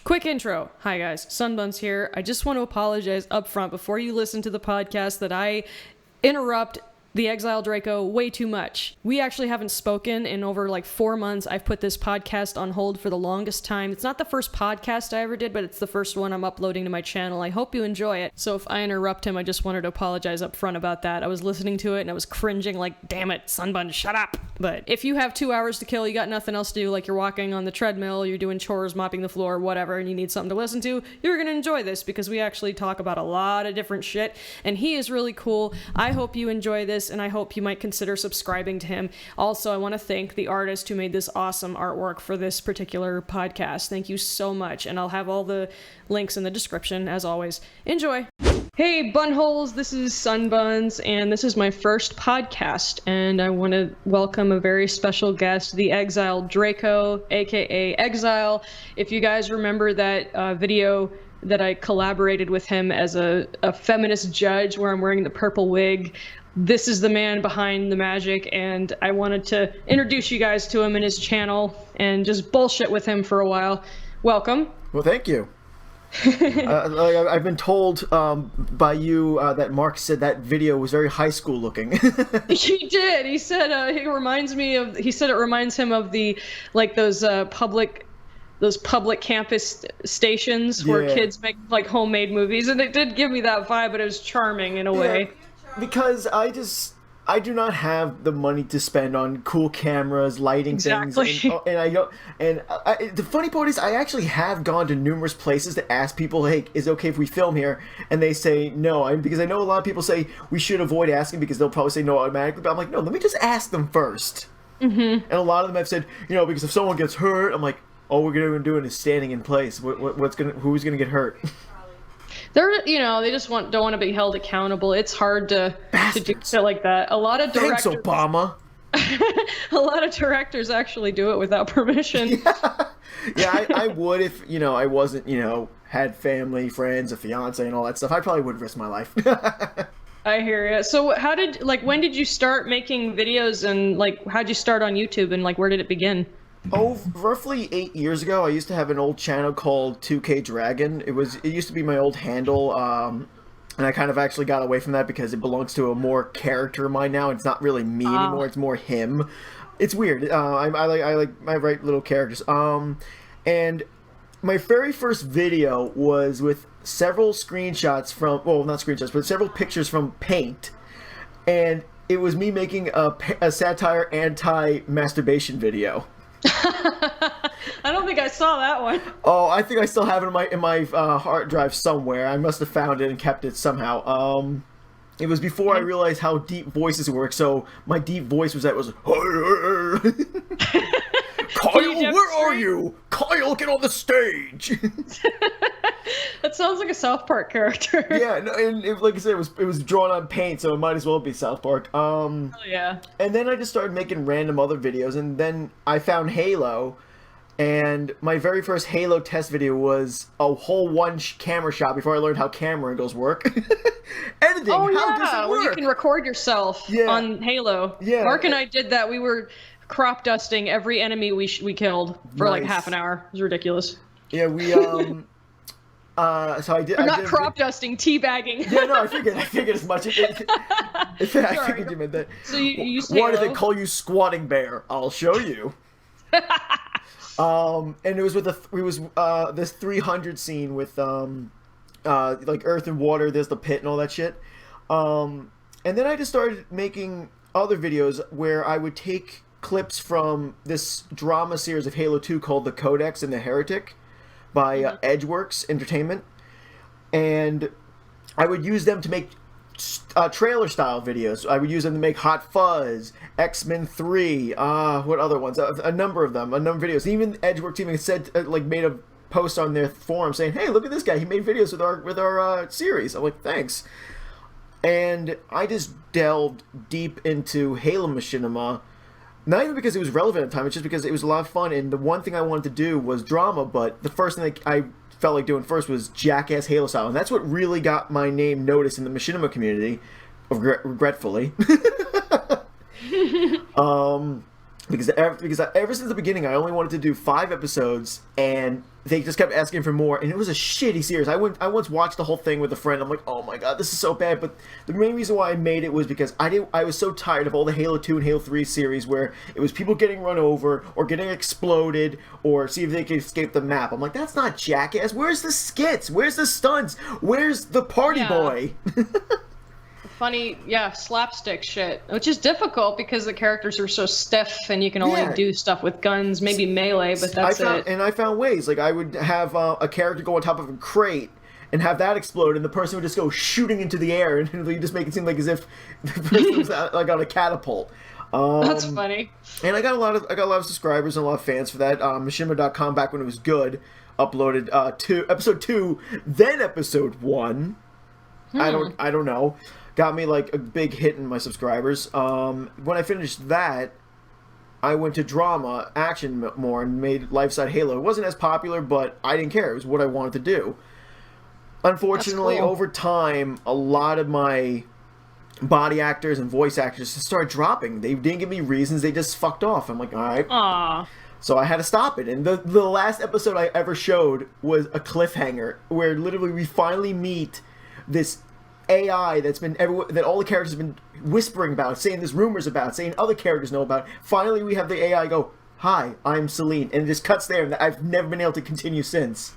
Quick intro. Hi guys, SunBunz here. I just want to apologize up front before you listen to the podcast that I interrupt the Exiled Draco way too much. We actually haven't spoken in over like 4 months. I've put this podcast on hold for the longest time. It's not the first podcast I ever did, but it's the first one I'm uploading to my channel. I hope you enjoy it. So if I interrupt him, I just wanted to apologize up front about that. I was listening to it and I was cringing like, damn it, SunBunz, shut up. But if you have 2 hours to kill, you got nothing else to do, like you're walking on the treadmill, you're doing chores, mopping the floor, whatever, and you need something to listen to, you're gonna enjoy this because we actually talk about a lot of different shit, and he is really cool. I hope you enjoy this, and I hope you might consider subscribing to him. Also, I want to thank the artist who made this awesome artwork for this particular podcast. Thank you so much, and I'll have all the links in the description, as always. Enjoy! Hey, bunholes, this is SunBunz, and this is my first podcast, and I want to welcome a very special guest, the Exiled Draco, aka Exile. If you guys remember that video that I collaborated with him as a feminist judge where I'm wearing the purple wig, this is the man behind the magic, and I wanted to introduce you guys to him and his channel and just bullshit with him for a while. Welcome. Well, thank you. I've been told by you that Mark said that video was very high school looking. He did. He said it reminds him of the those public campus stations where kids make like homemade movies, and it did give me that vibe, but it was charming in a way. Because I do not have the money to spend on cool cameras, lighting things, and I don't. And the funny part is, I actually have gone to numerous places to ask people, "Hey, is it okay if we film here?" And they say no. Because I know a lot of people say we should avoid asking because they'll probably say no automatically. But I'm like, no, let me just ask them first. Mm-hmm. And a lot of them have said, because if someone gets hurt, I'm like, all we're gonna be doing is standing in place. Who's gonna get hurt? They're, they just don't want to be held accountable. It's hard to do shit like that. A lot of directors. Thanks, Obama. A lot of directors actually do it without permission. Yeah, I would if I wasn't had family, friends, a fiance, and all that stuff. I probably would risk my life. I hear you. So when did you start making videos, and how'd you start on YouTube, and where did it begin? Oh, roughly 8 years ago, I used to have an old channel called 2K Dragon. It used to be my old handle, and I kind of actually got away from that because it belongs to a more character of mine now. It's not really me anymore. It's more him. It's weird. I write little characters. And my very first video was with several screenshots from, well, not screenshots, but several pictures from Paint, and it was me making a satire anti-masturbation video. I don't think I saw that one. Oh, I think I still have it in my hard drive somewhere. I must have found it and kept it somehow. It was before I realized how deep voices work, so my deep voice was Kyle, where are you? Kyle, get on the stage! That sounds like a South Park character. Yeah, no, and like I said, it was drawn on Paint, so it might as well be South Park. Oh yeah. And then I just started making random other videos, and then I found Halo, and my very first Halo test video was a whole camera shot before I learned how camera angles work. Editing, how does it work? Where you can record yourself on Halo. Yeah. Mark and I did that. We were crop dusting every enemy we killed for like half an hour. It was ridiculous. Yeah, we so I did. Not crop dusting, teabagging. Yeah, no, I figured as much. I figured you meant that. So you used Halo. Why do they call you Squatting Bear? I'll show you. And it was this 300 scene with like earth and water. There's the pit and all that shit. And then I just started making other videos where I would take clips from this drama series of Halo 2 called The Codex and the Heretic by Edgeworks Entertainment, and I would use them to make trailer style videos. I would use them to make Hot Fuzz, X-Men 3, what other ones? A number of videos. Even Edgeworks even said made a post on their forum saying, "Hey, look at this guy. He made videos with our series." I'm like, "Thanks." And I just delved deep into Halo Machinima. Not even because it was relevant at the time, it's just because it was a lot of fun, and the one thing I wanted to do was drama, but the first thing I felt like doing first was jackass Halo style, and that's what really got my name noticed in the Machinima community, regretfully. because ever since the beginning, I only wanted to do 5 episodes, and they just kept asking for more, and it was a shitty series. I once watched the whole thing with a friend. I'm like, oh my god, this is so bad. But the main reason why I made it was because I was so tired of all the Halo 2 and Halo 3 series where it was people getting run over or getting exploded or see if they could escape the map. I'm like, that's not Jackass. Where's the skits? Where's the stunts? Where's the party boy? Funny, slapstick shit, which is difficult because the characters are so stiff and you can only do stuff with guns, maybe melee, but that's it. And I found ways, like I would have a character go on top of a crate and have that explode, and the person would just go shooting into the air, and you just make it seem like as if the person was like on a catapult. That's funny. And I got a lot of subscribers and a lot of fans for that. Machinima.com, back when it was good, uploaded episode 2, then episode 1. I don't know. Got me like a big hit in my subscribers. When I finished that, I went to drama, action more, and made Lifeside Halo. It wasn't as popular, but I didn't care. It was what I wanted to do. Unfortunately, over time, a lot of my body actors and voice actors just started dropping. They didn't give me reasons. They just fucked off. I'm like, all right. Aww. So I had to stop it. And the last episode I ever showed was a cliffhanger where literally we finally meet this AI that all the characters have been whispering about, saying there's rumors about, saying other characters know about. Finally, we have the AI go, "Hi, I'm Celine," and it just cuts there, and I've never been able to continue since.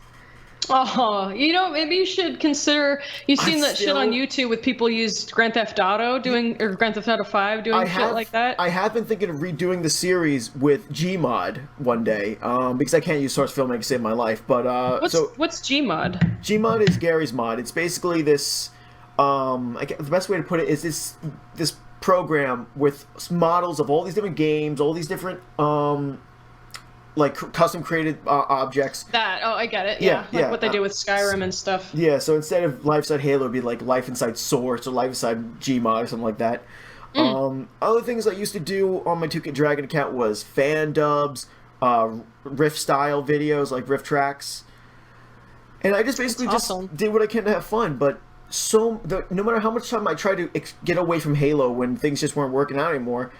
Oh, maybe you should consider. You've seen that shit on YouTube with people use Grand Theft Auto or Grand Theft Auto 5 doing shit like that. I have been thinking of redoing the series with Gmod one day, because I can't use source filming to save my life. But what's Gmod? Gmod is Gary's mod. It's basically this. The best way to put it is this program with models of all these different games, all these different like custom created objects. I get it. Yeah, what they do with Skyrim and stuff. Yeah, so instead of Life Inside Halo, it'd be like Life Inside Source or Life Inside Gmod or something like that. Other things I used to do on my 2K Dragon account was Fandubs, riff style videos like riff tracks, and I just basically did what I can to have fun, but. No matter how much time I tried to get away from Halo when things just weren't working out anymore,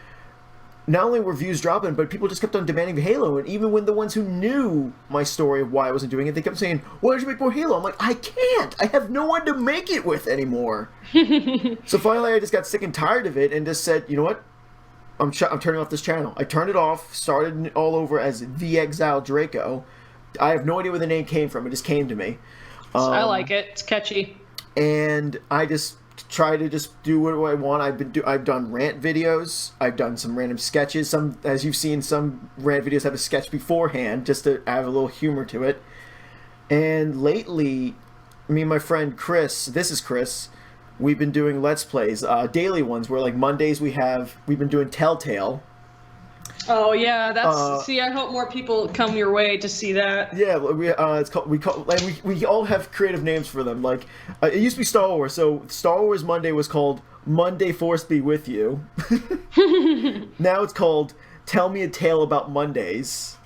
not only were views dropping, but people just kept on demanding Halo. And even when the ones who knew my story of why I wasn't doing it, they kept saying, "Why don't you make more Halo?" I'm like, I can't. I have no one to make it with anymore. So finally, I just got sick and tired of it and just said, you know what? I'm turning off this channel. I turned it off, started it all over as The Exiled Draco. I have no idea where the name came from. It just came to me. I like it. It's catchy. And I just try to just do what I want. I've done rant videos. I've done some random sketches. Some, as you've seen, some rant videos have a sketch beforehand just to add a little humor to it. And lately, me and my friend Chris, this is Chris, we've been doing Let's Plays, daily ones, where like Mondays we've been doing Telltale. Oh yeah, I hope more people come your way to see that. Yeah, we all have creative names for them. Like it used to be Star Wars, so Star Wars Monday was called Monday Force Be With You. Now it's called Tell Me a Tale About Mondays.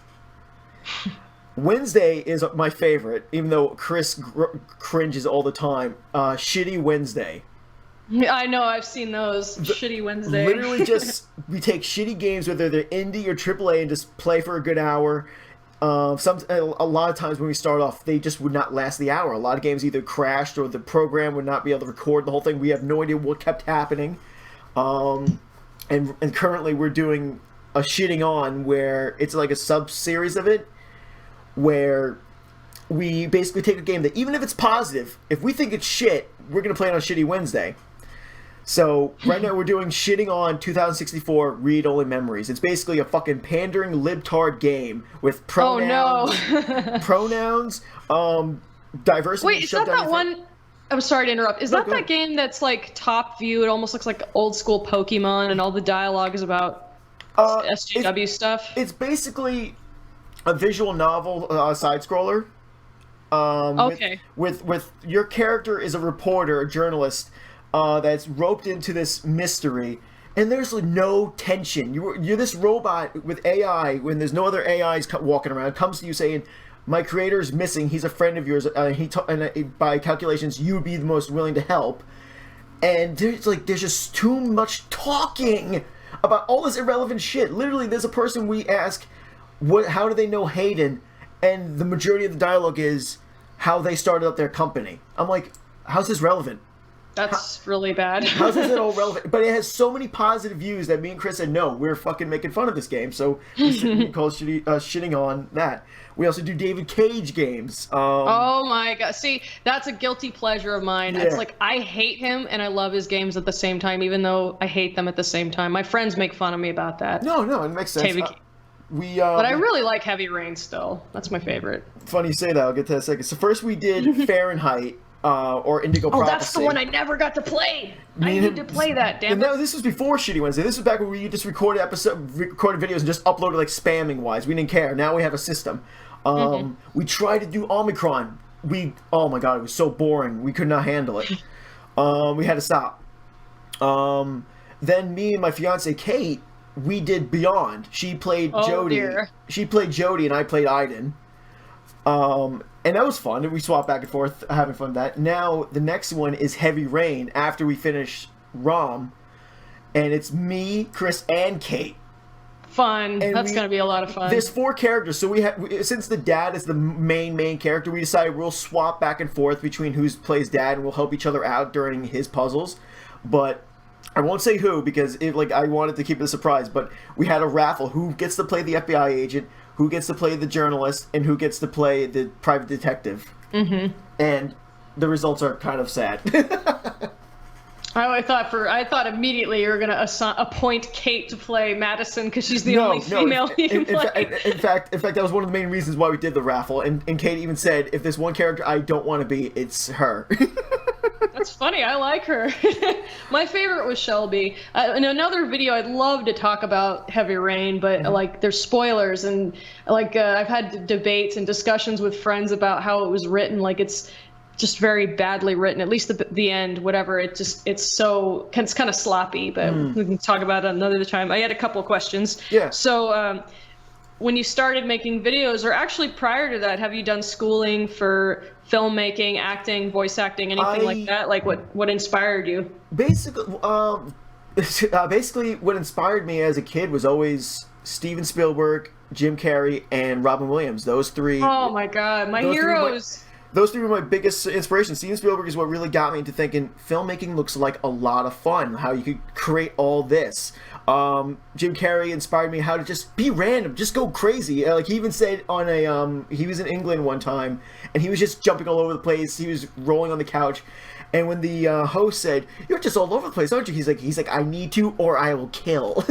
Wednesday is my favorite, even though Chris cringes all the time. Shitty Wednesday. I know, I've seen those. Shitty Wednesday. Literally just, we take shitty games, whether they're indie or AAA, and just play for a good hour. A lot of times when we start off, they just would not last the hour. A lot of games either crashed or the program would not be able to record the whole thing. We have no idea what kept happening. And currently we're doing a Shitting On, where it's like a sub-series of it, where we basically take a game that, even if it's positive, if we think it's shit, we're going to play it on Shitty Wednesday. So, right now we're doing Shitting On 2064 Read-Only Memories. It's basically a fucking pandering libtard game with pronouns, diversity. Wait, is that one... I'm sorry to interrupt. Is that game that's like top view? It almost looks like old school Pokemon and all the dialogue is about SJW stuff? It's basically a visual novel side-scroller. Okay. With your character is a reporter, a journalist, that's roped into this mystery, and there's like no tension. You're this robot with AI when there's no other AIs walking around. Comes to you saying, "My creator is missing. He's a friend of yours. By calculations, you would be the most willing to help." And there's just too much talking. about all this irrelevant shit. Literally, there's a person we ask, how do they know Hayden? And the majority of the dialogue is how they started up their company. I'm like, how's this relevant? That's really bad. How's this at all relevant? But it has so many positive views that me and Chris said, no, we're fucking making fun of this game, so we call shitting on that. We also do David Cage games. Oh my god. See, that's a guilty pleasure of mine. Yeah. It's like, I hate him and I love his games at the same time, even though I hate them at the same time. My friends make fun of me about that. No, it makes sense. David but I really like Heavy Rain still. That's my favorite. Funny you say that. I'll get to that in a second. So first we did Fahrenheit. Or Indigo Prophecy. Oh, that's the one I never got to play. I need to play that, damn it. No, this was before Shitty Wednesday. This was back when we just recorded videos and just uploaded like spamming wise. We didn't care. Now we have a system. We tried to do Omicron. Oh my god, it was so boring. We could not handle it. We had to stop. Then me and my fiance Kate, we did Beyond. She played Jodie. Dear. She played Jodie and I played Aiden. And that was fun. We swapped back and forth, having fun with that. Now, the next one is Heavy Rain, after we finish ROM. And it's me, Chris, and Kate. Fun. And that's going to be a lot of fun. There's 4 characters, so since the dad is the main character, we decided we'll swap back and forth between who plays dad, and we'll help each other out during his puzzles. But I won't say who, because I wanted to keep it a surprise, but we had a raffle. Who gets to play the FBI agent? Who gets to play the journalist, and who gets to play the private detective. And the results are kind of sad. I thought immediately you were gonna appoint Kate to play Madison because she's the only female you can play. In fact, that was one of the main reasons why we did the raffle. And Kate even said, if there's one character I don't want to be, it's her. That's funny. I like her. My favorite was Shelby. In another video, I'd love to talk about Heavy Rain, but like there's spoilers, and like I've had debates and discussions with friends about how it was written. Like it's just very badly written. At least the end, whatever. It's kind of sloppy. But we can talk about it another time. I had a couple questions. Yeah. So when you started making videos, or actually prior to that, have you done schooling for filmmaking, acting, voice acting, anything like that? Like what inspired you? Basically, what inspired me as a kid was always Steven Spielberg, Jim Carrey, and Robin Williams. Those 3. Oh my god, my heroes. Those 3 were my biggest inspirations. Steven Spielberg is what really got me into thinking filmmaking looks like a lot of fun. How you could create all this. Jim Carrey inspired me how to just be random, just go crazy. Like he even said on he was in England one time, and he was just jumping all over the place. He was rolling on the couch, and when the host said, "You're just all over the place, aren't you?" He's like, "I need to, or I will kill."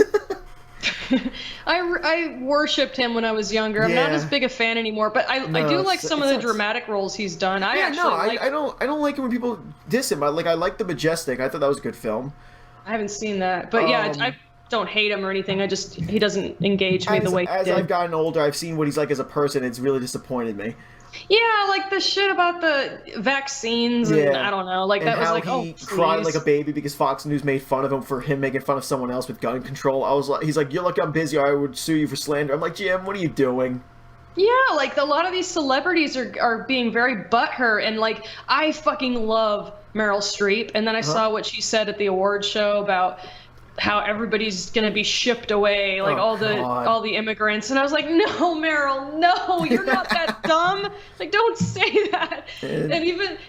I worshipped him when I was younger. I'm not as big a fan anymore, but I do like some of the dramatic roles he's done. I don't like it when people diss him. I like The Majestic. I thought that was a good film. I haven't seen that, but I don't hate him or anything. He doesn't engage me the way he did. As I've gotten older, I've seen what he's like as a person. It's really disappointed me. Yeah, like the shit about the vaccines, and I don't know, like and that was like, he cried like a baby because Fox News made fun of him for him making fun of someone else with gun control. He's like, "You're lucky I'm busy, or I would sue you for slander." I'm like, Jim, what are you doing? Yeah, like a lot of these celebrities are being very butthurt, and like I fucking love Meryl Streep, and then I saw what she said at the awards show about how everybody's gonna be shipped away, like all the immigrants, and I was like, no, Meryl, no, you're not that dumb. Like, don't say that. And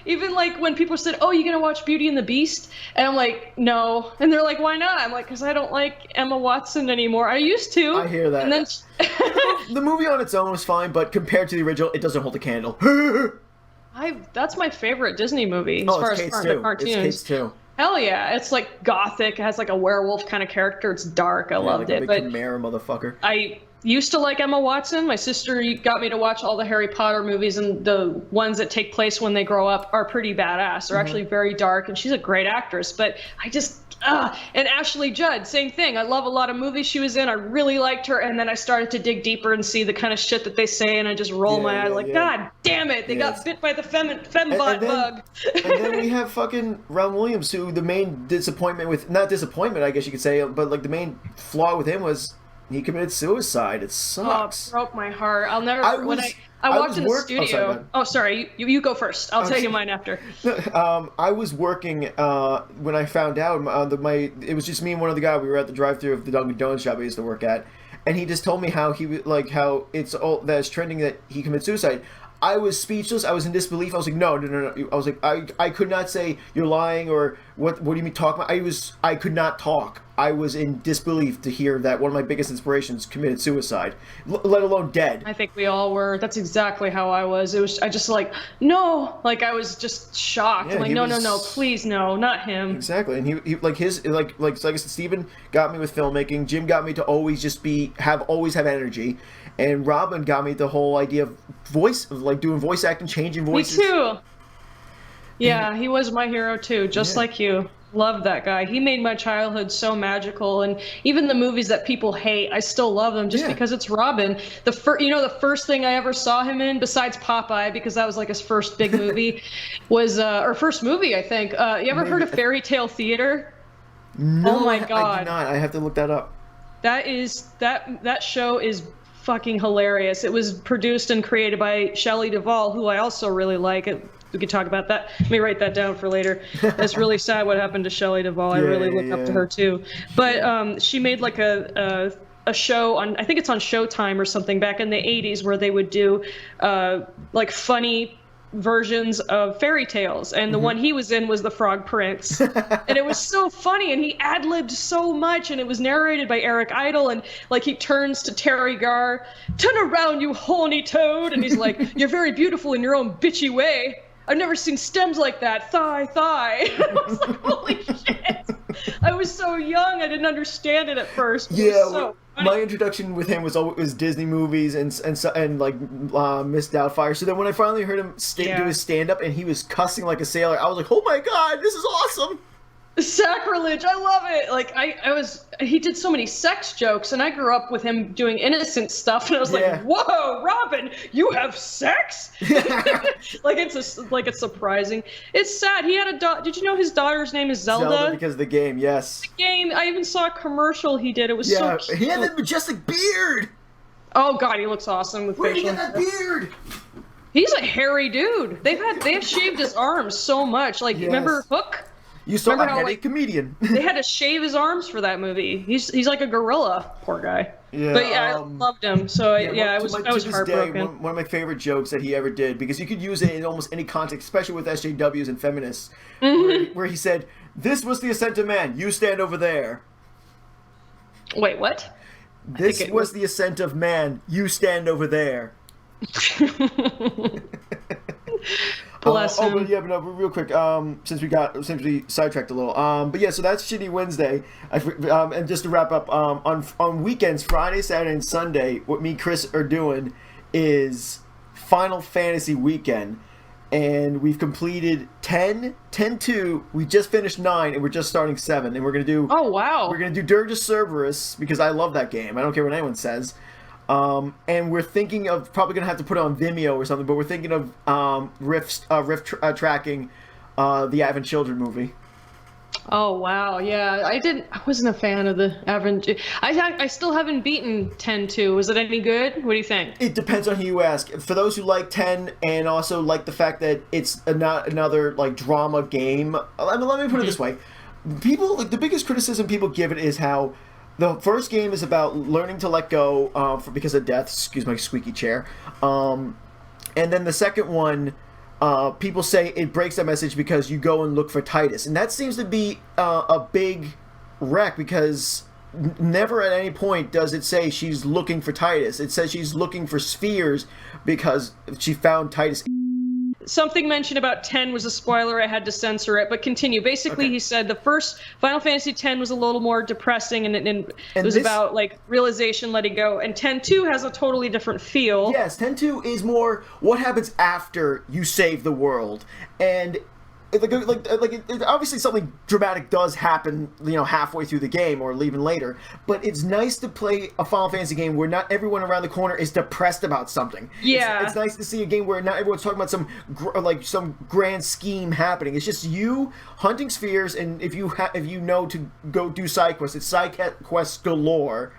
even like when people said, "Oh, you gonna watch Beauty and the Beast?" and I'm like, no, and they're like, why not? I'm like, because I don't like Emma Watson anymore. I used to. I hear that. And then the movie on its own was fine, but compared to the original, it doesn't hold a candle. That's my favorite Disney movie as far as cartoons. It's Kate's too. Hell yeah, it's like gothic. It has like a werewolf kind of character. It's dark. I loved it. But Chimera motherfucker. I used to like Emma Watson. My sister got me to watch all the Harry Potter movies, and the ones that take place when they grow up are pretty badass. They're actually very dark, and she's a great actress. But I just and Ashley Judd, same thing. I love a lot of movies she was in. I really liked her, and then I started to dig deeper and see the kind of shit that they say, and I just roll my eye like, God damn it, they got bit by the fembot bug. And then we have fucking Ron Williams, who the main not disappointment, I guess you could say, but like the main flaw with him was he committed suicide. It sucks. Oh, it broke my heart. I walked in the Oh, studio. sorry, Oh, sorry. You go first. I'll tell you mine after. I was working when I found out. It was just me and one other guy. We were at the drive-thru of the Dunkin' Donuts shop I used to work at, and he just told me how how it's trending that he committed suicide. I was speechless. I was in disbelief. I was like, no. I was like, I could not say you're lying or what do you mean talk about? I could not talk. I was in disbelief to hear that one of my biggest inspirations committed suicide, let alone dead. I think we all were. That's exactly how I was. I just like, no. Like, I was just shocked. Yeah, I'm like, no, please, no, not him. Exactly. And he like I said, Steven got me with filmmaking. Jim got me to always just always have energy. And Robin got me the whole idea of doing voice acting, changing voices. Me too. Yeah, he was my hero too, just like you. Love that guy. He made my childhood so magical, and even the movies that people hate, I still love them just because it's Robin. The first thing I ever saw him in, besides Popeye, because that was like his first big movie, was or first movie I think. You ever heard of Fairy Tale Theater? No, oh my God, I did not. I have to look that up. That show is fucking hilarious. It was produced and created by Shelley Duvall, who I also really like. We could talk about that. Let me write that down for later. It's really sad what happened to Shelley Duvall. I really look up to her too. But she made like a show on, I think it's on Showtime or something, back in the 80s, where they would do like funny versions of fairy tales, and the one he was in was the Frog Prince. And it was so funny, and he ad-libbed so much, and it was narrated by Eric Idle, and like he turns to Terry Garr, "Turn around, you horny toad," and he's like, "You're very beautiful in your own bitchy way. I've never seen stems like that. Thigh." I was like, holy shit. I was so young, I didn't understand it at first. My introduction with him was Disney movies and like Miss Doubtfire. So then when I finally heard him do his stand-up and he was cussing like a sailor, I was like, oh my God, this is awesome. Sacrilege, I love it. Like he did so many sex jokes, and I grew up with him doing innocent stuff, and I was like, whoa, Robin, you have sex? it's surprising. It's sad. He had a daughter. Did you know his daughter's name is Zelda? Zelda, because of the game, yes. The game. I even saw a commercial he did. It was so cute. He had that majestic beard. Oh God, he looks awesome with facial. Where did he get that beard? He's a hairy dude. They have shaved his arms so much. Like, remember Hook? You saw a headache comedian. They had to shave his arms for that movie. He's like a gorilla, poor guy. Yeah, but I loved him. So I was heartbroken. One of my favorite jokes that he ever did, because you could use it in almost any context, especially with SJWs and feminists, where he said, "This was the ascent of man. You stand over there." Wait, what? This was the ascent of man. You stand over there. Bless him. But real quick, since we sidetracked a little, so that's Shitty Wednesday. And just to wrap up, on weekends, Friday, Saturday, and Sunday, what me and Chris are doing is Final Fantasy weekend, and we've completed 10-2. We just finished 9, and we're just starting 7, and we're gonna do. Oh wow! We're gonna do Dirge of Cerberus because I love that game. I don't care what anyone says. And we're thinking of probably gonna have to put it on Vimeo or something, but we're thinking of tracking the Advent Children movie. Oh wow, yeah, I wasn't a fan of the Advent. I still haven't beaten 10-2. Was it any good? What do you think? It depends on who you ask. For those who like 10 and also like the fact that it's another like drama game, let me put it this way: people, like, the biggest criticism people give it is how the first game is about learning to let go because of death. Excuse my squeaky chair. And then the second one, people say it breaks that message because you go and look for Titus. And that seems to be a big wreck, because never at any point does it say she's looking for Titus. It says she's looking for spheres because she found Titus. Something mentioned about 10 was a spoiler. I had to censor it, but continue. Basically, He said the first Final Fantasy X was a little more depressing, and it was about like realization, letting go. And 10-2 has a totally different feel. Yes, 10-2 is more what happens after you save the world, and obviously something dramatic does happen, halfway through the game or even later. But it's nice to play a Final Fantasy game where not everyone around the corner is depressed about something. Yeah, it's nice to see a game where not everyone's talking about some grand scheme happening. It's just you hunting spheres, and if you know to go do side quests, it's side quests galore.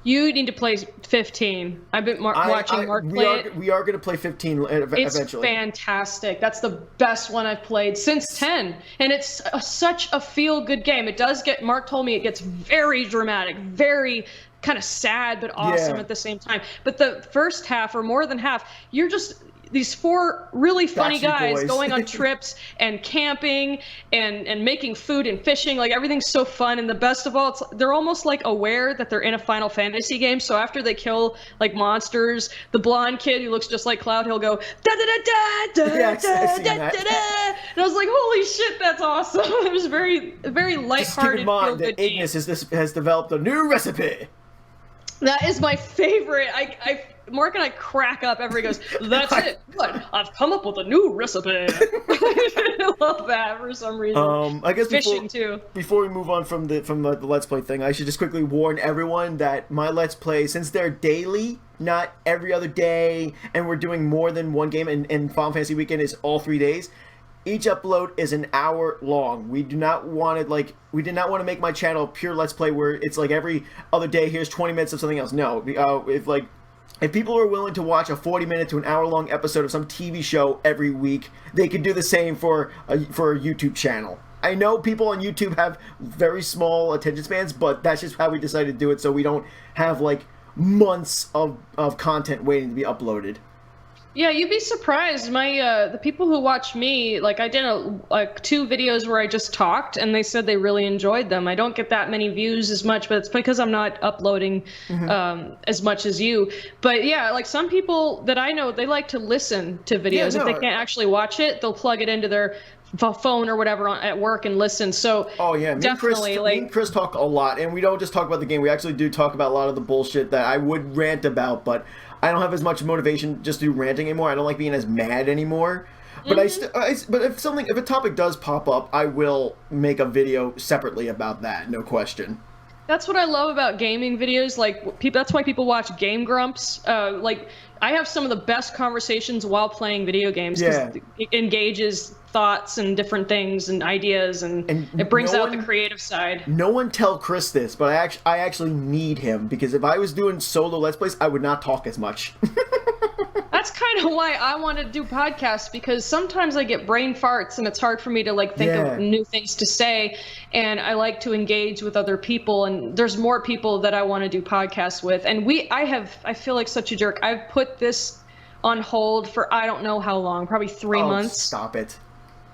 You need to play 15. I've been watching Mark play it. We are going to play 15 eventually. It's fantastic. That's the best one I've played since 10. And it's such a feel-good game. It does get, Mark told me it gets very dramatic, very kind of sad, but awesome at the same time. But the first half, or more than half, you're just these 4 really funny guys going on trips and camping and making food and fishing. Like, everything's so fun. And the best of all, they're almost like aware that they're in a Final Fantasy game. So after they kill like monsters, the blonde kid who looks just like Cloud, he'll go da da da da da da da da. And I was like, holy shit, that's awesome. It was very, very lighthearted. Just keep in mind that Ignis has developed a new recipe. That is my favorite. Mark and I crack up every goes, that's it. What? I've come up with a new recipe. I love that for some reason. I guess fishing too. Before we move on from the Let's Play thing, I should just quickly warn everyone that my Let's Play, since they're daily, not every other day, and we're doing more than one game, and Final Fantasy Weekend is all 3 days, each upload is an hour long. We did not want to make my channel pure Let's Play where it's like every other day, here's 20 minutes of something else. No, if people are willing to watch a 40-minute to an hour-long episode of some TV show every week, they could do the same for a YouTube channel. I know people on YouTube have very small attention spans, but that's just how we decided to do it, so we don't have, like, months of content waiting to be uploaded. Yeah, you'd be surprised. The people who watch me, like, I did 2 videos where I just talked, and they said they really enjoyed them. I don't get that many views as much, but it's because I'm not uploading as much as you. But yeah, like, some people that I know, they like to listen to videos. If they can't actually watch it, they'll plug it into their phone or whatever at work and listen. So definitely, me and Chris talk a lot, and we don't just talk about the game. We actually do talk about a lot of the bullshit that I would rant about, but I don't have as much motivation just to do ranting anymore. I don't like being as mad anymore. But but if a topic does pop up, I will make a video separately about that, no question. That's what I love about gaming videos. Like, that's why people watch Game Grumps. Like, I have some of the best conversations while playing video games because it engages thoughts and different things and ideas, and it brings out the creative side. No one tell Chris this, but I actually need him, because if I was doing solo Let's Plays, I would not talk as much. That's kind of why I want to do podcasts, because sometimes I get brain farts and it's hard for me to like think of new things to say, and I like to engage with other people, and there's more people that I want to do podcasts with. And I feel like such a jerk. I've put this on hold for I don't know how long, probably 3 months. Stop it.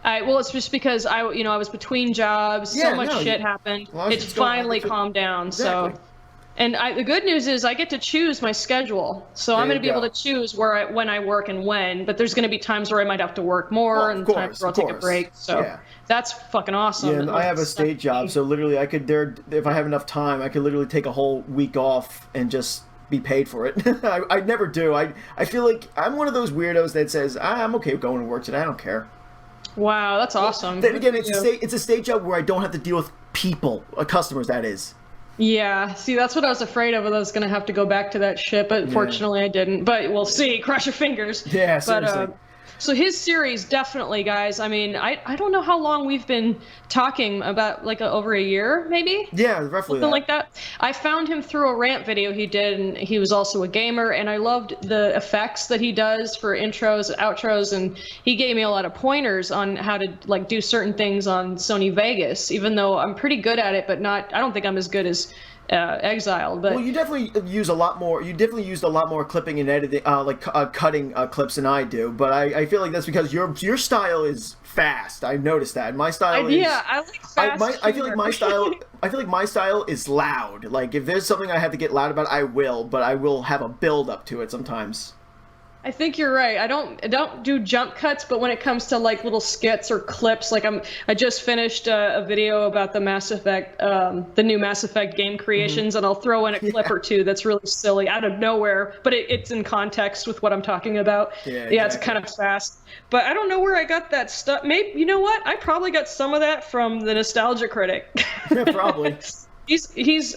Well, it's just because I was between jobs, so much shit happened. It's finally calmed down, exactly. so. And the good news is I get to choose my schedule, so I'm going to be able to choose when I work and when. But there's going to be times where I might have to work more, and times where I'll take a break. So that's fucking awesome. Yeah, and I have a state job, so literally if I have enough time, I could literally take a whole week off and just be paid for it. I never do. I feel like I'm one of those weirdos that says I'm okay with going to work today. I don't care. Wow, that's awesome. Then again, it's a state job where I don't have to deal with people, customers. That is. Yeah, see, that's what I was afraid of. I was going to have to go back to that shit, but fortunately I didn't. But we'll see. Cross your fingers. Yeah, seriously. So his series, definitely, guys. I mean, I don't know how long we've been talking about, like over a year, maybe? Yeah, roughly something like that. I found him through a rant video he did, and he was also a gamer, and I loved the effects that he does for intros, outros, and he gave me a lot of pointers on how to like do certain things on Sony Vegas, even though I'm pretty good at it, but I don't think I'm as good as Exiled. But you definitely use a lot more. You definitely used a lot more clipping and editing, cutting clips than I do. But I feel like that's because your style is fast. I've noticed that. My style is. Yeah, I like fast. I feel like my style. I feel like my style is loud. Like if there's something I have to get loud about, I will. But I will have a build up to it sometimes. I think you're right. I don't do jump cuts, but when it comes to like little skits or clips, like I just finished a video about the Mass Effect, the new Mass Effect game creations, and I'll throw in a clip or two that's really silly out of nowhere, but it's in context with what I'm talking about. Yeah, it's kind of fast. But I don't know where I got that stuff. Maybe, you know what? I probably got some of that from the Nostalgia Critic. Yeah, probably.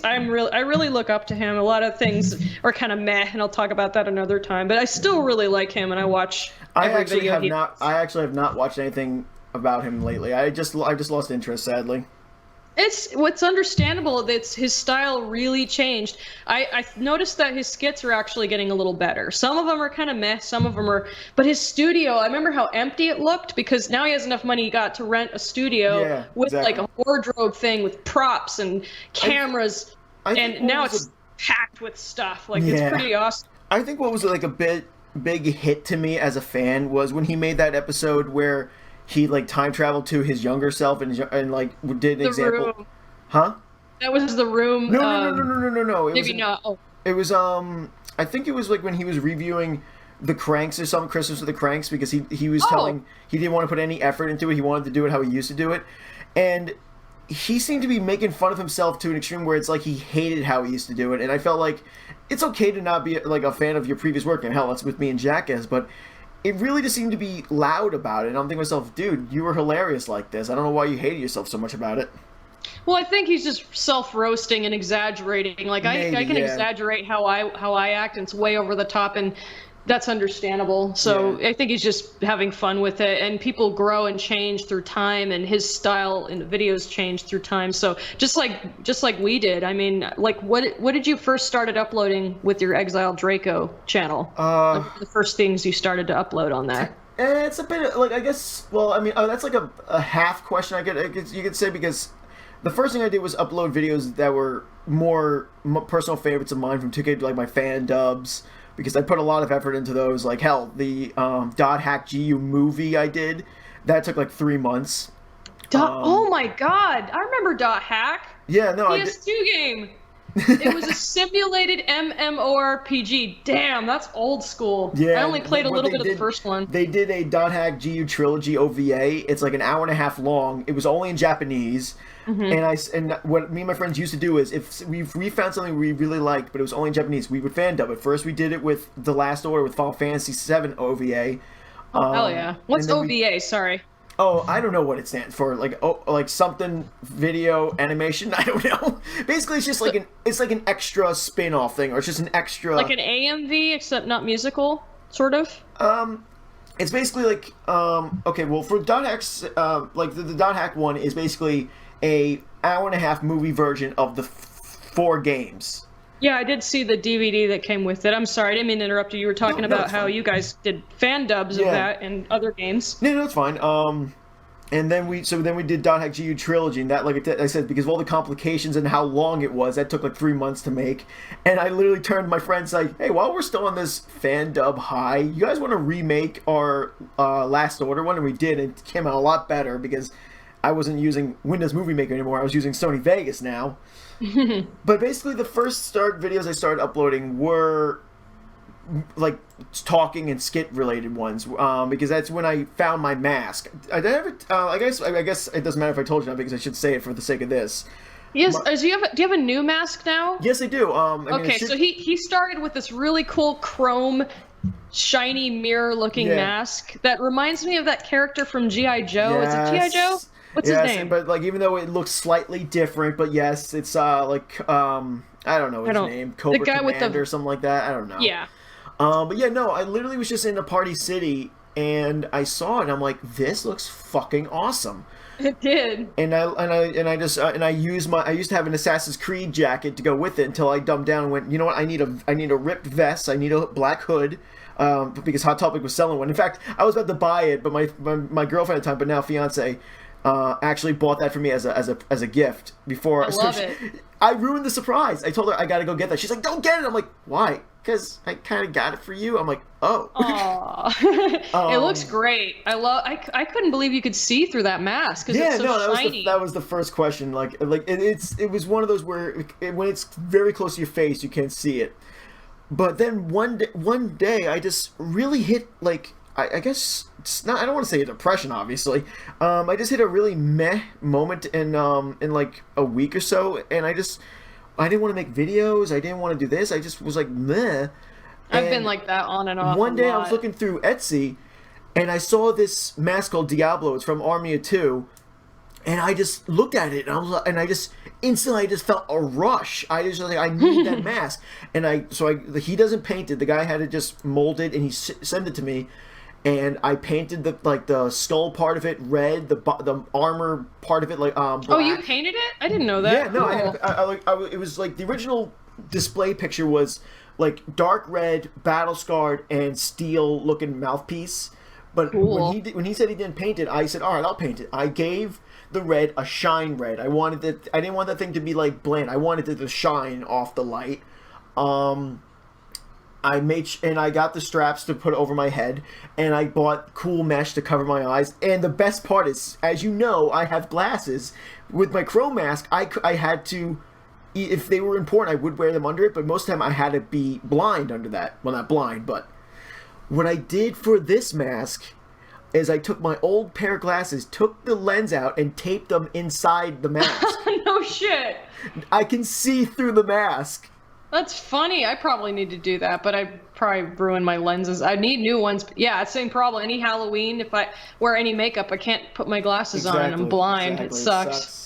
I really look up to him. A lot of things are kind of meh, and I'll talk about that another time. But I still really like him, and I watch every video I actually have not watched anything about him lately. I just lost interest, sadly. It's what's understandable. That's his style really changed. I noticed that his skits are actually getting a little better. Some of them are kind of meh. Some of them are, but his studio. I remember how empty it looked because now he has enough money. He got to rent a studio with like a wardrobe thing with props and cameras, and now it's packed with stuff. Like it's pretty awesome. I think what was like a big hit to me as a fan was when he made that episode where he like time traveled to his younger self and like did an example. Room. Huh? That was the room. No. Maybe not. Oh. It was I think it was like when he was reviewing the Cranks or something, Christmas with the Cranks, because he was telling he didn't want to put any effort into it. He wanted to do it how he used to do it, and he seemed to be making fun of himself to an extreme where it's like he hated how he used to do it, and I felt like it's okay to not be like a fan of your previous work, and hell, that's with me and Jackass, but it really just seemed to be loud about it. And I'm thinking to myself, dude, you were hilarious like this. I don't know why you hated yourself so much about it. Well, I think he's just self-roasting and exaggerating. Like maybe, I can exaggerate how I act, and it's way over the top, and that's understandable. So I think he's just having fun with it, and people grow and change through time, and his style in the videos change through time. So just like we did. I mean, like what did you first started uploading with your Exiled Draco channel? Like the first things you started to upload on that? It's a bit like, I guess. Well, I mean, that's like a half question. You could say, because the first thing I did was upload videos that were more personal favorites of mine from 2K, like my Fandubs, because I put a lot of effort into those. Like, hell, the Dot Hack GU movie I did, that took like 3 months. Oh my god, I remember Dot Hack. Yeah, no, PS2 game. It was a simulated MMORPG. Damn, that's old school. Yeah, I only played a little bit of the first one. They did a Dot Hack GU trilogy OVA. It's like an hour and a half long. It was only in Japanese. Mm-hmm. And what me and my friends used to do is, if we found something we really liked, but it was only in Japanese, we would fan dub it. First, we did it with The Last Order with Final Fantasy VII OVA. Hell yeah! What's OVA? Sorry. Oh, I don't know what it stands for. Like something video animation. I don't know. Basically, it's just like an extra spin-off thing, or it's just an extra, like an AMV except not musical, sort of. It's basically like okay, well, for Dot Hack's like the Dot Hack one is basically a hour and a half movie version of the 4 games. Yeah, I did see the DVD that came with it. I'm sorry, I didn't mean to interrupt you. You were talking about how you guys did fan dubs of that and other games. No, it's fine. And then we did Dot Hack GU trilogy, and that, like I said, because of all the complications and how long it was, that took like 3 months to make. And I literally turned to my friends like, hey, while we're still on this fan dub high, you guys want to remake our Last Order one? And we did, and it came out a lot better because I wasn't using Windows Movie Maker anymore. I was using Sony Vegas now. But basically, the first videos I started uploading were like talking and skit related ones, because that's when I found my mask. I guess it doesn't matter if I told you now, because I should say it for the sake of this. Yes. Do you have a new mask now? Yes, I do. So he started with this really cool chrome, shiny mirror looking mask that reminds me of that character from G.I. Joe. Is it G.I. Joe? What's his name? But like, even though it looks slightly different, but yes, it's like I don't know his name, Cobra the guy Commander or something like that. I don't know. Yeah. But yeah, no, I literally was just in a Party City and I saw it and I'm like, this looks fucking awesome. It did. And I used to have an Assassin's Creed jacket to go with it until I dumbed down and went, you know what, I need a ripped vest, I need a black hood. Because Hot Topic was selling one. In fact, I was about to buy it, but my girlfriend at the time, but now fiance, actually bought that for me as a gift before. I love it. I ruined the surprise. I told her I gotta go get that. She's like, "Don't get it." I'm like, "Why?" Because I kind of got it for you. I'm like, "Oh." It looks great. I couldn't believe you could see through that mask because it's so shiny. That was the first question. Like it was one of those where when it's very close to your face, you can't see it. But then one day, I just really hit like I guess it's not. I don't want to say a depression, obviously. I just hit a really meh moment in like a week or so, and I didn't want to make videos. I didn't want to do this. I just was like meh. I've been like that on and off. One day I was looking through Etsy, and I saw this mask called Diablo. It's from Army of Two. And I just looked at it, and I just instantly felt a rush. I just like, I need that mask, and he doesn't paint it. The guy had it just molded, and he sent it to me, and I painted the skull part of it red, the armor part of it black. Oh, you painted it? I didn't know that. Yeah, no, Cool. it was like the original display picture was like dark red, battle scarred, and steel looking mouthpiece. But Cool. when he said he didn't paint it, I said, all right, I'll paint it. I gave the red a shine red. I didn't want that thing to be like bland. I wanted it to shine off the light. I got the straps to put over my head, and I bought cool mesh to cover my eyes. And the best part is, as you know, I have glasses. With my chrome mask, I had to, if they were important, I would wear them under it, but most of the time I had to be blind under that. Well, not blind, but what I did for this mask is I took my old pair of glasses, took the lens out, and taped them inside the mask. No shit. I can see through the mask. That's funny. I probably need to do that, but I probably ruined my lenses. I need new ones. Yeah, same problem. Any Halloween, if I wear any makeup, I can't put my glasses on and I'm blind. Exactly. It sucks.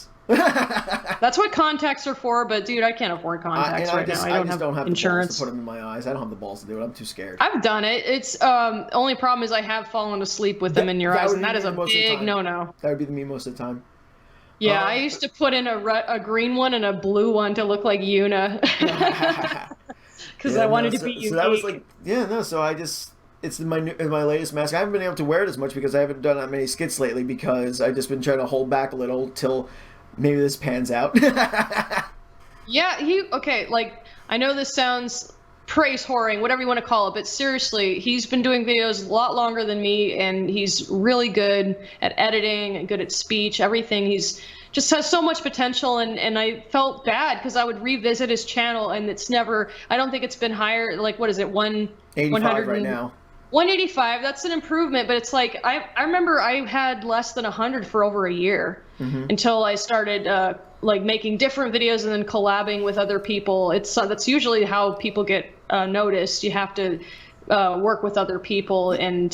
That's what contacts are for, but dude, I can't afford contacts right now. I don't have insurance. The balls to put them in my eyes. I don't have the balls to do it. I'm too scared. I've done it. It's only problem is I have fallen asleep with them in your eyes, and that is a big no-no. That would be me most of the time. Yeah, I used to put in a green one and a blue one to look like Yuna. Because I wanted to be unique. So that was like, so I just, it's my latest mask. I haven't been able to wear it as much because I haven't done that many skits lately because I've just been trying to hold back a little till maybe this pans out. Yeah, I know this sounds praise whoring, whatever you want to call it, but seriously, he's been doing videos a lot longer than me, and he's really good at editing and good at speech, everything. He's just has so much potential, and I felt bad because I would revisit his channel, and it's never, I don't think it's been higher, like, what is it, 185 right now. 185, that's an improvement, but it's like, I remember I had less than 100 for over a year until I started making different videos and then collabing with other people. That's usually how people get noticed. You have to work with other people, and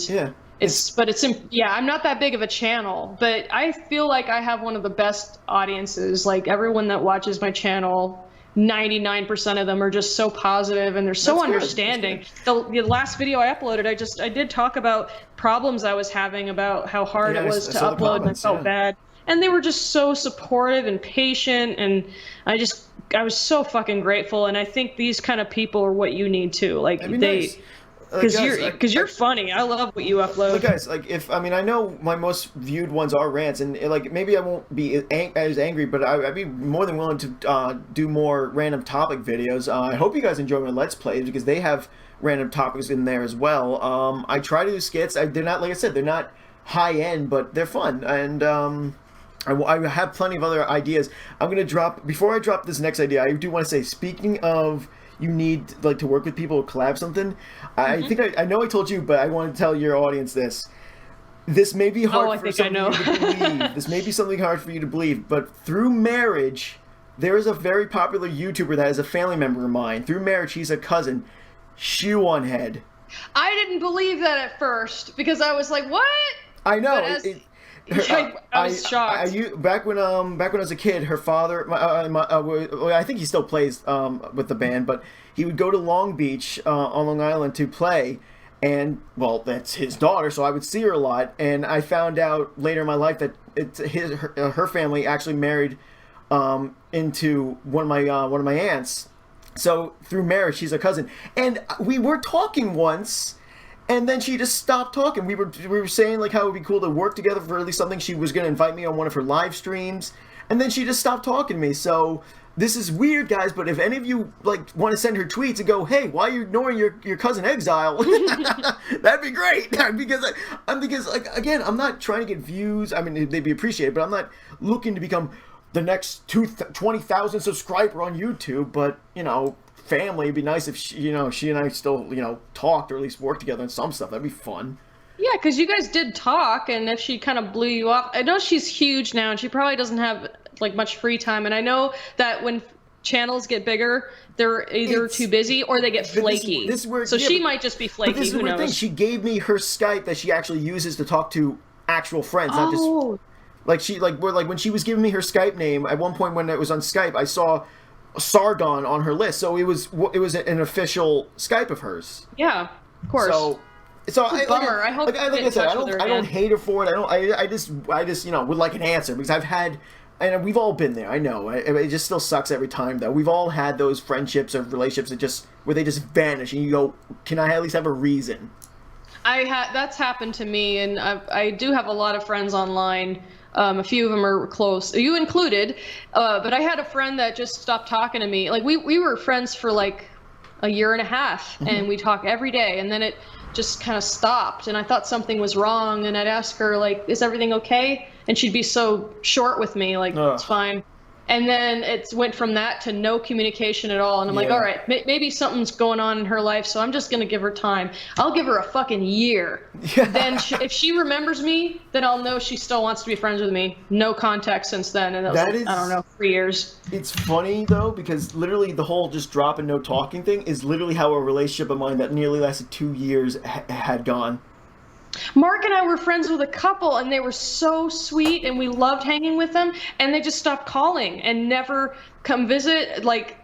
I'm not that big of a channel, but I feel like I have one of the best audiences. Like, everyone that watches my channel, 99% of them are just so positive, and they're so understanding. The last video I uploaded, I did talk about problems I was having, about how hard it was to upload, and I felt bad. And they were just so supportive and patient, and I was so fucking grateful. And I think these kind of people are what you need too. Like, because you're funny. I love what you upload. Look, guys, I know my most viewed ones are rants, and maybe I won't be as angry, but I'd be more than willing to do more random topic videos. I hope you guys enjoy my Let's Plays because they have random topics in there as well. I try to do skits. They're not, like I said, they're not high end, but they're fun, and I have plenty of other ideas. Before I drop this next idea, I do want to say, speaking of you need to work with people to collab something, I think I know I told you, but I want to tell your audience this. This may be hard for some of you to believe. This may be something hard for you to believe, but through marriage, there is a very popular YouTuber that is a family member of mine. Through marriage, he's a cousin. Shoe on head. I didn't believe that at first because I was like, what? I know. I was shocked. Back when I was a kid, her father, I think he still plays with the band, but he would go to Long Beach on Long Island to play, and that's his daughter, so I would see her a lot. And I found out later in my life that her family actually married into one of my aunts. So through marriage, she's a cousin, and we were talking once. And then she just stopped talking. We were saying how it would be cool to work together for at least something. She was going to invite me on one of her live streams, and then she just stopped talking to me. So this is weird, guys. But if any of you want to send her tweets and go, "Hey, why are you ignoring your cousin Exile?" That'd be great. because again, I'm not trying to get views. I mean, they'd be appreciated, but I'm not looking to become the next 20,000 subscriber on YouTube. But family, it'd be nice if she and I still talked or at least worked together on some stuff. That'd be fun. Yeah, because you guys did talk, and if she kind of blew you off, I know she's huge now, and she probably doesn't have much free time. And I know that when channels get bigger, they're either too busy or they get flaky. She might just be flaky. But this is the weird thing. She gave me her Skype that she actually uses to talk to actual friends, not just when she was giving me her Skype name. At one point when it was on Skype, I saw Sargon on her list, so it was an official Skype of hers. Yeah, of course. So So bummer. I hope like you I get in said, touch with her I don't again. hate her for it. I just would like an answer because I've had, and we've all been there. I know it just still sucks every time though. We've all had those friendships or relationships that just where they just vanish, and you go, can I at least have a reason? That's happened to me, and I do have a lot of friends online. A few of them are close, you included. But I had a friend that just stopped talking to me. Like we were friends for like a year and a half, and we talk every day, and then it just kind of stopped, and I thought something was wrong, and I'd ask her like, is everything okay? And she'd be so short with me, like, it's fine. And then it went from that to no communication at all. And I'm like, all right, maybe something's going on in her life, so I'm just going to give her time. I'll give her a fucking year. Then if she remembers me, then I'll know she still wants to be friends with me. No contact since then. And that was, I don't know, 3 years. It's funny, though, because literally the whole just drop and no talking thing is literally how a relationship of mine that nearly lasted 2 years had gone. Mark and I were friends with a couple, and they were so sweet, and we loved hanging with them, and they just stopped calling and never come visit, like,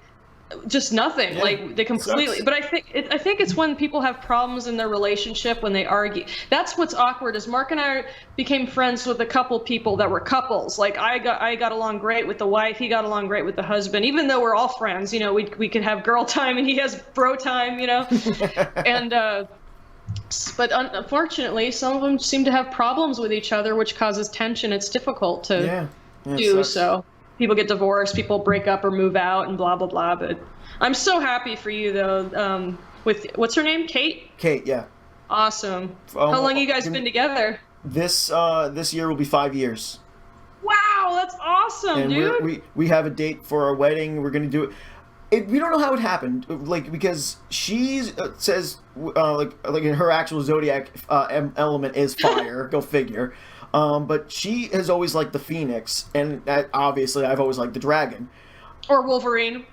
just nothing. Yeah, like, they completely. sucks. But I think it's when people have problems in their relationship, when they argue. That's what's awkward. Is Mark and I became friends with a couple people that were couples. Like, I got along great with the wife. He got along great with the husband. Even though we're all friends, you know, we could have girl time, and he has bro time, you know, and. But unfortunately, some of them seem to have problems with each other, which causes tension. It's difficult to do. So people get divorced, people break up or move out, and blah blah blah. But I'm so happy for you, though. With what's her name? Kate. Kate, yeah. Awesome. How long you guys been together? This year will be 5 years. Wow, that's awesome, and dude. We have a date for our wedding. We're gonna do it. We don't know how it happened, like, because she says like in her actual zodiac element is fire. Go figure. But she has always liked the phoenix, and obviously I've always liked the dragon. Or Wolverine.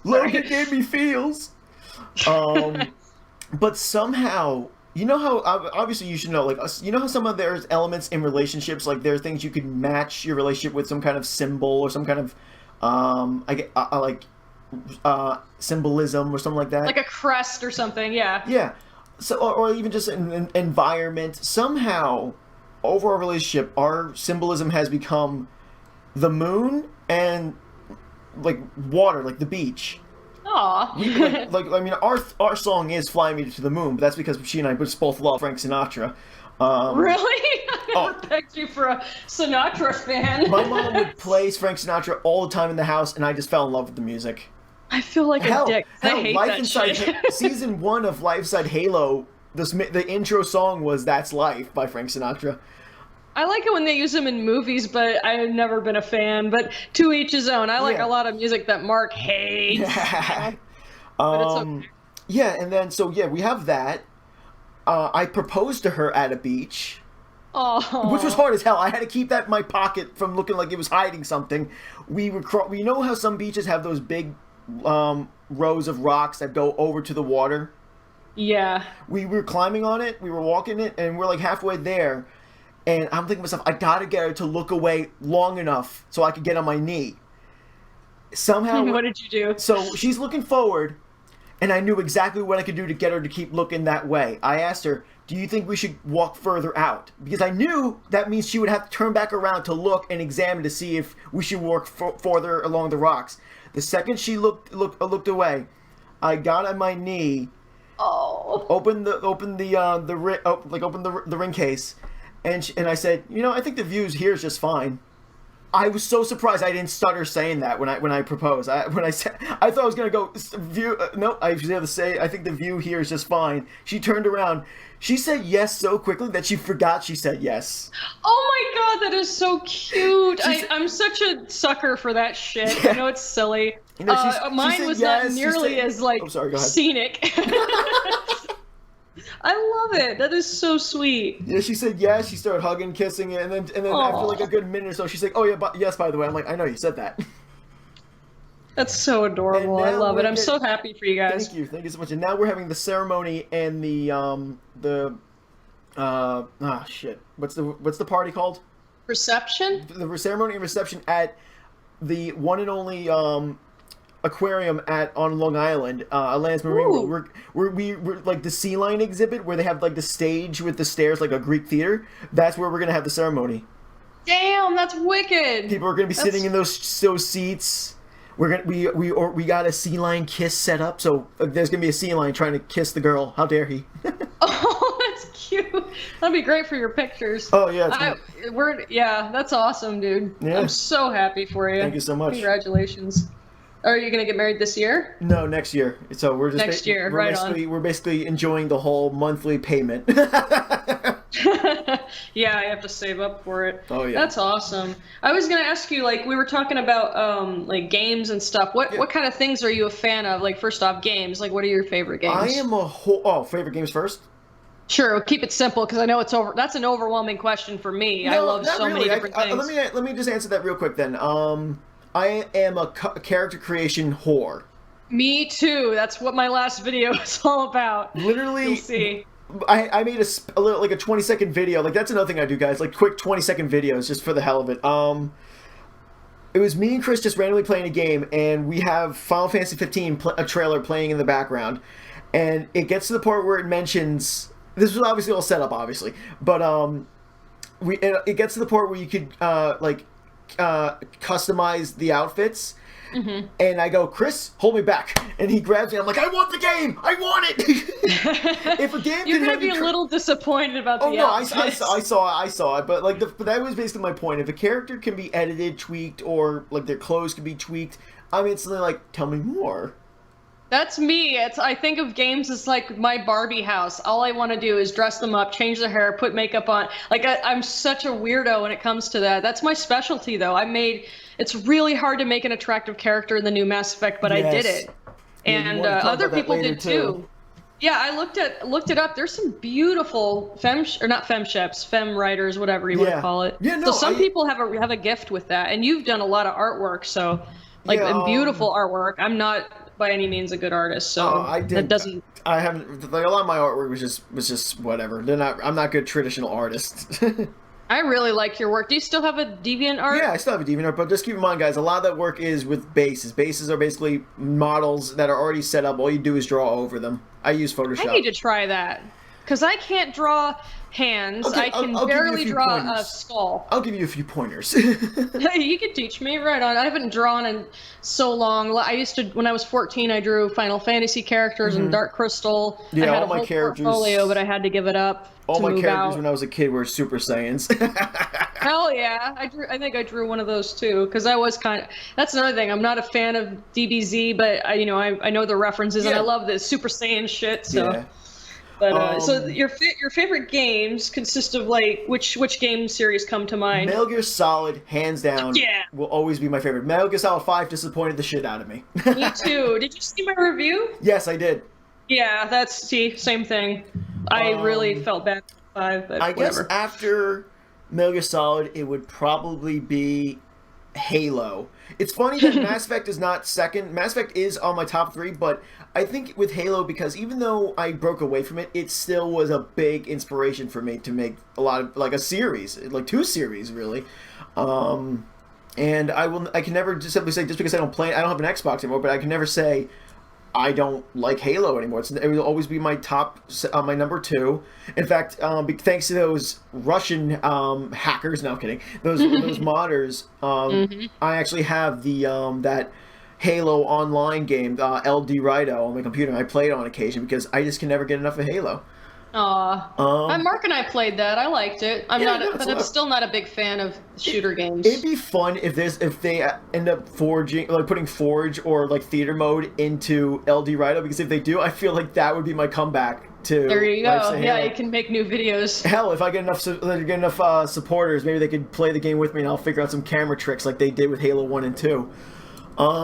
Logan gave me feels. But somehow, you know how obviously you should know, like, you know how some of there's elements in relationships, like there are things you could match your relationship with some kind of symbol or some kind of symbolism or something like that. Like a crest or something, yeah. Yeah. So, or even just an environment. Somehow, over our relationship, our symbolism has become the moon and, like, water, like the beach. Aw. Like I mean, our song is "Fly Me to the Moon," but that's because she and I both love Frank Sinatra. Really? I never pegged you for a Sinatra fan. My mom would play Frank Sinatra all the time in the house, and I just fell in love with the music. I feel like a dick. I hate Life that Inside shit. Season 1 of Life Inside Halo, the intro song was "That's Life" by Frank Sinatra. I like it when they use them in movies, but I've never been a fan. But to each his own. I like a lot of music that Mark hates. But it's okay. Yeah, and then we have that. I proposed to her at a beach. Oh. Which was hard as hell. I had to keep that in my pocket from looking like it was hiding something. We know how some beaches have those big rows of rocks that go over to the water? Yeah. We were climbing on it, we were walking it, and we're like halfway there. And I'm thinking to myself, I gotta get her to look away long enough so I could get on my knee. Somehow... What did you do? So she's looking forward, and I knew exactly what I could do to get her to keep looking that way. I asked her, do you think we should walk further out? Because I knew that means she would have to turn back around to look and examine to see if we should walk further along the rocks. The second she looked away, I got on my knee, opened the ring case, and I said, I think the views here is just fine. I was so surprised I didn't stutter saying that when I proposed. I thought I was gonna go view. No, I was able to say I think the view here is just fine. She turned around. She said yes so quickly that she forgot she said yes. Oh my god, that is so cute. I'm such a sucker for that shit. Yeah. I know it's silly. Mine was yes, not nearly as go ahead. scenic. I love it. That is so sweet. Yeah, she said yes. She started hugging, kissing it, and then after like a good minute or so, she's like, "Oh yeah, yes, by the way." I'm like, "I know you said that." That's so adorable. I love it. I'm so happy for you guys. Thank you so much. And now we're having the ceremony and what's the party called? Reception? The ceremony and reception at the one and only aquarium on Long Island, Atlantis Marine World. We're like the Sea Lion exhibit where they have like the stage with the stairs, like a Greek theater. That's where we're gonna have the ceremony. Damn, that's wicked. People are gonna be sitting in those seats. We got a sea lion kiss set up, so there's gonna be a sea lion trying to kiss the girl. How dare he? Oh, that's cute. That'd be great for your pictures. Oh yeah, that's awesome, dude. Yeah. I'm so happy for you. Thank you so much. Congratulations. Are you gonna get married this year? No, next year. So we're just next year, we're basically enjoying the whole monthly payment. Yeah, I have to save up for it. Oh yeah, that's awesome. I was gonna ask you, like, we were talking about like games and stuff. What kind of things are you a fan of? Like, first off, games. Like, what are your favorite games? I am favorite games first. Sure, we'll keep it simple because I know that's an overwhelming question for me. I love so many different things. Let me just answer that real quick then. I am a character creation whore. Me too. That's what my last video is all about. Literally, you'll see. I made a little, like a 20-second video. Like, that's another thing I do, guys. Like, quick 20-second videos just for the hell of it. It was me and Chris just randomly playing a game, and we have Final Fantasy 15 a trailer playing in the background, and it gets to the part where it mentions. This was obviously all set up, obviously, but it gets to the part where you could customize the outfits. Mm-hmm. And I go, Chris, hold me back. And he grabs me. I'm like, I want the game. I want it. If a game, you're gonna be a little disappointed about the outfits. I saw it. But like, but that was basically my point. If a character can be edited, tweaked, or like their clothes can be tweaked, I'm instantly like, tell me more. That's me. I think of games as like my Barbie house. All I want to do is dress them up, change their hair, put makeup on. Like, I'm such a weirdo when it comes to that. That's my specialty, though. It's really hard to make an attractive character in the new Mass Effect, but I did it. And other people did too. Yeah, I looked it up. There's some beautiful fem writers, whatever you want to call it. Yeah, no, so some people have a gift with that, and you've done a lot of artwork. So, like, and beautiful artwork. I'm not by any means a good artist, so that doesn't. I haven't. Like, a lot of my artwork was just whatever. I'm not good traditional artist. I really like your work. Do you still have a DeviantArt? Yeah, I still have a DeviantArt, but just keep in mind, guys, a lot of that work is with bases. Bases are basically models that are already set up. All you do is draw over them. I use Photoshop. I need to try that, because I can't draw hands. I can barely draw a skull. I'll give you a few pointers. You can teach me, right on. I haven't drawn in so long. I used to, when I was 14, I drew Final Fantasy characters and Dark Crystal. Yeah, I had all my characters. Portfolio, but I had to give it up. All my characters when I was a kid were Super Saiyans. Hell yeah, I think I drew one of those too, because I was kind of. That's another thing. I'm not a fan of DBZ, but I know the references and I love the Super Saiyan shit. So. Yeah. But so your favorite games consist of, like, which game series come to mind? Metal Gear Solid, hands down, will always be my favorite. Metal Gear Solid 5 disappointed the shit out of me. Me too. Did you see my review? Yes, I did. Yeah, same thing. I really felt bad for 5, but I whatever. guess after Metal Gear Solid, it would probably be Halo. It's funny that Mass Effect is not second. Mass Effect is on my top 3, but I think with Halo, because even though I broke away from it, it still was a big inspiration for me to make a lot of, like, a series, like 2 series, really. And I can never just simply say, just because I don't have an Xbox anymore, but I can never say I don't like Halo anymore. It will always be my my number 2. In fact, thanks to those Russian hackers, no, I'm kidding, those modders, I actually have the that Halo online game, LD Rido, on my computer, and I play it on occasion because I just can never get enough of Halo. Aw. Mark and I played that. I liked it. I'm still not a big fan of shooter games. It'd be fun if they end up putting Forge or like theater mode into LD Rido, because if they do, I feel like that would be my comeback to. There you go. Yeah, you can make new videos. Hell, if I get enough supporters, maybe they could play the game with me, and I'll figure out some camera tricks like they did with Halo 1 and 2.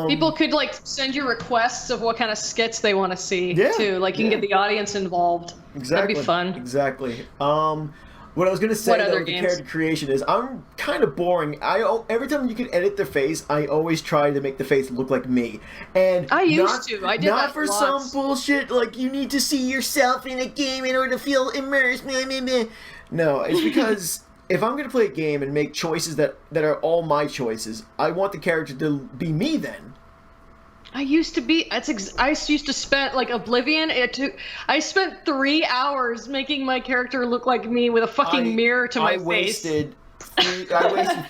People could, like, send you requests of what kind of skits they want to see, too. Like, you can get the audience involved. Exactly. That'd be fun. Exactly. What I was going to say, though, with the character creation is I'm kind of boring. Every time you can edit their face, I always try to make the face look like me. And I used to. I did not that for lots. some bullshit, like, you need to see yourself in a game in order to feel immersed. No, it's because if I'm going to play a game and make choices that are all my choices, I want the character to be me then. I used to be. I used to spend like Oblivion. I spent 3 hours making my character look like me with a fucking mirror to my face. I wasted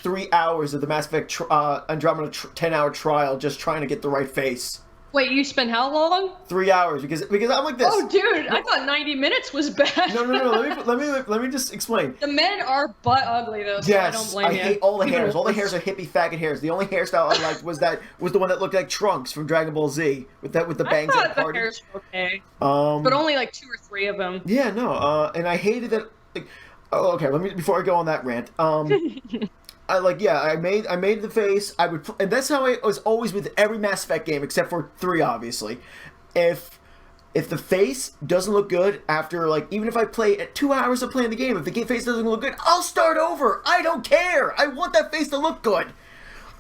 3 hours of the Mass Effect Andromeda 10-hour trial just trying to get the right face. Wait, you spent how long? 3 hours because I'm like this. Oh, dude, I thought 90 minutes was bad. No. Let me just explain. The men are butt ugly though, so yes, I don't blame you. I hate all the hairs. All the hairs are hippie faggot hairs. The only hairstyle I liked was the one that looked like Trunks from Dragon Ball Z with the bangs I that thought the parted. hairs were okay, but only like 2 or 3 of them. Yeah, no, and I hated that. Like, oh, okay. Before I go on that rant. I made the face. And that's how I was always with every Mass Effect game except for 3, obviously. If the face doesn't look good after, like, even if I play at 2 hours of playing the game, if the face doesn't look good, I'll start over. I don't care. I want that face to look good.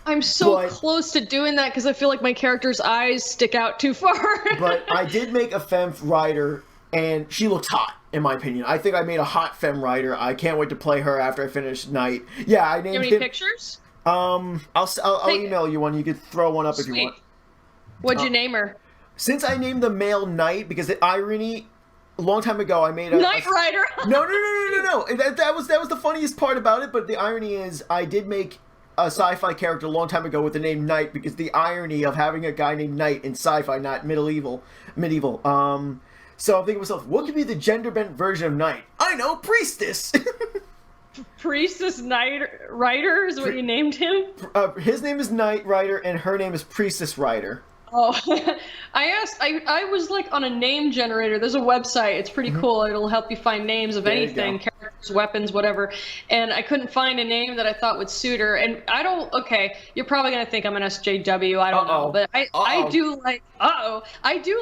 I'm so close to doing that because I feel like my character's eyes stick out too far. But I did make a femme rider, and she looks hot. In my opinion, I think I made a hot femme rider. I can't wait to play her after I finish Night. Yeah, I named him. Do you have any pictures? I'll email you one. You could throw one up if you want. What'd you name her? Since I named the male Knight, because the irony, a long time ago I made a Knight Rider. No. That was the funniest part about it. But the irony is, I did make a sci-fi character a long time ago with the name Knight because the irony of having a guy named Knight in sci-fi, not medieval. So I'm thinking to myself, what could be the gender-bent version of Knight? I know, Priestess! Priestess Knight Rider is what you named him? His name is Knight Rider, and her name is Priestess Rider. Oh, I was like on a name generator. There's a website. It's pretty cool. It'll help you find names of anything, characters, weapons, whatever. And I couldn't find a name that I thought would suit her. And you're probably going to think I'm an SJW. I don't know. But I do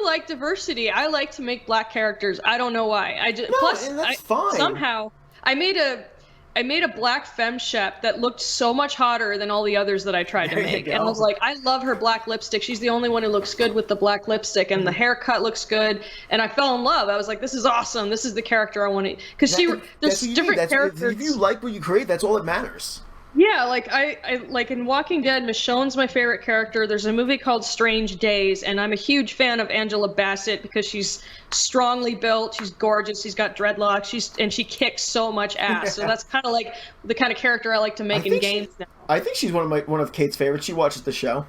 like diversity. I like to make black characters. I don't know why. That's fine. Somehow I made a black femme shep that looked so much hotter than all the others that I tried to make. And I was like, I love her black lipstick. She's the only one who looks good with the black lipstick, and the haircut looks good. And I fell in love. I was like, this is awesome. This is the character I want to. Because there's different characters. If you like what you create, that's all that matters. Yeah, like I like in Walking Dead, Michonne's my favorite character. There's a movie called Strange Days, and I'm a huge fan of Angela Bassett because she's strongly built, she's gorgeous, she's got dreadlocks, and she kicks so much ass. So that's kind of like the kind of character I like to make in games now. I think she's one of Kate's favorites. She watches the show.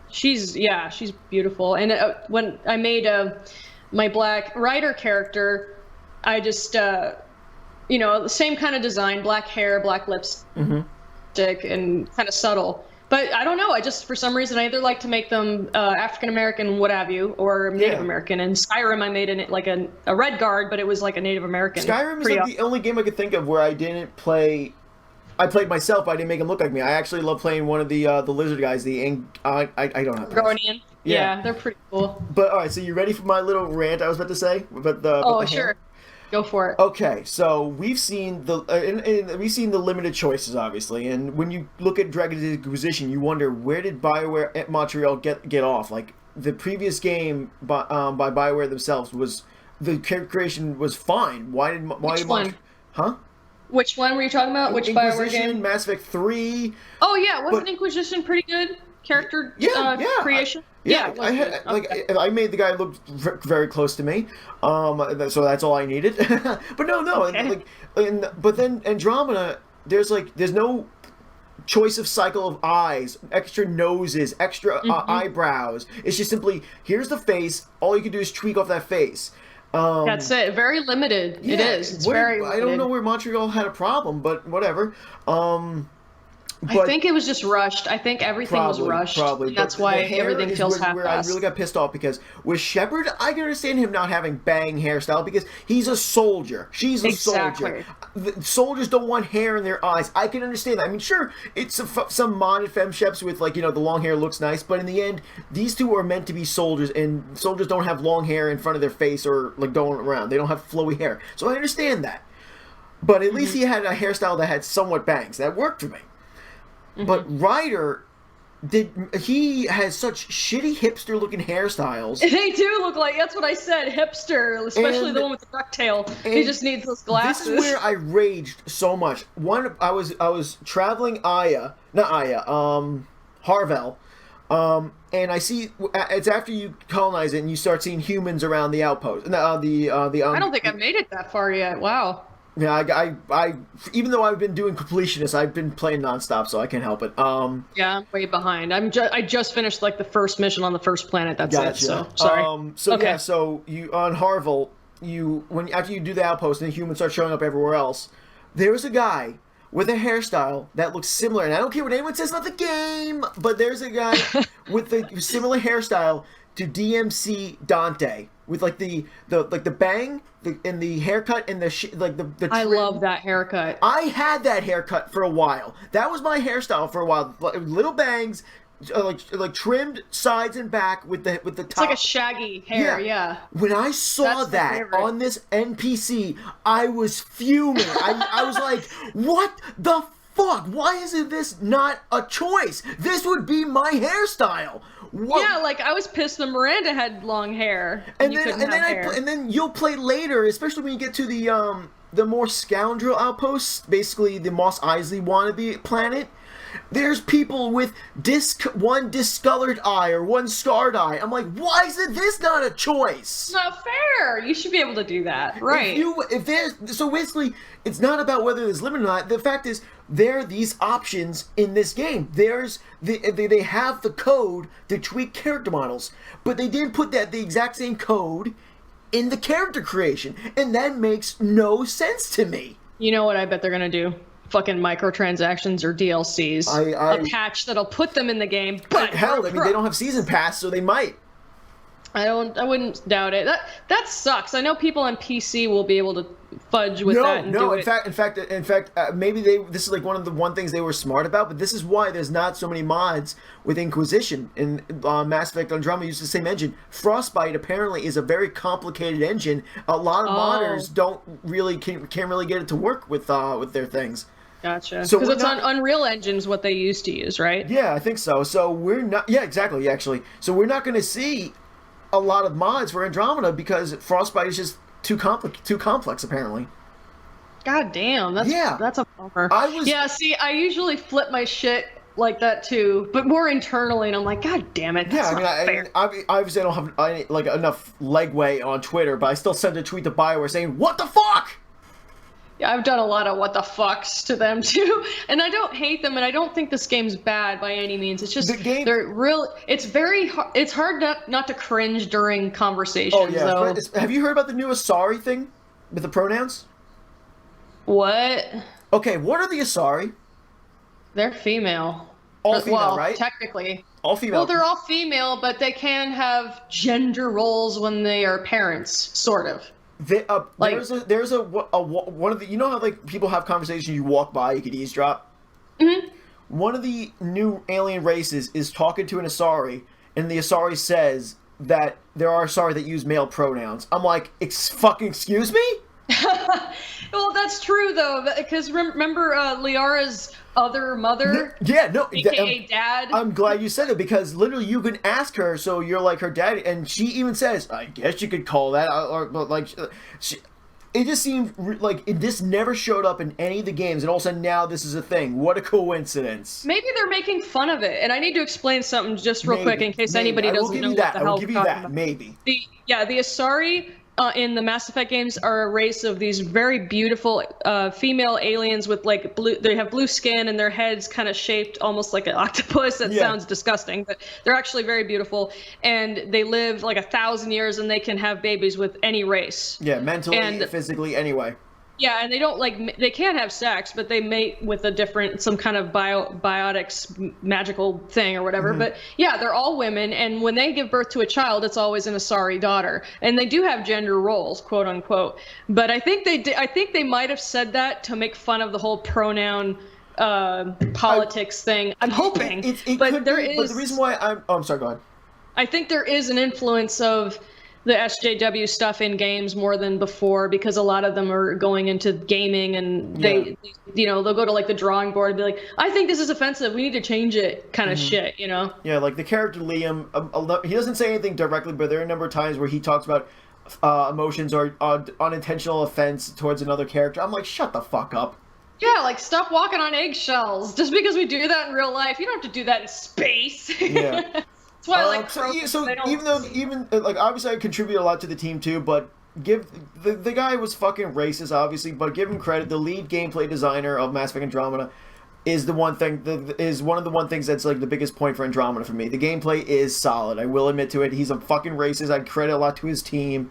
She's beautiful. And when I made my Black Rider character, I just the same kind of design, black hair, black lips. And kind of subtle, but I don't know. I just, for some reason, I either like to make them African American, what have you, or Native American. In Skyrim, I made a Red Guard, but it was like a Native American. Skyrim is like the only game I could think of where I didn't play. I played myself, but I didn't make him look like me. I actually love playing one of the lizard guys. I don't have. Guardian. Yeah, they're pretty cool. But all right, so you ready for my little rant I was about to say? Sure. Go for it. Okay, so we've seen the limited choices, obviously, and when you look at Dragon's Inquisition, you wonder, where did BioWare at Montreal get off? Like, the previous game by BioWare themselves was, the character creation was fine. Why did one? Huh? Which one were you talking about? Which BioWare game? Mass Effect 3. Oh yeah, wasn't Inquisition pretty good? Character creation? I made the guy look very close to me, so that's all I needed. But but then Andromeda, there's no choice of cycle of eyes, extra noses, extra eyebrows. It's just simply, here's the face. All you can do is tweak off that face. That's it. Very limited. It is. It's very limited. I don't know where Montreal had a problem, but whatever. I think it was just rushed. I think everything was rushed. Probably. That's why everything feels half-assed. Where I really got pissed off, because with Shepard, I can understand him not having bang hairstyle because he's a soldier. She's a soldier. Soldiers don't want hair in their eyes. I can understand that. I mean, sure, it's some modded femsheps with, the long hair looks nice, but in the end, these two are meant to be soldiers, and soldiers don't have long hair in front of their face or, going around. They don't have flowy hair. So I understand that. But at least he had a hairstyle that had somewhat bangs. That worked for me. But Ryder, he has such shitty hipster-looking hairstyles. They do look like, that's what I said, hipster, especially the one with the ducktail. He just needs those glasses. This is where I raged so much. I was traveling Harvel, And I see it's after you colonize it and you start seeing humans around the outpost. I don't think I've made it that far yet. Wow. Yeah, I even though I've been doing completionists, I've been playing nonstop, so I can't help it. Yeah, I'm way behind. I just finished like the first mission on the first planet. That's gotcha. it. So sorry. Okay. Yeah, so you on Harville, after you do the outpost and the humans start showing up everywhere else, there's a guy with a hairstyle that looks similar, and I don't care what anyone says about the game, but there's a guy with a similar hairstyle to DMC Dante, with like the bang and the haircut and the trim. I love that haircut. I had that haircut for a while. That was my hairstyle for a while. Little bangs, like trimmed sides and back with the top. It's like a shaggy hair. Yeah. When I saw that on this NPC, I was fuming. I was like, what the fuck? Why isn't this not a choice? This would be my hairstyle. What? Yeah, like I was pissed that Miranda had long hair and then you'll play later, especially when you get to the more scoundrel outposts, basically the Mos Eisley wannabe planet. There's people with one discolored eye or one scarred eye. I'm like, why is this not a choice? It's not fair. You should be able to do that, right? So basically, it's not about whether there's limit or not. The fact is, there are these options in this game. They have the code to tweak character models, but they didn't put the exact same code in the character creation, and that makes no sense to me. You know what I bet they're gonna do? Fucking microtransactions or DLCs. A patch that'll put them in the game. But hell, I mean, they don't have season pass, so they might. I wouldn't doubt it. That sucks. I know people on PC will be able to fudge with that and do it. In fact, maybe this is like one things they were smart about, but this is why there's not so many mods with Inquisition. And Mass Effect Andromeda uses the same engine. Frostbite apparently is a very complicated engine. A lot of modders can't really get it to work with their things. Gotcha. Because it's on Unreal Engine's what they used to use, right? Yeah, I think so. So we're not. Yeah, exactly. Actually, so we're not going to see a lot of mods for Andromeda because Frostbite is just too complex apparently. God damn, that's a bummer. See, I usually flip my shit like that too, but more internally, and I'm like, God damn it, that's not fair. Obviously I don't have enough legway on Twitter, but I still send a tweet to BioWare saying, what the fuck? Yeah, I've done a lot of what the fucks to them too, and I don't hate them, and I don't think this game's bad by any means. It's just it's very hard. It's hard not to cringe during conversations. Oh yeah, though. Have you heard about the new Asari thing with the pronouns? What? Okay, what are the Asari? They're female. All female, right? Technically. All female. Well, they're all female, but they can have gender roles when they are parents, sort of. There's one of the, you know how like people have conversations, you walk by, you could eavesdrop. Mm-hmm. One of the new alien races is talking to an Asari, and the Asari says that there are Asari that use male pronouns. I'm like, fucking excuse me? Well, that's true though, because remember Liara's other mother? AKA dad. I'm glad you said it because literally you can ask her, so you're like her daddy, and she even says, "I guess you could call that," but like, it just seemed like this never showed up in any of the games, and all of a sudden now this is a thing. What a coincidence! Maybe they're making fun of it, and I need to explain something just real quick in case anybody doesn't know what the hell. I will give you that. Maybe. The Asari. In the Mass Effect games are a race of these very beautiful female aliens with like blue. They have blue skin and their heads kind of shaped almost like an octopus. That sounds disgusting, but they're actually very beautiful. And they live like 1,000 years, and they can have babies with any race. Yeah, mentally and physically, anyway. Yeah, and they don't they can't have sex, but they mate with some kind of biotics magical thing or whatever. Mm-hmm. But yeah, they're all women, and when they give birth to a child, it's always an Asari daughter, and they do have gender roles, quote unquote. But I think they might have said that to make fun of the whole pronoun politics thing. I'm hoping, but the reason why I'm sorry, go ahead. I think there is an influence of the SJW stuff in games more than before because a lot of them are going into gaming and they'll go to like the drawing board and be like, I think this is offensive, we need to change it kind of shit, you know? Yeah, like the character Liam, he doesn't say anything directly, but there are a number of times where he talks about emotions or unintentional offense towards another character. I'm like, shut the fuck up. Yeah, like stop walking on eggshells. Just because we do that in real life, you don't have to do that in space. Yeah. That's why I like so they don't even like obviously I contribute a lot to the team too, but give the guy was fucking racist obviously, but give him credit. The lead gameplay designer of Mass Effect Andromeda is one of the things that's like the biggest point for Andromeda for me. The gameplay is solid. I will admit to it. He's a fucking racist. I credit a lot to his team.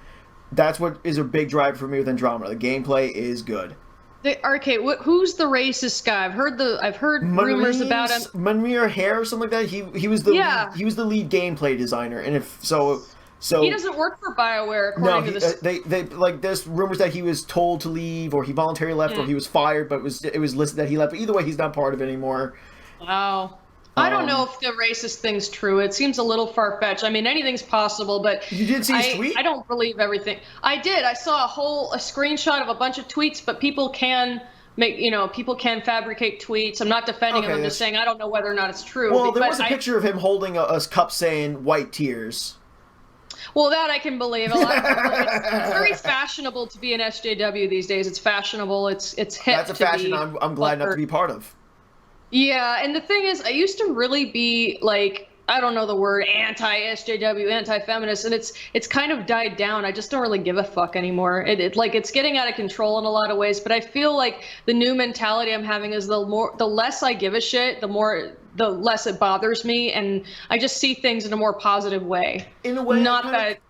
That's what is a big driver for me with Andromeda. The gameplay is good. Who's the racist guy? I've heard rumors about him. Manmir Hare or something like that. He was the lead gameplay designer, and so he doesn't work for BioWare according to this. They like there's rumors that he was told to leave, or he voluntarily left, or he was fired, but it was listed that he left. But either way, he's not part of it anymore. Wow. I don't know if the racist thing's true. It seems a little far-fetched. I mean, anything's possible, but you did see his tweet? I don't believe everything. I did. I saw a screenshot of a bunch of tweets, but people can fabricate tweets. I'm not defending him. I'm just saying I don't know whether or not it's true. Well, there was a picture of him holding a cup saying "white tears." Well, that I can believe. A lot of people, it's very fashionable to be an SJW these days. It's fashionable. It's hip. That's a fashion I'm glad not to be part of. Yeah, and the thing is, I used to really be like, I don't know the word, anti-SJW, anti-feminist, and it's kind of died down. I just don't really give a fuck anymore. It's getting out of control in a lot of ways, but I feel like the new mentality I'm having is the less I give a shit, the less it bothers me, and I just see things in a more positive way. In a way, not that.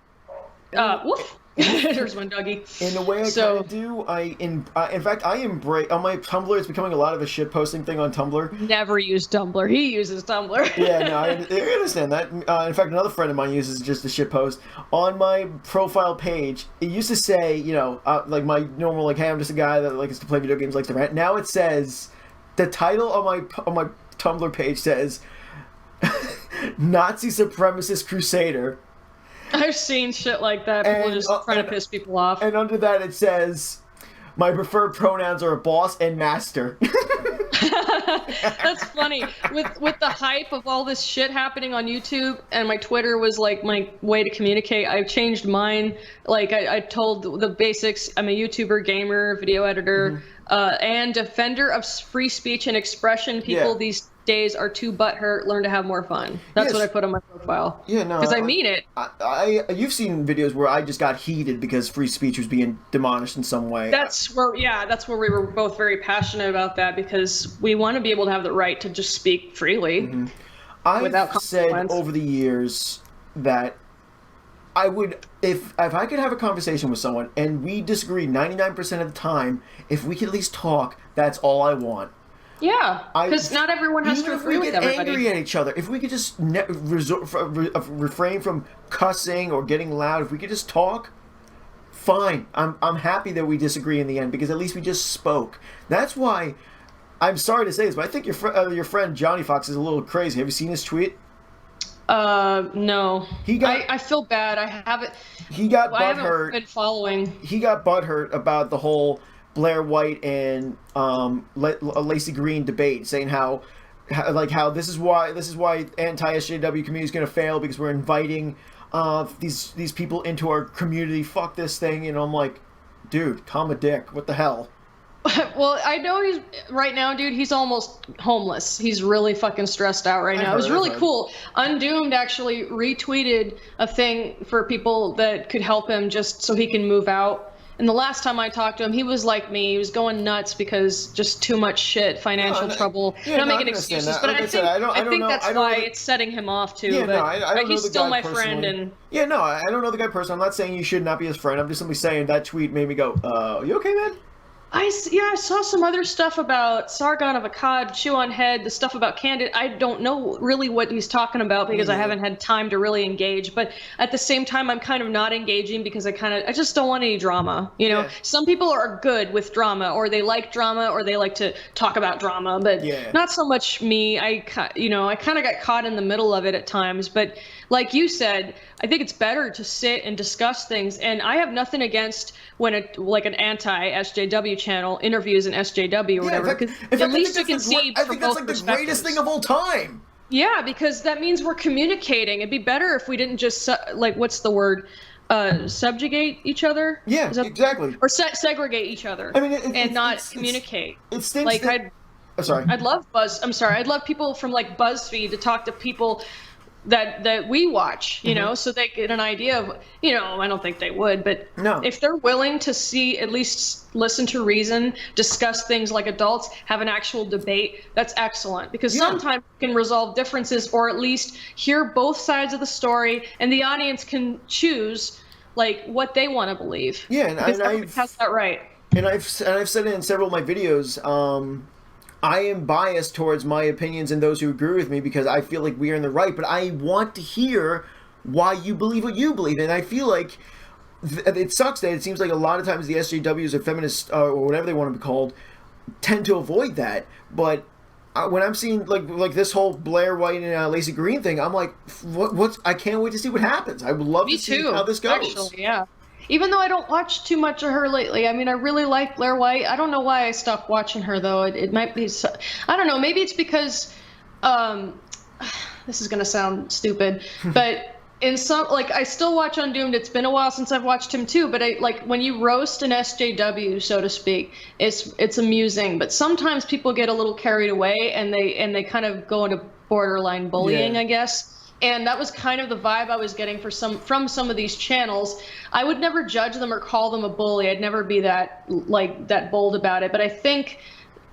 Woof. There's one doggy. In a way, I kind of do. In fact, I embrace on my Tumblr. It's becoming a lot of a shit posting thing on Tumblr. Never use Tumblr. He uses Tumblr. Yeah, no, I understand that. In fact, another friend of mine uses just a shit post on my profile page. It used to say, like my normal, like, hey, I'm just a guy that likes to play video games, likes to rant. Now it says, the title on my Tumblr page says, Nazi supremacist crusader. I've seen shit like that. People just trying to piss people off. And under that it says, my preferred pronouns are boss and master. That's funny. With the hype of all this shit happening on YouTube, and my Twitter was like my way to communicate, I've changed mine. Like I told the basics. I'm a YouTuber, gamer, video editor, and defender of free speech and expression. People these days are too butthurt. Learn to have more fun. That's what I put on my profile. Yeah, no, because I mean it. You've seen videos where I just got heated because free speech was being demolished in some way. That's where we were both very passionate about that, because we want to be able to have the right to just speak freely without I've consequence. said over the years that I would, if I could have a conversation with someone and we disagree 99% of the time, if we could at least talk, that's all I want. Yeah, because not everyone has to agree with everybody. Even if we get angry at each other, if we could just refrain from cussing or getting loud, if we could just talk, fine. I'm happy that we disagree in the end, because at least we just spoke. That's why, I'm sorry to say this, but I think your friend Johnny Fox is a little crazy. Have you seen his tweet? No. I feel bad. I haven't. He got butthurt. I haven't been following. He got butthurt about the whole Blair White and Lacey Green debate, saying how this is why anti-SJW community is going to fail, because we're inviting these people into our community. Fuck this thing. And I'm like, dude, calm a dick. What the hell? Well, I know he's right now, dude. He's almost homeless. He's really fucking stressed out right now. It was really cool. Undoomed actually retweeted a thing for people that could help him just so he can move out. And the last time I talked to him, he was like me. He was going nuts because just too much shit, financial trouble. Not making excuses, but I think that's why it's setting him off too. Yeah, but I don't know he's the still guy my personally. friend. And yeah, no, I don't know the guy personally. I'm not saying you should not be his friend. I'm just simply saying that tweet made me go, you okay, man? I saw some other stuff about Sargon of Akkad, Chew on Head, the stuff about Candid. I don't know really what he's talking about because I haven't had time to really engage. But at the same time, I'm kind of not engaging because I just don't want any drama. Some people are good with drama, or they like drama, or they like to talk about drama, but not so much me. I kind of got caught in the middle of it at times. But like you said, I think it's better to sit and discuss things. And I have nothing against when an anti-SJW channel interviews an SJW or whatever, because at least you can see from both perspectives. I think that's like the greatest thing of all time. Yeah, because that means we're communicating. It'd be better if we didn't just what's the word? subjugate each other. Yeah, exactly. Or segregate each other. I mean, and not communicate. It stinks. Like I'd love I'd love people from like BuzzFeed to talk to people that we watch, you know, so they get an idea of, you know, I don't think they would, but if they're willing to see, at least listen to reason, discuss things like adults, have an actual debate, that's excellent. Because sometimes you can resolve differences or at least hear both sides of the story and the audience can choose like what they want to believe. Yeah, and everybody has that right. And I've said it in several of my videos, I am biased towards my opinions and those who agree with me because I feel like we are in the right, but I want to hear why you believe what you believe. And I feel like it sucks that it seems like a lot of times the SJWs or feminists or whatever they want to be called tend to avoid that. But when I'm seeing like this whole Blair White and Lacey Green thing, I'm like, what's? I can't wait to see what happens. I would love to see how this goes. Actually, yeah. Even though I don't watch too much of her lately, I mean, I really like Blair White. I don't know why I stopped watching her, though. It might be, I don't know, maybe it's because, this is going to sound stupid, but in some, like, I still watch Undoomed. It's been a while since I've watched him, too, but when you roast an SJW, so to speak, it's amusing, but sometimes people get a little carried away, and they kind of go into borderline bullying, I guess. And that was kind of the vibe I was getting from some of these channels. I would never judge them or call them a bully. I'd never be that bold about it. But I think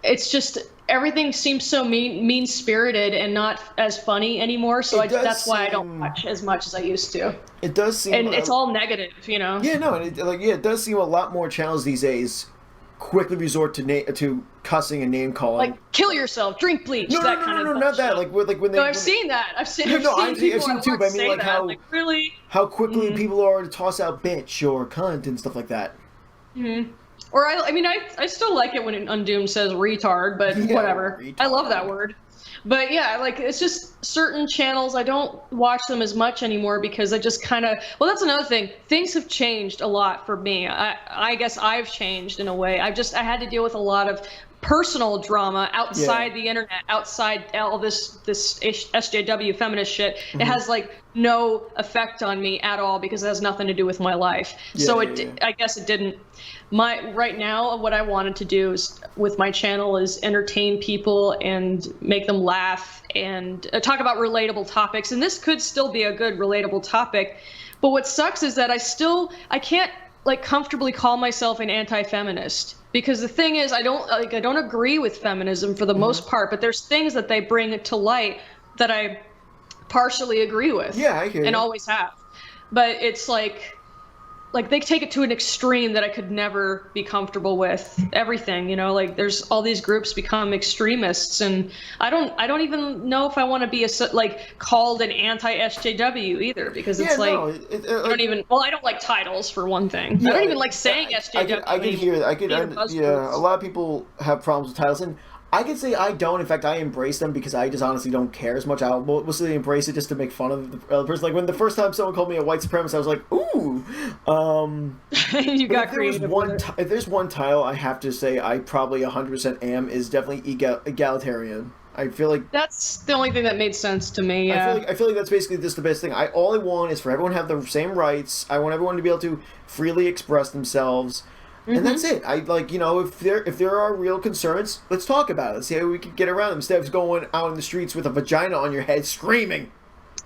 it's just everything seems so mean-spirited and not as funny anymore. So that's why I don't watch as much as I used to. It does seem, and it's all negative, you know. Yeah, no, and it does seem a lot more channels these days quickly resort to cussing and name calling. Like, kill yourself, drink bleach, no, that kind of not that. Like when they. No, I've seen that. I've seen I've people seen too. But I mean, like how really how quickly people are to toss out bitch or cunt and stuff like that. Mm-hmm. Or I still like it when Undoomed says retard, but whatever. Retard. I love that word. But yeah, like it's just certain channels, I don't watch them as much anymore because I just kind of, well, that's another thing. Things have changed a lot for me. I guess I've changed in a way. I had to deal with a lot of personal drama outside the internet, outside all this SJW feminist shit. It has like no effect on me at all because it has nothing to do with my life. I guess it didn't. Right now, what I wanted to do with my channel is entertain people and make them laugh and talk about relatable topics. And this could still be a good relatable topic. But what sucks is that I can't like comfortably call myself an anti-feminist. Because the thing is, I don't agree with feminism for the most part, but there's things that they bring to light that I partially agree with. Yeah, I hear you. And always have. But it's like they take it to an extreme that I could never be comfortable with. Everything, you know, like there's all these groups become extremists, and I don't even know if I want to be called an anti-SJW either, because it's I don't like titles for one thing. I don't even like saying SJW. I can hear that. A lot of people have problems with titles, and I can say I don't. In fact, I embrace them because I just honestly don't care as much. I'll mostly embrace it just to make fun of the other person. Like when the first time someone called me a white supremacist, I was like, ooh. You got creative. If there's one title I have to say I probably 100% am, is definitely egalitarian. I feel like that's the only thing that made sense to me. Yeah. I feel like that's basically just the best thing. All I want is for everyone to have the same rights. I want everyone to be able to freely express themselves. And that's it. I if there are real concerns, let's talk about it. Let's see how we can get around them instead of going out in the streets with a vagina on your head screaming.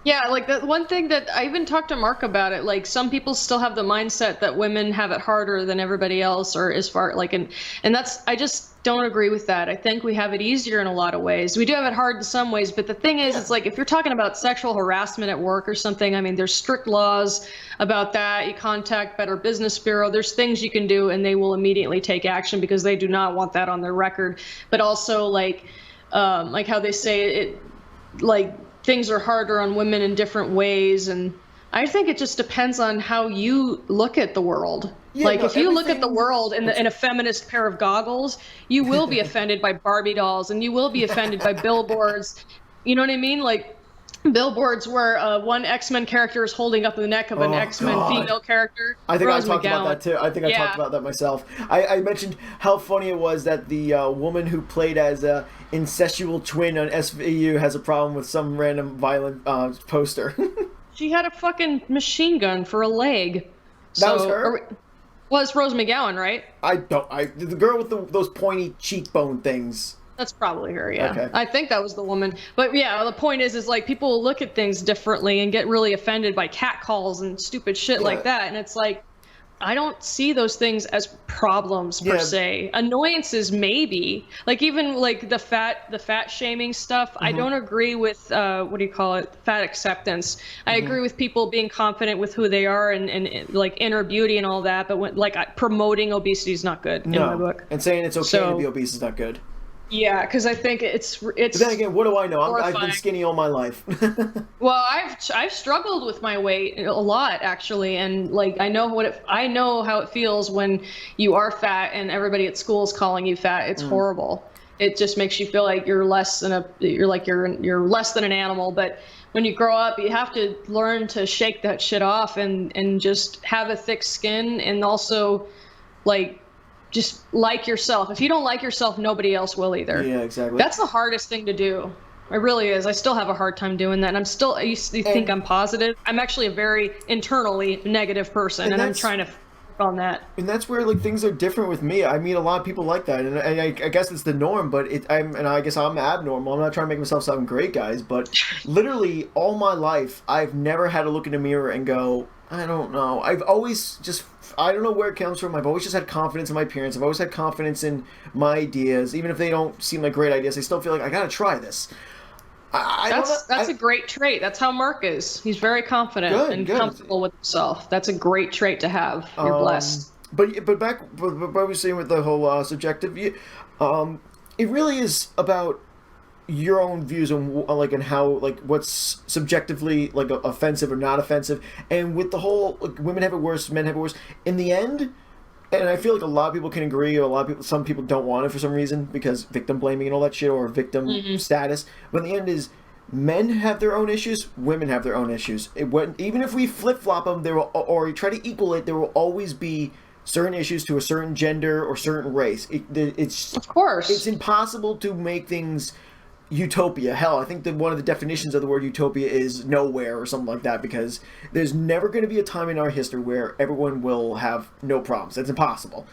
Yeah, like that one thing that I even talked to Mark about it. Like some people still have the mindset that women have it harder than everybody else, or as far and that's, I just don't agree with that. I think we have it easier in a lot of ways. We do have it hard in some ways, but the thing is, it's like if you're talking about sexual harassment at work or something, I mean, there's strict laws about that. You contact Better Business Bureau. There's things you can do, and they will immediately take action because they do not want that on their record. But also like how they say it, like things are harder on women in different ways, and I think it just depends on how you look at the world. Yeah, if you look at the world in a feminist pair of goggles, you will be offended by Barbie dolls, and you will be offended by billboards. You know what I mean? Like billboards where one X-Men character is holding up the neck of an X-Men female character. I think I talked about that too. I think I talked about that myself. I mentioned how funny it was that the woman who played as a incestual twin on SVU has a problem with some random violent poster. She had a fucking machine gun for a leg. That was her? Well, it's Rose McGowan, right? The girl with those pointy cheekbone things. That's probably her, yeah. Okay. I think that was the woman. But yeah, the point is like people look at things differently and get really offended by catcalls and stupid shit like that. And it's like, I don't see those things as problems per se. Annoyances, maybe. Like even like the fat shaming stuff. I don't agree with what do you call it? Fat acceptance. I agree with people being confident with who they are and like inner beauty and all that. But when, like promoting obesity is not good in my book. And saying it's okay to be obese is not good. Yeah, because I think it's. But then again, what do I know? I've been skinny all my life. Well, I've struggled with my weight a lot actually, and like I know how it feels when you are fat and everybody at school is calling you fat. It's horrible. It just makes you feel like you're less than an animal. But when you grow up, you have to learn to shake that shit off and just have a thick skin and also like. Just like yourself. If you don't like yourself, nobody else will either. Yeah, exactly. That's the hardest thing to do. It really is. I still have a hard time doing that. And you think I'm positive. I'm actually a very internally negative person, and I'm trying to work on that. And that's where like things are different with me. I meet a lot of people like that, and I guess it's the norm. But I guess I'm abnormal. I'm not trying to make myself sound great, guys. But literally all my life, I've never had to look in the mirror and go, I don't know. I've always just. I don't know where it comes from. I've always just had confidence in my appearance. I've always had confidence in my ideas. Even if they don't seem like great ideas, I still feel like I gotta try this. That's a great trait. That's how Mark is. He's very confident and comfortable with himself. That's a great trait to have. You're blessed. But back what I was saying with the whole subjective, it really is about your own views on like and how like what's subjectively like offensive or not offensive, and with the whole like, women have it worse, men have it worse. In the end, and I feel like a lot of people can agree, or some people don't want it for some reason because victim blaming and all that shit or victim status. But in the end is men have their own issues, women have their own issues. Even if we flip flop them, there will, or try to equal it, there will always be certain issues to a certain gender or certain race. It's of course it's impossible to make things. Utopia. Hell, I think that one of the definitions of the word utopia is nowhere or something like that, because there's never going to be a time in our history where everyone will have no problems. That's impossible.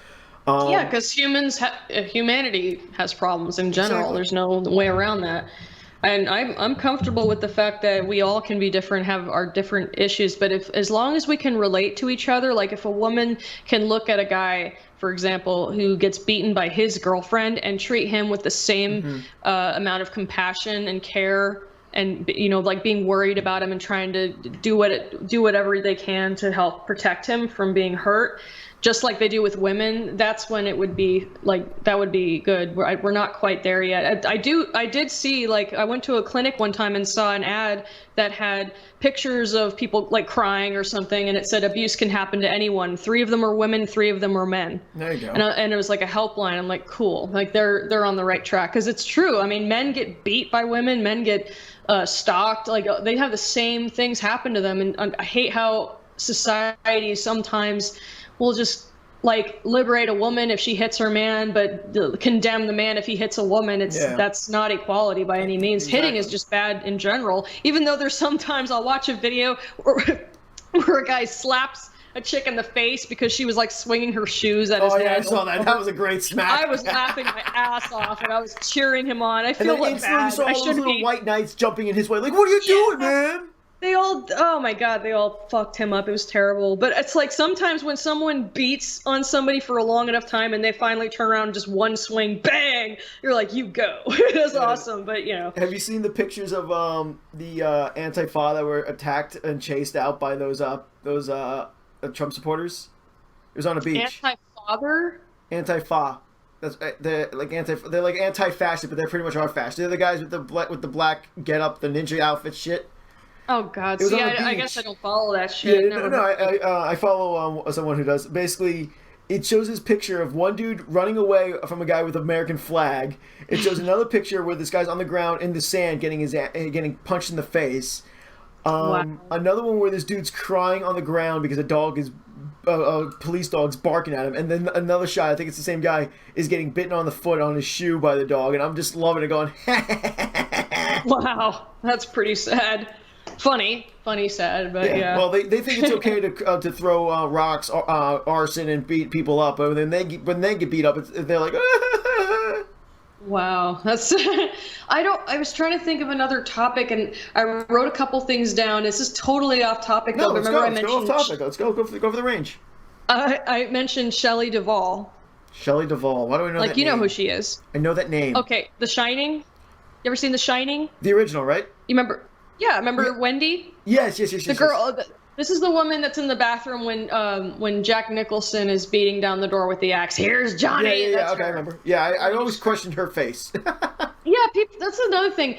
Yeah, because humanity has problems in general. Exactly. There's no way around that. And I'm comfortable with the fact that we all can be different, have our different issues, but as long as we can relate to each other, like if a woman can look at a guy, for example, who gets beaten by his girlfriend and treat him with the same amount of compassion and care, and like being worried about him and trying to do whatever they can to help protect him from being hurt, just like they do with women, that's when it would be like, that would be good. We're not quite there yet. I did see, like, I went to a clinic one time and saw an ad that had pictures of people like crying or something, and it said abuse can happen to anyone. 3 of them are women, 3 of them are men. There you go. And it was like a helpline. I'm like, cool. Like they're on the right track, because it's true. I mean, men get beat by women, men get stalked. Like they have the same things happen to them, and I hate how society sometimes will just like liberate a woman if she hits her man, but condemn the man if he hits a woman. That's not equality by any means. Exactly. Hitting is just bad in general, even though there's sometimes I'll watch a video where a guy slaps a chick in the face because she was like swinging her shoes at his head. Oh yeah, I saw that. That was a great smack. I was laughing my ass off and I was cheering him on. I feel like bad. You saw all those little white knights jumping in his way. Like, what are you doing, man? They all, oh my God, they all fucked him up. It was terrible. But it's like sometimes when someone beats on somebody for a long enough time and they finally turn around and just one swing, bang, you're like, you go. It was awesome, but Have you seen the pictures of the Antifa that were attacked and chased out by those Trump supporters? It was on a beach. Anti-father? Antifa. They're like anti-fascist, but they pretty much are fascist. They're the guys with the black get-up, the ninja outfit shit. Oh God! See, I guess I don't follow that shit. Yeah, I follow someone who does. Basically, it shows this picture of one dude running away from a guy with an American flag. It shows another picture where this guy's on the ground in the sand getting punched in the face. Wow. Another one where this dude's crying on the ground because a police dog's barking at him, and then another shot, I think it's the same guy, is getting bitten on the foot on his shoe by the dog, and I'm just loving it, going, wow, that's pretty sad. funny, sad, but yeah. Well, they think it's okay to throw rocks, arson, and beat people up, but when they get beat up, they're like. Wow, that's I was trying to think of another topic, and I wrote a couple things down. This is totally off topic, though. No, let's Remember go. Let's go off topic. Let's go for the range. I mentioned Shelley Duvall. Shelley Duvall. Why do I know that you know name? who she is. I know that name. Okay, The Shining. You ever seen The Shining? The original, right? You remember? Yeah, remember Wendy? Yes. The girl. This is the woman that's in the bathroom when Jack Nicholson is beating down the door with the axe. Here's Johnny. Yeah. Okay, I remember. Yeah, I always questioned her face. Yeah, that's another thing.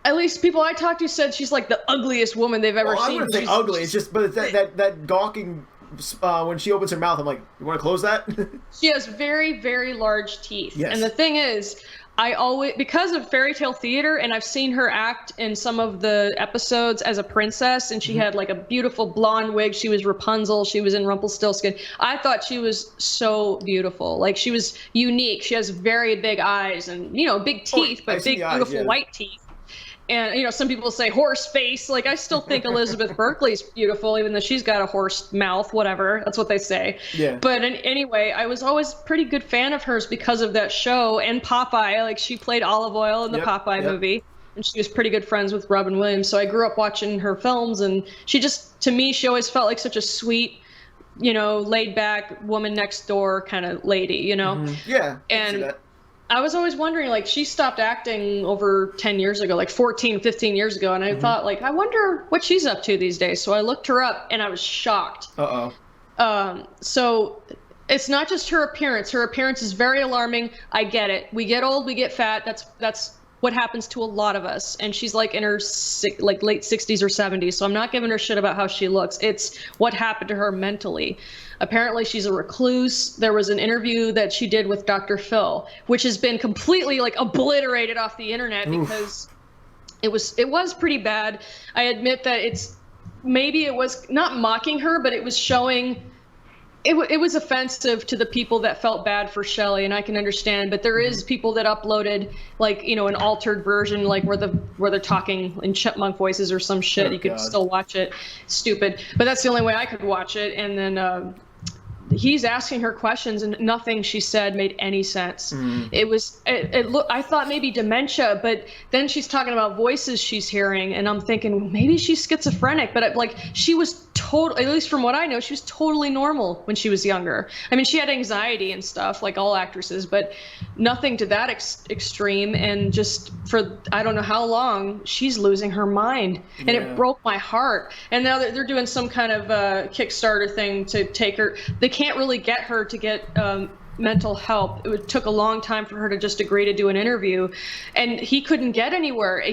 At least people I talked to said she's like the ugliest woman they've ever seen. I wouldn't say ugly. It's just, but it's that gawking when she opens her mouth. I'm like, you want to close that? She has very, very large teeth. Yes. And the thing is, I always, because of fairy tale theater, and I've seen her act in some of the episodes as a princess, and she had like a beautiful blonde wig. She was Rapunzel. She was in Rumpelstiltskin. I thought she was so beautiful. Like, she was unique. She has very big eyes and, big teeth, but big, beautiful white teeth. And, some people say horse face. Like, I still think Elizabeth Berkley's beautiful, even though she's got a horse mouth, whatever. That's what they say. Yeah. But anyway, I was always a pretty good fan of hers because of that show and Popeye. Like, she played Olive Oyl in the Popeye movie. And she was pretty good friends with Robin Williams. So I grew up watching her films. And she just, to me, she always felt like such a sweet, laid back woman next door kind of lady, Mm-hmm. Yeah. And I was always wondering, like, she stopped acting over 10 years ago, like 14, 15 years ago. And I thought, like, I wonder what she's up to these days. So I looked her up and I was shocked. So it's not just her appearance. Her appearance is very alarming. I get it. We get old, we get fat. That's what happens to a lot of us. And she's like in her late 60s or 70s. So I'm not giving her shit about how she looks. It's what happened to her mentally. Apparently she's a recluse. There was an interview that she did with Dr. Phil, which has been completely like obliterated off the internet because it was pretty bad. I admit that it was not mocking her, but it was showing it was offensive to the people that felt bad for Shelley, and I can understand. But there is people that uploaded like an altered version, like where they're talking in chipmunk voices or some shit. You could still watch it. Stupid, but that's the only way I could watch it. And then he's asking her questions, and nothing she said made any sense. I thought maybe dementia, but then she's talking about voices she's hearing, and I'm thinking maybe she's schizophrenic. But she was at least from what I know, she was totally normal when she was younger. I mean, she had anxiety and stuff like all actresses, but nothing to that extreme. And just for I don't know how long, she's losing her mind, and it broke my heart. And now they're doing some kind of Kickstarter thing to take her. They can't really get her to get mental help. It took a long time for her to just agree to do an interview, and he couldn't get anywhere.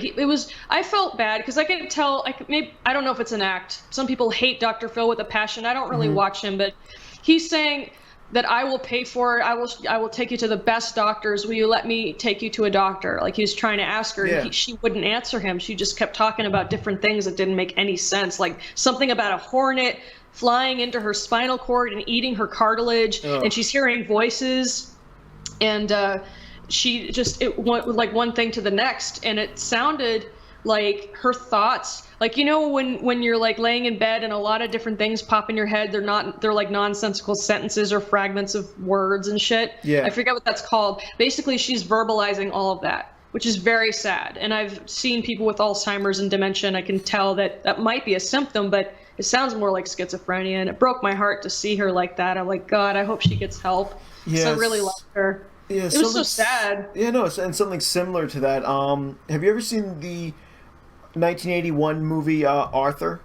I felt bad because I could tell. I don't know if it's an act. Some people hate Dr. Phil with a passion. I don't really watch him, but he's saying that I will pay for it. I will take you to the best doctors. Will you let me take you to a doctor? Like, he was trying to ask her. Yeah. She wouldn't answer him. She just kept talking about different things that didn't make any sense. Like something about a hornet flying into her spinal cord and eating her cartilage, and she's hearing voices, and like one thing to the next, and it sounded like her thoughts, like when you're like laying in bed and a lot of different things pop in your head. They're like nonsensical sentences or fragments of words and shit. I forget what that's called. Basically, she's verbalizing all of that, which is very sad. And I've seen people with Alzheimer's and dementia, and I can tell that might be a symptom, but it sounds more like schizophrenia, and it broke my heart to see her like that. I'm like, God, I hope she gets help. Yes. I really liked her. Yeah, it was so sad. Yeah, no, and something similar to that. Have you ever seen the 1981 movie Arthur?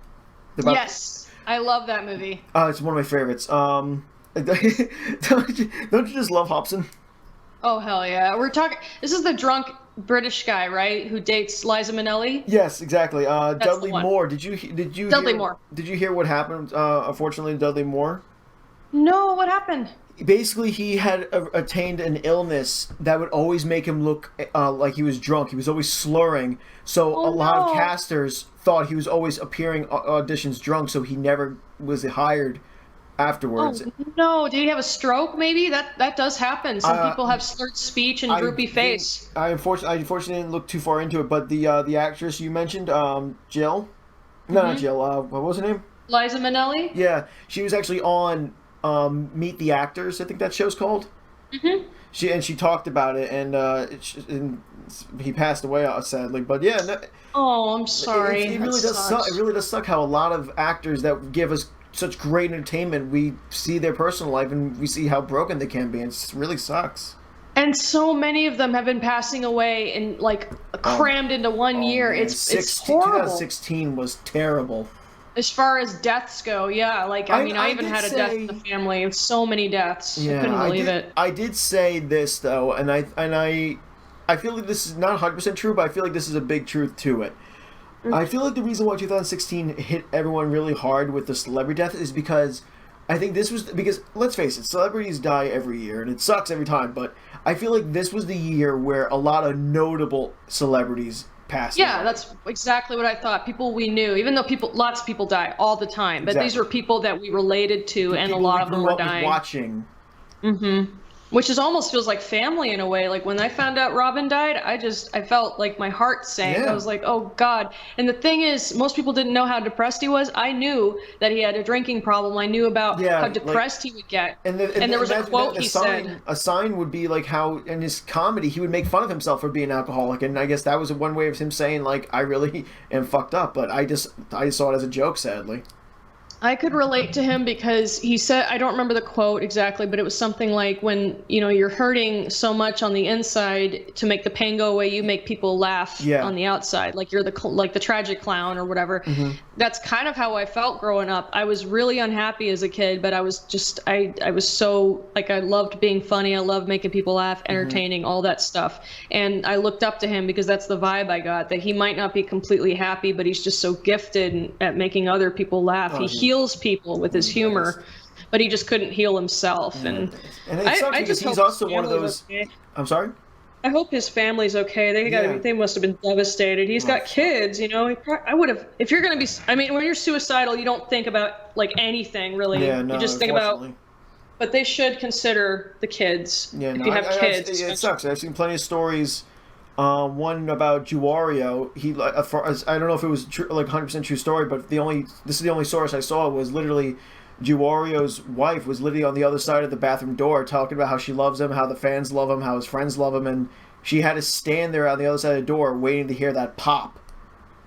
Yes, I love that movie. It's one of my favorites. Don't you just love Hobson? Oh, hell yeah. This is the drunk British guy, right? Who dates Liza Minnelli? Yes, exactly. Dudley Moore. Did you Dudley Moore. Did you hear what happened, unfortunately, to Dudley Moore? No, what happened? Basically, he had attained an illness that would always make him look like he was drunk. He was always slurring. So a lot of casters thought he was always appearing auditions drunk, so he never was hired afterwards. Oh no! Did he have a stroke? Maybe that does happen. Some people have slurred speech and droopy face. I unfortunately didn't look too far into it, but the actress you mentioned, Jill, no, not Jill. What was her name? Liza Minnelli. Yeah, she was actually on Meet the Actors. I think that show's called. Mm-hmm. She talked about it, and he passed away sadly. But yeah. No, oh, I'm sorry. It really does suck. It really does suck how a lot of actors that give us such great entertainment, we see their personal life and we see how broken they can be. And it really sucks. And so many of them have been passing away and like crammed into one year. Man. It's horrible. 2016 was terrible. As far as deaths go, yeah. Like I even had a death in the family. It's so many deaths. Yeah, I couldn't believe it. I did say this though, and I feel like this is not 100% true, but I feel like this is a big truth to it. I feel like the reason why 2016 hit everyone really hard with the celebrity death is because I think this was because, let's face it, celebrities die every year and it sucks every time, but I feel like this was the year where a lot of notable celebrities passed away. Yeah, that's exactly what I thought. People we knew, even though lots of people die all the time, but these were people that we related to, and a lot of them were dying. Watching. Mm-hmm. Which almost feels like family in a way. Like when I found out Robin died, I felt like my heart sank. Yeah. I was like, oh God. And the thing is, most people didn't know how depressed he was. I knew that he had a drinking problem. I knew about how depressed he would get. And there was a quote he said. A sign would be like how in his comedy he would make fun of himself for being an alcoholic. And I guess that was one way of him saying like, I really am fucked up. But I saw it as a joke, sadly. I could relate to him because he said, I don't remember the quote exactly, but it was something like when, you're hurting so much on the inside to make the pain go away, you make people laugh on the outside. Like you're the tragic clown or whatever. Mm-hmm. That's kind of how I felt growing up. I was really unhappy as a kid, but I was just, I was so, like, I loved being funny. I loved making people laugh, entertaining, all that stuff. And I looked up to him because that's the vibe I got, that he might not be completely happy, but he's just so gifted at making other people laugh. He heals people with his humor, but he just couldn't heal himself. And it sucks because he's also one of those. Okay. I'm sorry. I hope his family's okay. They must have been devastated. He's got kids, I would have. If you're gonna be, when you're suicidal, you don't think about like anything really. Yeah, no, you just think about. But they should consider the kids. Yeah, if you have kids. It sucks. I've seen plenty of stories. One about Juwario. I don't know if it was true, like 100% true story, but this is the only source I saw was literally Juwario's wife was literally on the other side of the bathroom door talking about how she loves him, how the fans love him, how his friends love him, and she had to stand there on the other side of the door waiting to hear that pop.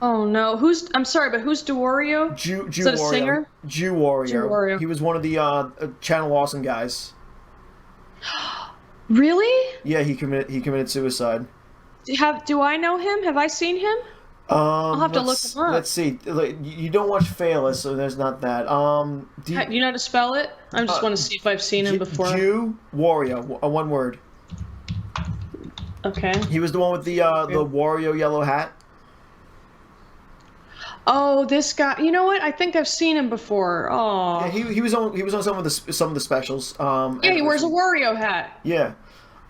Oh no! I'm sorry, but who's Juwario? Is that a singer? Juwario. He was one of the Channel Awesome guys. Really? Yeah, he committed suicide. Do I know him? Have I seen him? I'll have to look him up. Let's see. You don't watch Phaelus, so there's not that. Do you know how to spell it? I just want to see if I've seen him before. Wario, one word. Okay. He was the one with the Wario yellow hat. Oh, this guy. You know what? I think I've seen him before. Oh. Yeah, he was on some of the specials. Yeah, he wears a Wario hat. Yeah.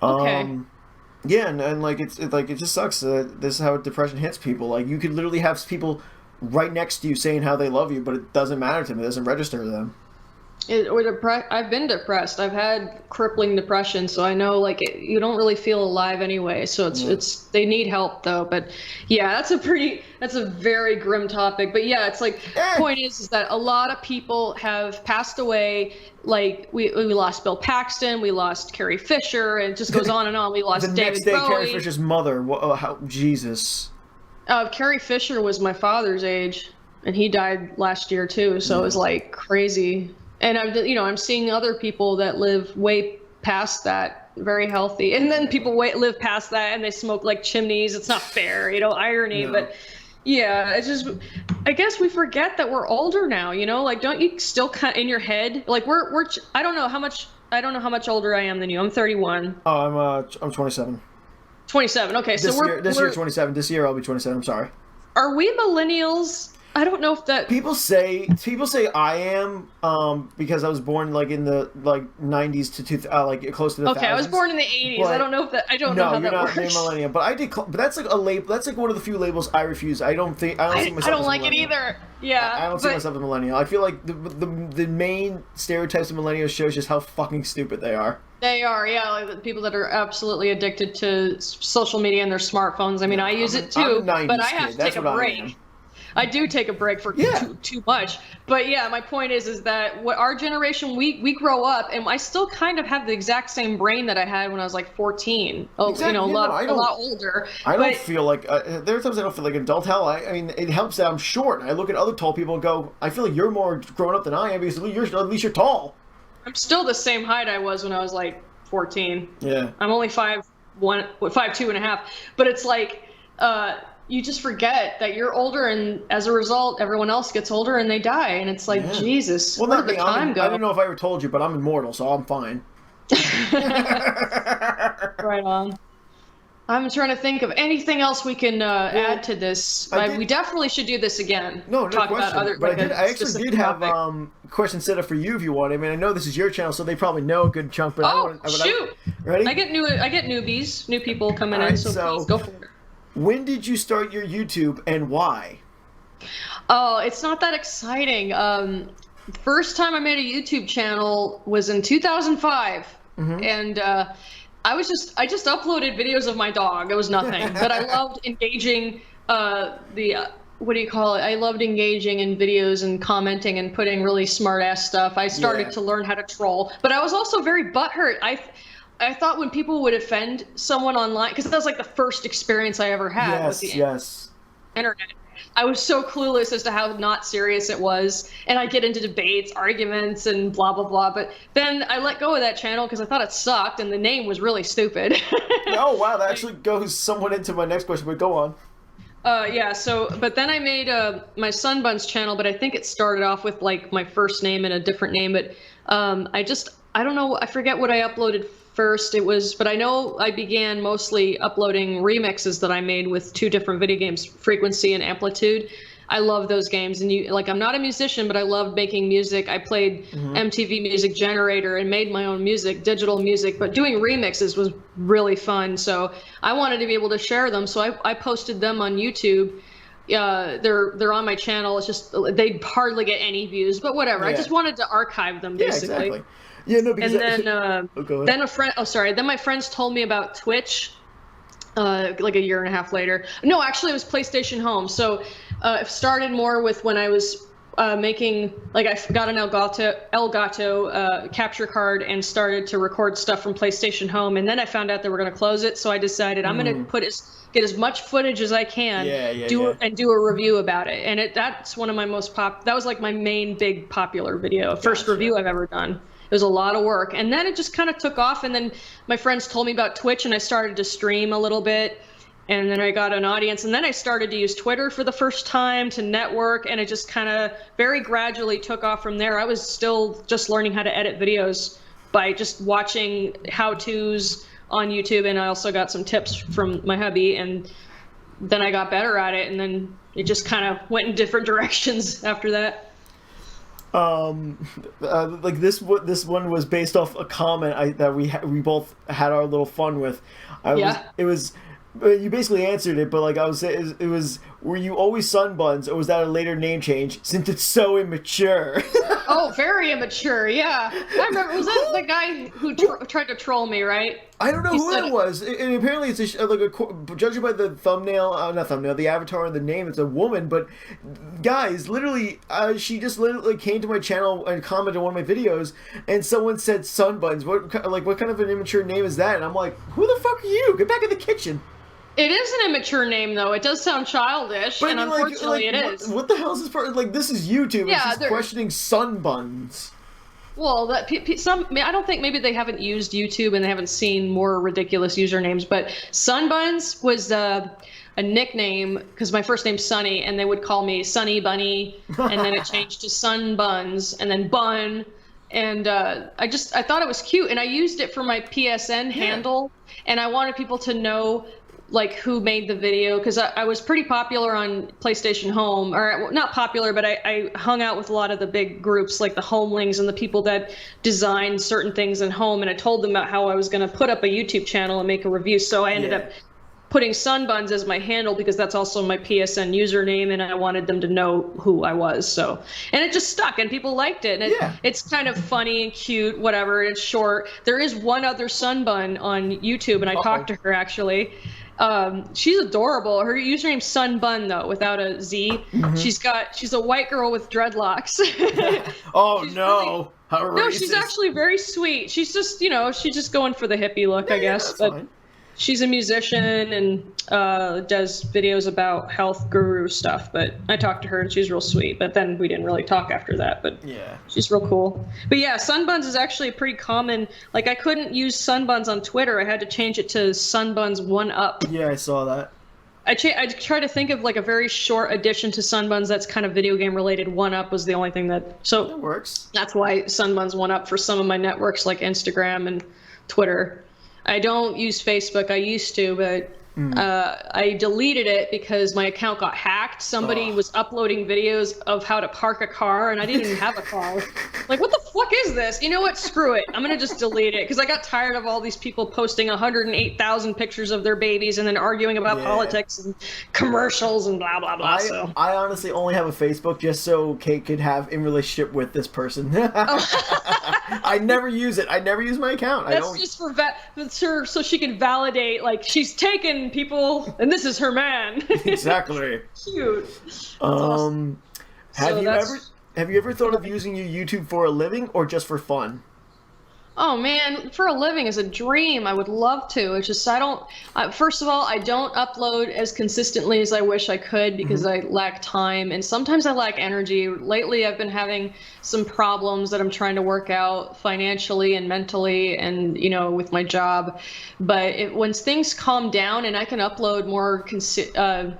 Okay. Yeah, and like it just sucks. This is how depression hits people. Like you could literally have people right next to you saying how they love you, but it doesn't matter to them. It doesn't register to them. I've been depressed. I've had crippling depression, so I know you don't really feel alive anyway. So it's they need help though. But yeah, that's a very grim topic. But yeah, it's like the point is that a lot of people have passed away. Like we lost Bill Paxton, we lost Carrie Fisher, and it just goes on and on. We lost David Bowie. The next day, Carrie Fisher's mother. Jesus. Carrie Fisher was my father's age, and he died last year too. So it was like crazy. And I'm seeing other people that live way past that, very healthy, and then people live past that and they smoke like chimneys. It's not fair, irony. No. But yeah, it's just, I guess we forget that we're older now. Like, don't you still kind of in your head like we're I don't know how much older I am than you. I'm 31. Oh, I'm 27. 27. Okay, this year 27. This year I'll be 27. I'm sorry. Are we millennials? I don't know if that People say I am because I was born like in the like 90s to like close to the Okay, I was born in the 80s. I don't know if that. I don't know how that works. No, you're not a millennial. But I did. But that's like a label. That's like one of the few labels I refuse. I don't see myself. I don't like it either. Yeah. I don't see myself as a millennial. I feel like the main stereotypes of millennials shows just how fucking stupid they are. They are, yeah, like the people that are absolutely addicted to social media and their smartphones. I mean, I use it too, but I have to take a break. I do take a break for too much. But yeah, my point is that what our generation, we grow up, and I still kind of have the exact same brain that I had when I was like 14. Exactly. You know, a lot older. I don't feel like there are times I don't feel like an adult. Hell, I mean, it helps that I'm short. I look at other tall people and go, I feel like you're more grown up than I am because at least you're tall. I'm still the same height I was when I was like 14. Yeah. I'm only 5'2.5", but it's like you just forget that you're older, and as a result, everyone else gets older and they die, and it's like Jesus. Well, where did the time go? I don't know if I ever told you, but I'm immortal, so I'm fine. Right on. I'm trying to think of anything else we can add to this. We definitely should do this again. No question. About other, but I actually did have a question set up for you if you want. I mean, I know this is your channel, so they probably know a good chunk. But shoot! Ready? I get newbies, new people coming in. So please go for it. When did you start your YouTube and why? Oh, it's not that exciting. First time I made a YouTube channel was in 2005, and I just uploaded videos of my dog. It was nothing, but I loved engaging what do you call it? I loved engaging in videos and commenting and putting really smart ass stuff. I started to learn how to troll, but I was also very butthurt. I thought when people would offend someone online, because that was like the first experience I ever had with the internet. I was so clueless as to how not serious it was, and I get into debates, arguments, and blah blah blah. But then I let go of that channel because I thought it sucked, and the name was really stupid. Oh wow, that actually goes somewhat into my next question. But go on. But then I made my SunBunz channel, but I think it started off with like my first name and a different name. But I don't know, I forget what I uploaded first. But I know I began mostly uploading remixes that I made with two different video games, Frequency and Amplitude. I love those games, and I'm not a musician, but I loved making music. I played MTV Music Generator and made my own music, digital music, but doing remixes was really fun. So I wanted to be able to share them, so I posted them on YouTube. They're on my channel. It's just they hardly get any views, but whatever. I just wanted to archive them basically. Yeah, exactly. Yeah, no, because then my friends told me about Twitch like a year and a half later. No, actually it was PlayStation Home. So it started more with when I was making, like, I got an Elgato capture card and started to record stuff from PlayStation Home, and then I found out they were going to close it, so I decided I'm going to get as much footage as I can, and do a review about it. And that's one of my most that was like my main big popular video, first review I've ever done. It was a lot of work, and then it just kind of took off, and then my friends told me about Twitch, and I started to stream a little bit, and then I got an audience, and then I started to use Twitter for the first time to network, and it just kind of very gradually took off from there. I was still just learning how to edit videos by just watching how-tos on YouTube, and I also got some tips from my hubby, and then I got better at it, and then it just kind of went in different directions after that. Like this one was based off a comment that we both had our little fun with. You basically answered it, but like I was saying, it was, were you always SunBunz, or was that a later name change since it's so immature? Oh, very immature, yeah. I remember, was that the guy who tried to troll me, right? I don't know who it was. And apparently it's judging by the the avatar and the name, it's a woman, but guys, literally, she just literally came to my channel and commented on one of my videos, and someone said SunBunz. What kind of an immature name is that? And I'm like, who the fuck are you? Get back in the kitchen. It is an immature name, though. It does sound childish, but unfortunately it is. What the hell is this part? Like, this is YouTube. Yeah, it's just questioning SunBunz. Well, I don't think, maybe they haven't used YouTube and they haven't seen more ridiculous usernames, but SunBunz was a nickname because my first name's Sunny, and they would call me Sunny Bunny, and then it changed to SunBunz, and then Bun, and I thought it was cute, and I used it for my PSN handle, and I wanted people to know like who made the video, because I was pretty popular on PlayStation Home, or not popular, but I hung out with a lot of the big groups like the Homelings and the people that design certain things in home, and I told them about how I was going to put up a YouTube channel and make a review, so I ended up putting SunBunz as my handle because that's also my PSN username, and I wanted them to know who I was. So, and it just stuck, and people liked it. And it's kind of funny and cute, whatever. It's short. There is one other SunBun on YouTube, and I talked to her actually. She's adorable. Her username's SunBun though, without a Z. She's a white girl with dreadlocks. Oh no! How racist. No, she's actually very sweet. She's just, she's just going for the hippie look, I guess. But fine. She's a musician and does videos about health guru stuff. But I talked to her and she's real sweet. But then we didn't really talk after that. But she's real cool. But yeah, SunBunz is actually a pretty common. Like I couldn't use SunBunz on Twitter. I had to change it to SunBunz 1UP. Yeah, I saw that. I try to think of like a very short addition to SunBunz that's kind of video game related. 1UP was the only thing that works. That's why SunBunz 1UP for some of my networks like Instagram and Twitter. I don't use Facebook. I used to, but I deleted it because my account got hacked. Somebody was uploading videos of how to park a car, and I didn't even have a car. Like, what the fuck is this? You know what? Screw it. I'm going to just delete it because I got tired of all these people posting 108,000 pictures of their babies and then arguing about politics and commercials and blah, blah, blah. I honestly only have a Facebook just so Kate could have in relationship with this person. I never use it. I never use my account. That's just for so she can validate, like, she's taken people, and this is her man. Exactly. Cute. Awesome. Have you ever thought of using your YouTube for a living or just for fun? Oh man, for a living is a dream. I would love to. It's just first of all, I don't upload as consistently as I wish I could because I lack time and sometimes I lack energy. Lately, I've been having some problems that I'm trying to work out financially and mentally and, with my job. But once things calm down and I can upload more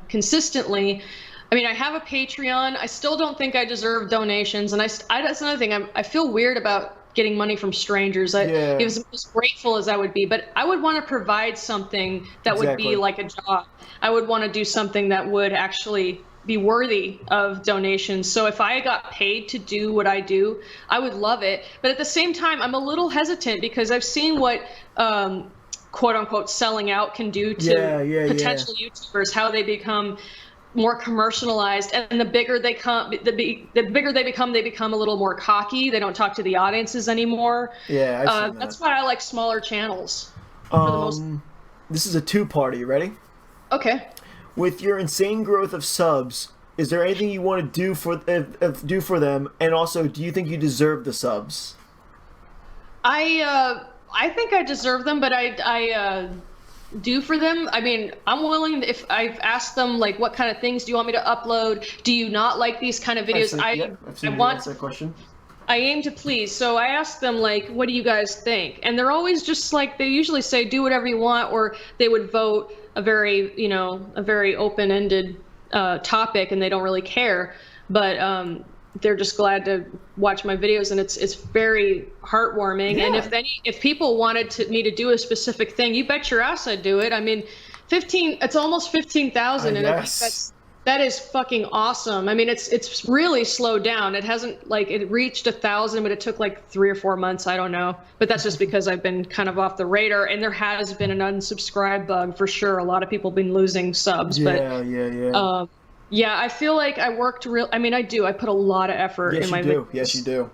consistently, I mean, I have a Patreon. I still don't think I deserve donations. And that's another thing. I feel weird about getting money from strangers. As grateful as I would be, but I would want to provide something that would be like a job. I would want to do something that would actually be worthy of donations. So if I got paid to do what I do, I would love it. But at the same time, I'm a little hesitant because I've seen what quote unquote selling out can do to potential YouTubers, how they become more commercialized, and the bigger they become, they become a little more cocky. They don't talk to the audiences anymore. Yeah, I've seen that. That's why I like smaller channels. For the most. This is a two-parter. You ready? Okay. With your insane growth of subs, is there anything you want to do for them? And also, do you think you deserve the subs? I think I deserve them, but I do for them. I mean, I'm willing, if I've asked them, like, what kind of things do you want me to upload? Do you not like these kind of videos? I've seen that question. I aim to please. So I ask them, like, what do you guys think? And they're always just like, they usually say, do whatever you want, or they would vote a very open-ended topic and they don't really care. But they're just glad to watch my videos, and it's very heartwarming. Yeah. And if people wanted me to do a specific thing, you bet your ass I'd do it. I mean, it's almost 15,000, and yes. I think that is fucking awesome. I mean, it's really slowed down. It hasn't, it reached 1,000, but it took like 3 or 4 months. I don't know, but that's just because I've been kind of off the radar, and there has been an unsubscribe bug for sure. A lot of people have been losing subs, but yeah, I feel like I worked I do. I put a lot of effort in my videos. Yes, you do.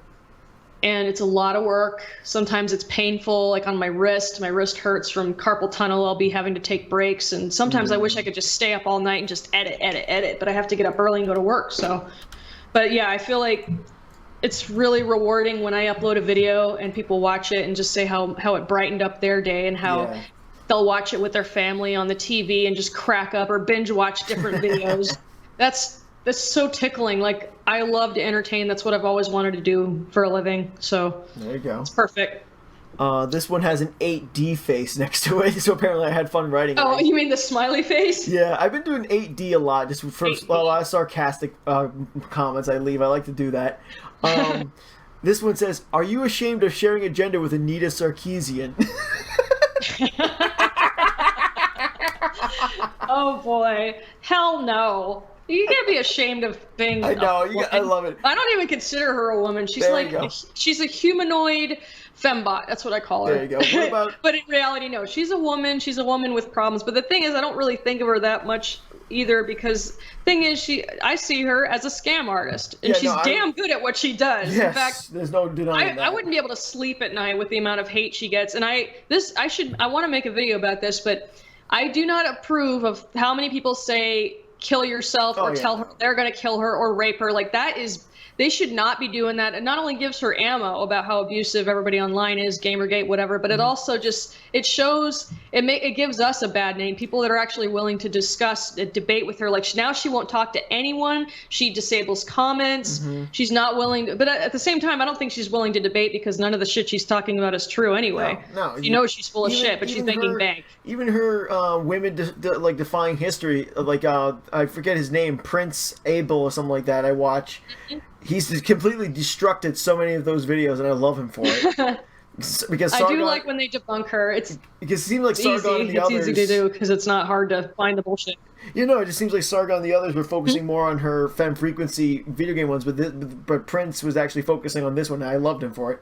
And it's a lot of work. Sometimes it's painful, like on my wrist. My wrist hurts from carpal tunnel. I'll be having to take breaks. And sometimes I wish I could just stay up all night and just edit. But I have to get up early and go to work. But yeah, I feel like it's really rewarding when I upload a video and people watch it and just say how it brightened up their day and how they'll watch it with their family on the TV and just crack up or binge watch different videos. That's so tickling. Like, I love to entertain. That's what I've always wanted to do for a living. So there you go. It's perfect. This one has an 8D face next to it, so apparently I had fun writing it. Oh, you mean the smiley face? Yeah, I've been doing 8D a lot, just for a lot of sarcastic comments I leave. I like to do that. This one says, "Are you ashamed of sharing a gender with Anita Sarkeesian?" Oh boy, hell no. You can't be ashamed of being. I know. I love it. I don't even consider her a woman. She's she's a humanoid fembot. That's what I call her. There you go. What about? But in reality, no. She's a woman. She's a woman with problems. But the thing is, I don't really think of her that much either, because thing is, I see her as a scam artist, and she's damn good at what she does. Yes, in fact, there's no denying that. I wouldn't be able to sleep at night with the amount of hate she gets. And I want to make a video about this, but I do not approve of how many people say kill yourself or tell her they're going to kill her or rape her. Like, that is, they should not be doing that. It not only gives her ammo about how abusive everybody online is, Gamergate, whatever, but it also just, it shows, it gives us a bad name. People that are actually willing to discuss, debate with her. Like, now she won't talk to anyone. She disables comments. She's not willing to, but at the same time, I don't think she's willing to debate, because none of the shit she's talking about is true anyway. No, you know she's full of shit, but she's making bank. Even her women like defying history, like I forget his name, Prince Abel or something like that. I watch. He's just completely destructed so many of those videos, and I love him for it. Because Sargon, I do like when they debunk her. Because it seems like Sargon and the others. It's easy to do because it's not hard to find the bullshit. You know, it just seems like Sargon and the others were focusing more on her femme frequency video game ones, but Prince was actually focusing on this one, and I loved him for it.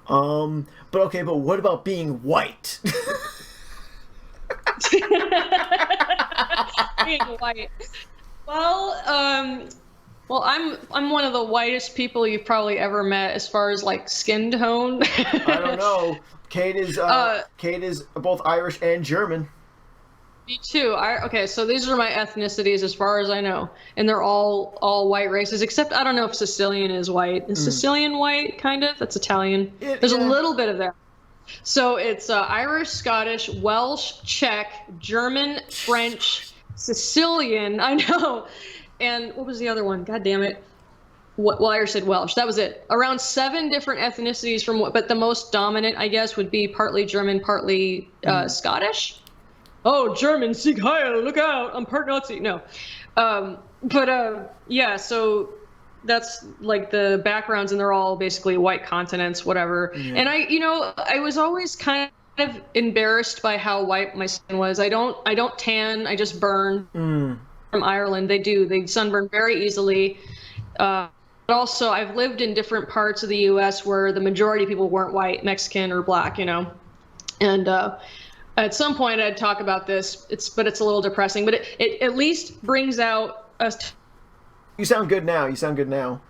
But what about being white? Being white. Well, I'm one of the whitest people you've probably ever met as far as like skin tone. I don't know. Kate is both Irish and German. Me too. Okay, so these are my ethnicities as far as I know, and they're all white races, except I don't know if Sicilian is white. Is Sicilian white? Kind of. That's Italian. There's a little bit of that. So it's Irish, Scottish, Welsh, Czech, German, French, Sicilian. I know. And what was the other one? God damn it. Well, I said Welsh. That was it. Around 7 different ethnicities but the most dominant, I guess, would be partly German, partly Scottish. Oh, German, Sieg Heil, look out, I'm part Nazi. No. Yeah, so that's like the backgrounds, and they're all basically white continents, whatever. Yeah. And I was always kind of embarrassed by how white my skin was. I don't tan, I just burn. From Ireland, they sunburn very easily. But also, I've lived in different parts of the U.S. where the majority of people weren't white, Mexican, or black, And at some point, I'd talk about this. It's a little depressing, but it at least brings out us. You sound good now.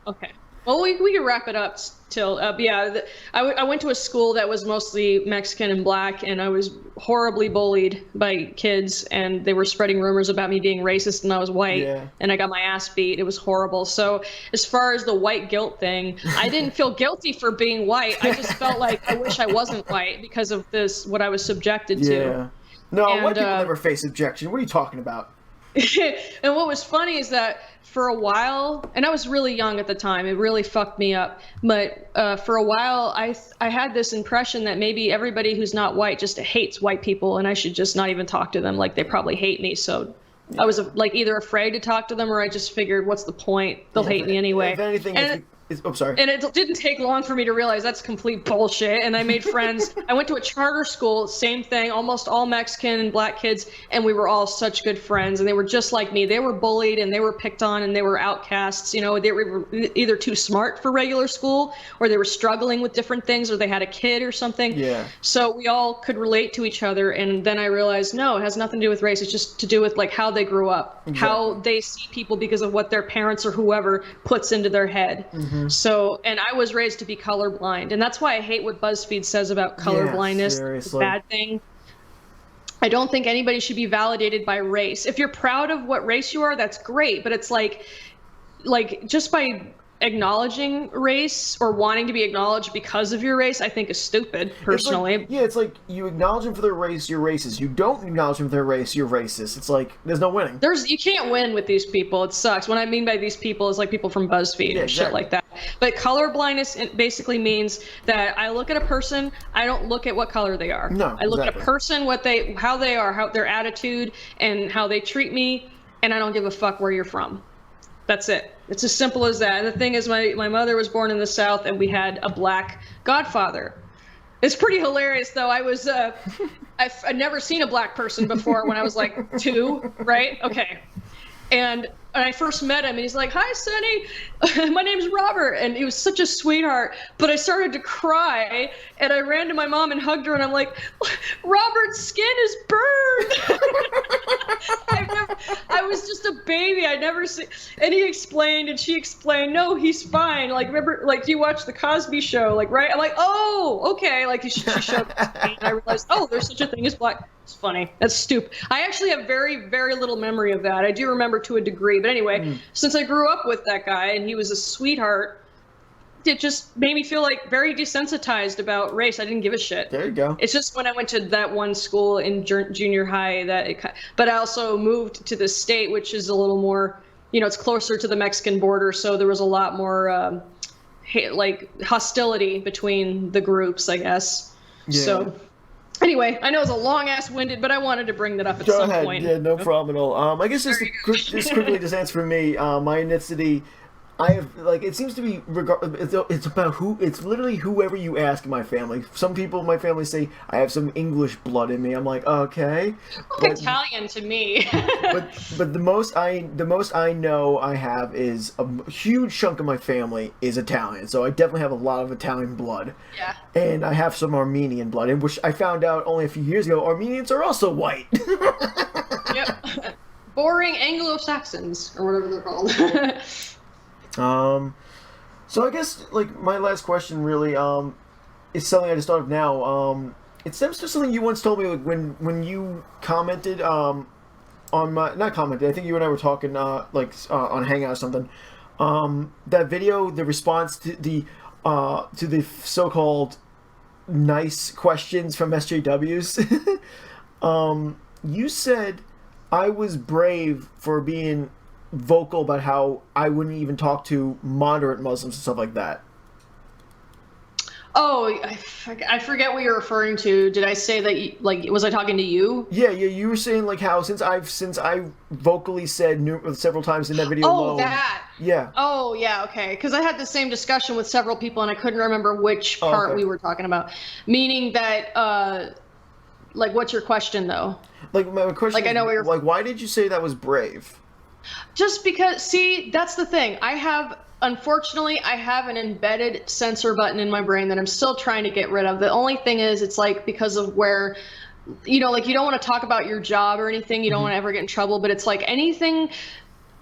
Okay. Well, we can wrap it up till, I went to a school that was mostly Mexican and black, and I was horribly bullied by kids, and they were spreading rumors about me being racist, and I was white, and I got my ass beat. It was horrible. So as far as the white guilt thing, I didn't feel guilty for being white. I just felt like I wish I wasn't white because of what I was subjected to. Yeah. No, white people never face objection. What are you talking about? And what was funny is that for a while, and I was really young at the time, it really fucked me up, but for a while I had this impression that maybe everybody who's not white just hates white people, and I should just not even talk to them, like they probably hate me. So I was like either afraid to talk to them, or I just figured, what's the point, they'll hate me anyway. If anything, sorry. And it didn't take long for me to realize that's complete bullshit. And I made friends. I went to a charter school, same thing, almost all Mexican and black kids, and we were all such good friends. And they were just like me. They were bullied and they were picked on and they were outcasts. They were either too smart for regular school, or they were struggling with different things, or they had a kid or something. Yeah. So we all could relate to each other. And then I realized, no, it has nothing to do with race. It's just to do with like how they grew up, how they see people because of what their parents or whoever puts into their head. Mm-hmm. So, and I was raised to be colorblind, and that's why I hate what BuzzFeed says about color blindness. It's a bad thing. I don't think anybody should be validated by race. If you're proud of what race you are, that's great, but it's like just by acknowledging race or wanting to be acknowledged because of your race, I think is stupid, personally. It's like you acknowledge them for their race, you're racist. You don't acknowledge them for their race, you're racist. It's like there's no winning. You can't win with these people. It sucks. What I mean by these people is like people from BuzzFeed and shit like that. But color blindness basically means that I look at a person, I don't look at what color they are. No, I look at a person, how they are, how their attitude and how they treat me, and I don't give a fuck where you're from. That's it. It's as simple as that. And the thing is, my mother was born in the South, and we had a black godfather. It's pretty hilarious, though. I was, I'd never seen a black person before when I was like 2, right? Okay. And I first met him, and he's like, "Hi, Sonny, my name's Robert," and he was such a sweetheart. But I started to cry, and I ran to my mom and hugged her, and I'm like, "Robert's skin is burned." I was just a baby. I never see. And he explained, and she explained, "No, he's fine. Like, remember, like, you watched the Cosby Show, like, right?" I'm like, "Oh, okay." Like, she showed me, and I realized, oh, there's such a thing as black. It's funny. That's stupid. I actually have very, very little memory of that. I do remember to a degree. But anyway, since I grew up with that guy and he was a sweetheart, it just made me feel like very desensitized about race. I didn't give a shit. There you go. It's just when I went to that one school in junior high but I also moved to the state, which is a little more, it's closer to the Mexican border. So there was a lot more like hostility between the groups, I guess. Yeah. So anyway, I know it's a long-ass winded, but I wanted to bring that up at some point. Yeah, no problem at all. I guess just quickly just answer for me, my ethnicity, I have, like, it seems to be, it's about it's literally whoever you ask in my family. Some people in my family say I have some English blood in me. I'm like, okay. But, Italian to me. but the most I know I have is a huge chunk of my family is Italian. So I definitely have a lot of Italian blood. Yeah. And I have some Armenian blood, in which I found out only a few years ago, Armenians are also white. Yep. Boring Anglo-Saxons, or whatever they're called. So I guess, like, my last question really, is something I just thought of now. It stems to something you once told me, like, when you commented, on my, not commented, I think you and I were talking, on Hangout or something. That video, the response to the so-called nice questions from SJWs, you said I was brave for being vocal about how I wouldn't even talk to moderate Muslims and stuff like that. Oh, I forget what you're referring to. Did I say that? Was I talking to you? Yeah. You were saying like how since I vocally said several times in that video. Oh, that. Yeah. Oh, yeah. Okay. Because I had the same discussion with several people, and I couldn't remember which part we were talking about. Meaning that, what's your question though? Like my question. Like I know what you're. Like, why did you say that was brave? Just because, see, that's the thing. Unfortunately, I have an embedded censor button in my brain that I'm still trying to get rid of. The only thing is, it's like because of where, you don't want to talk about your job or anything. You don't want to ever get in trouble. But it's like anything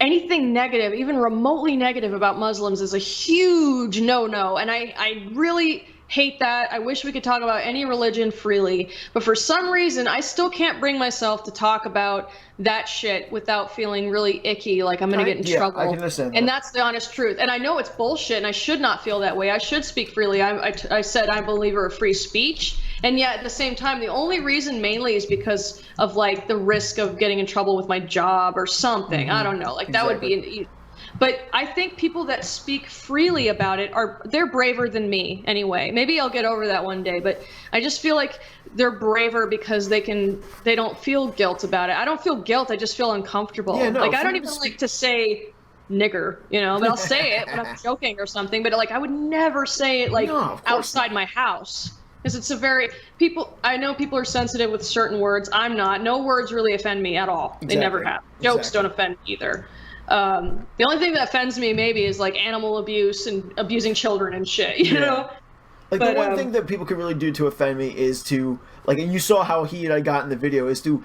negative, even remotely negative about Muslims is a huge no-no. And I really hate that. I wish we could talk about any religion freely, but for some reason I still can't bring myself to talk about that shit without feeling really icky, like I'm gonna get in trouble. I can understand that. And that's the honest truth. And I know it's bullshit, and I should not feel that way. I should speak freely. I said I'm a believer of free speech, and yet at the same time, the only reason mainly is because of like the risk of getting in trouble with my job or something. I don't know. Like that would be. But I think people that speak freely about it they're braver than me anyway. Maybe I'll get over that one day, but I just feel like they're braver because they don't feel guilt about it. I don't feel guilt, I just feel uncomfortable. Yeah, no, like I don't even like to say nigger, but I'll say it when I'm joking or something, but like I would never say it like outside my house. Because it's I know people are sensitive with certain words. I'm not. No words really offend me at all. They never have. Jokes don't offend me either. The only thing that offends me maybe is like animal abuse and abusing children and shit, you know? Like the one thing that people can really do to offend me is to, like, and you saw how heated I got in the video, is to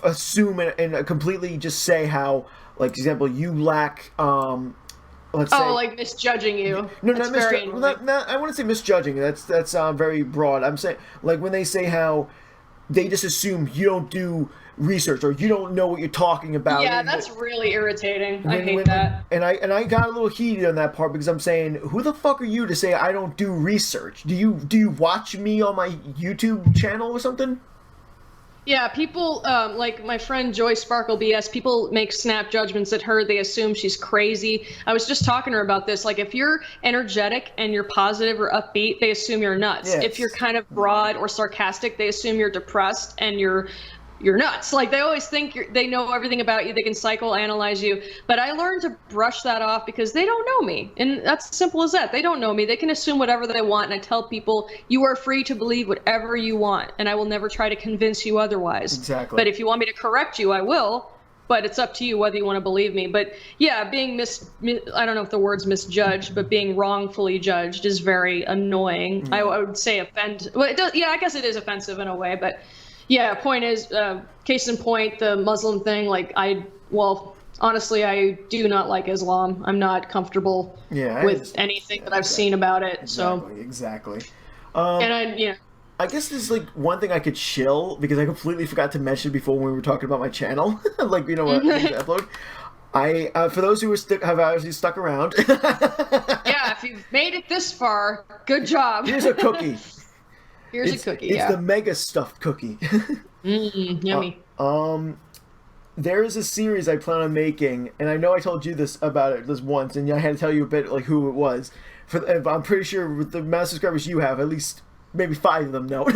assume and completely just say how, like, for example, you lack, let's say, like misjudging you. No, I wouldn't say misjudging. That's very broad. I'm saying, like, when they say how they just assume you don't do research or you don't know what you're talking about. Yeah, that's really irritating. I hate that. And I got a little heated on that part because I'm saying, who the fuck are you to say I don't do research? Do you watch me on my YouTube channel or something? Yeah, people, like my friend Joy Sparkle BS, people make snap judgments at her. They assume she's crazy. I was just talking to her about this. Like, if you're energetic and you're positive or upbeat, they assume you're nuts. Yes. If you're kind of broad or sarcastic, they assume you're depressed and you're you're nuts. Like, they always think they know everything about you. They can psychoanalyze you. But I learned to brush that off because they don't know me. And that's simple as that. They don't know me. They can assume whatever they want. And I tell people, you are free to believe whatever you want. And I will never try to convince you otherwise. Exactly. But if you want me to correct you, I will. But it's up to you whether you want to believe me. But yeah, being I don't know if the word's misjudged, but being wrongfully judged is very annoying. Mm-hmm. I would say well, it does. Yeah, I guess it is offensive in a way. But yeah, point is, case in point, the Muslim thing. Like, honestly, I do not like Islam. I'm not comfortable with anything that I've seen about it. Exactly. And I guess there's like one thing I could chill because I completely forgot to mention before when we were talking about my channel. Like, you know what? Upload. For those who have actually stuck around. Yeah, if you've made it this far, good job. Here's a cookie. It's the mega stuffed cookie. Yummy. There is a series I plan on making, and I know I told you this once, and I had to tell you a bit like who it was. I'm pretty sure with the amount of subscribers you have, at least maybe 5 of them know.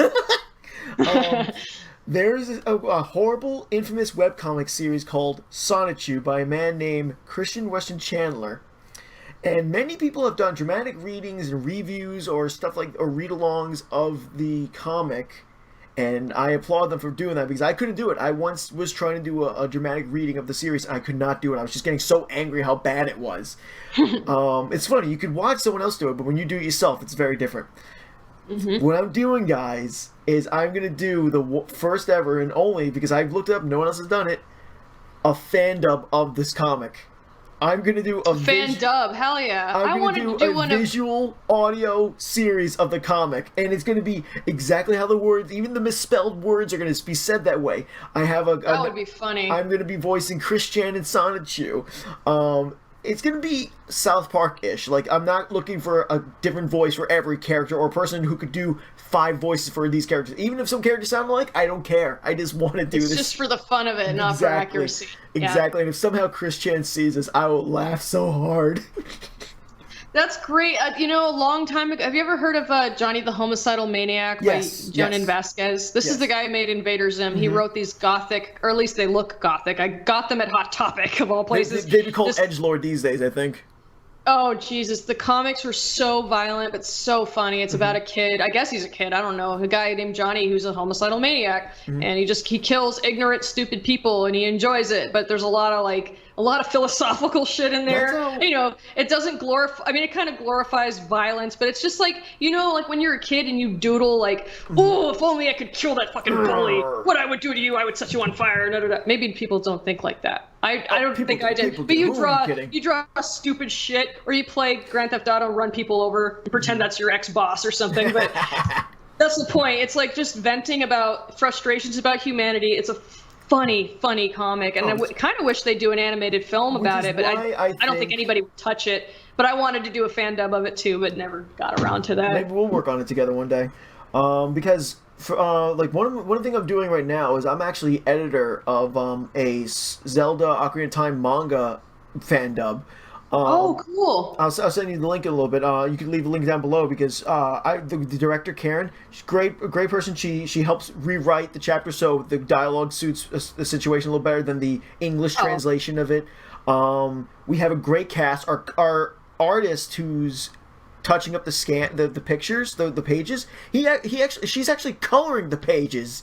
There's a horrible, infamous webcomic series called Sonichu by a man named Christian Weston Chandler. And many people have done dramatic readings and reviews or stuff like, or read-alongs of the comic. And I applaud them for doing that because I couldn't do it. I once was trying to do a dramatic reading of the series and I could not do it. I was just getting so angry how bad it was. It's funny, you could watch someone else do it, but when you do it yourself, it's very different. Mm-hmm. What I'm doing, guys, is I'm going to do the first ever and only, because I've looked it up, no one else has done it, a Fandub of this comic. I'm going to do a Fandub, hell yeah. I wanted to do a visual audio series of the comic, and it's going to be exactly how the words, even the misspelled words, are going to be said that way. That would be funny. I'm going to be voicing Christian and Sonichu. It's going to be South Park-ish. Like, I'm not looking for a different voice for every character or person who could do 5 voices for these characters. Even if some characters sound alike, I don't care. I just want to do this. It's just for the fun of it, not for accuracy. Exactly. And if somehow Christian sees this, I will laugh so hard. That's great. A long time ago, have you ever heard of Johnny the Homicidal Maniac by Jonan Vasquez? This is the guy who made Invader Zim. Mm-hmm. He wrote these gothic, or at least they look gothic. I got them at Hot Topic, of all places. They'd be called edgelord these days, I think. Oh, Jesus. The comics were so violent, but so funny. It's about a kid. I guess he's a kid. I don't know. A guy named Johnny who's a homicidal maniac. Mm-hmm. And he kills ignorant, stupid people, and he enjoys it. But there's a lot of philosophical shit in there. It doesn't glorify. I mean, it kind of glorifies violence, but it's just like, like when you're a kid and you doodle like, oh, if only I could kill that fucking bully. What I would do to you, I would set you on fire. Da, da, da. Maybe people don't think like that. I don't think I did. But you draw stupid shit, or you play Grand Theft Auto, run people over, and pretend that's your ex-boss or something. But that's the point. It's like just venting about frustrations about humanity. It's a funny comic, and I kind of wish they'd do an animated film about it, but I don't think anybody would touch it. But I wanted to do a Fandub of it too, but never got around to that. Maybe we'll work on it together one day, because one thing I'm doing right now is I'm actually editor of a Zelda Ocarina of Time manga Fandub. Cool. I'll send you the link in a little bit. You can leave a link down below because the director Karen, she's a great person. She helps rewrite the chapter so the dialogue suits the situation a little better than the English translation of it. We have a great cast. Our artist who's touching up the pictures, the pages. She's actually coloring the pages.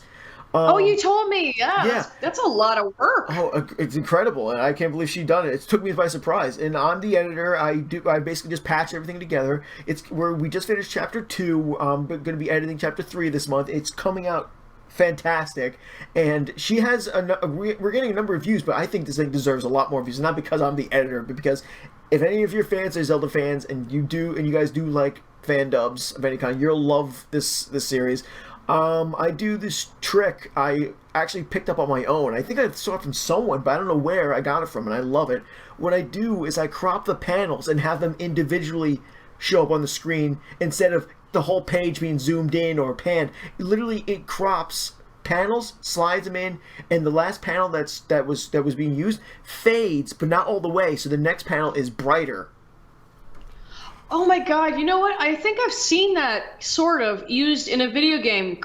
You told me. Yeah. That's a lot of work. Oh, it's incredible, and I can't believe she done it. It took me by surprise. And I'm the editor. I basically just patch everything together. We just finished chapter 2. I'm going to be editing chapter 3 this month. It's coming out fantastic, and she has we're getting a number of views, but I think this thing deserves a lot more views. Not because I'm the editor, but because if any of your fans are Zelda fans, and you guys do like Fandubs of any kind, you'll love this series. I do this trick I actually picked up on my own. I think I saw it from someone, but I don't know where I got it from, and I love it. What I do is I crop the panels and have them individually show up on the screen instead of the whole page being zoomed in or panned. Literally, it crops panels, slides them in, and the last panel that was being used fades, but not all the way, so the next panel is brighter. Oh my god, you know what? I think I've seen that sort of used in a video game.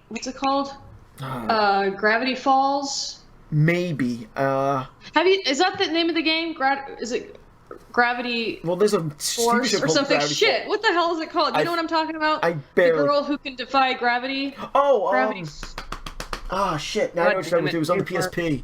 What's it called? Gravity Falls. Maybe. Is that the name of the game? Is it Gravity? Well, there's a Force or something. Shit, what the hell is it called? You know what I'm talking about? I barely. The girl who can defy gravity. Oh, Gravity. Shit. Now I know what you're talking about. It was on the PSP.